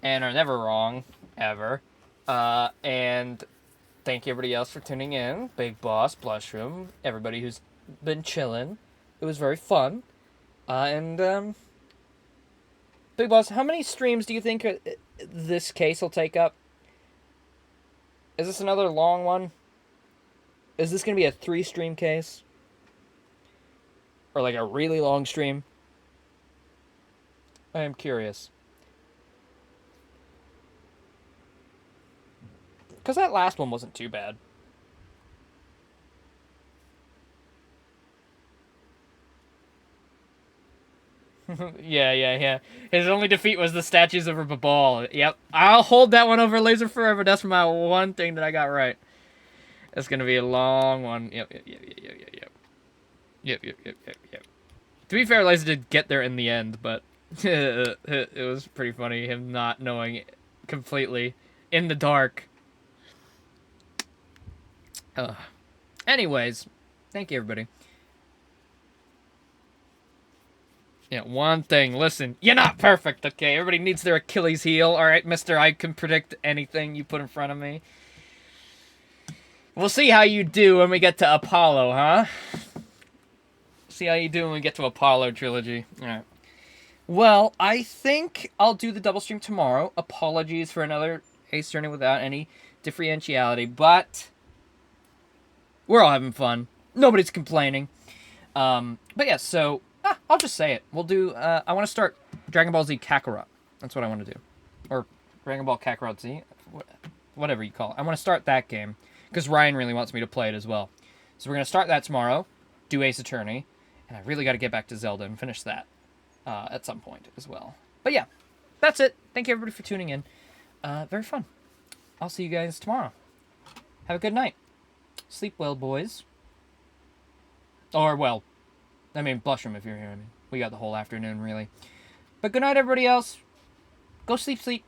Speaker 1: And are never wrong, ever. And thank you everybody else for tuning in. Big Boss, Blushroom, everybody who's been chilling. It was very fun. Big Boss, how many streams do you think this case will take up? Is this another long one? Is this going to be a 3-stream case? Or like a really long stream? I am curious. Because that last one wasn't too bad. Yeah. His only defeat was the statues over Babal. Yep. I'll hold that one over Laser forever. That's my one thing that I got right. It's going to be a long one. Yep. To be fair, Laser did get there in the end, but it was pretty funny, him not knowing completely in the dark. Anyways, thank you, everybody. Yeah, one thing. Listen, you're not perfect, okay? Everybody needs their Achilles heel, alright, mister? I can predict anything you put in front of me. We'll see how you do when we get to Apollo, huh? See how you do when we get to Apollo Trilogy. Alright. Well, I think I'll do the double stream tomorrow. Apologies for another Ace Journey without any differentiality, but we're all having fun. Nobody's complaining. But yeah, so I'll just say it. We'll do, I want to start Dragon Ball Z Kakarot. That's what I want to do. Or Dragon Ball Kakarot Z. Whatever you call it. I want to start that game. Because Ryan really wants me to play it as well. So we're going to start that tomorrow. Do Ace Attorney. And I really got to get back to Zelda and finish that. At some point as well. But yeah. That's it. Thank you everybody for tuning in. Very fun. I'll see you guys tomorrow. Have a good night. Sleep well, boys. Or, well, I mean, Blushroom if you're hearing me. We got the whole afternoon, really. But good night, everybody else. Go sleep.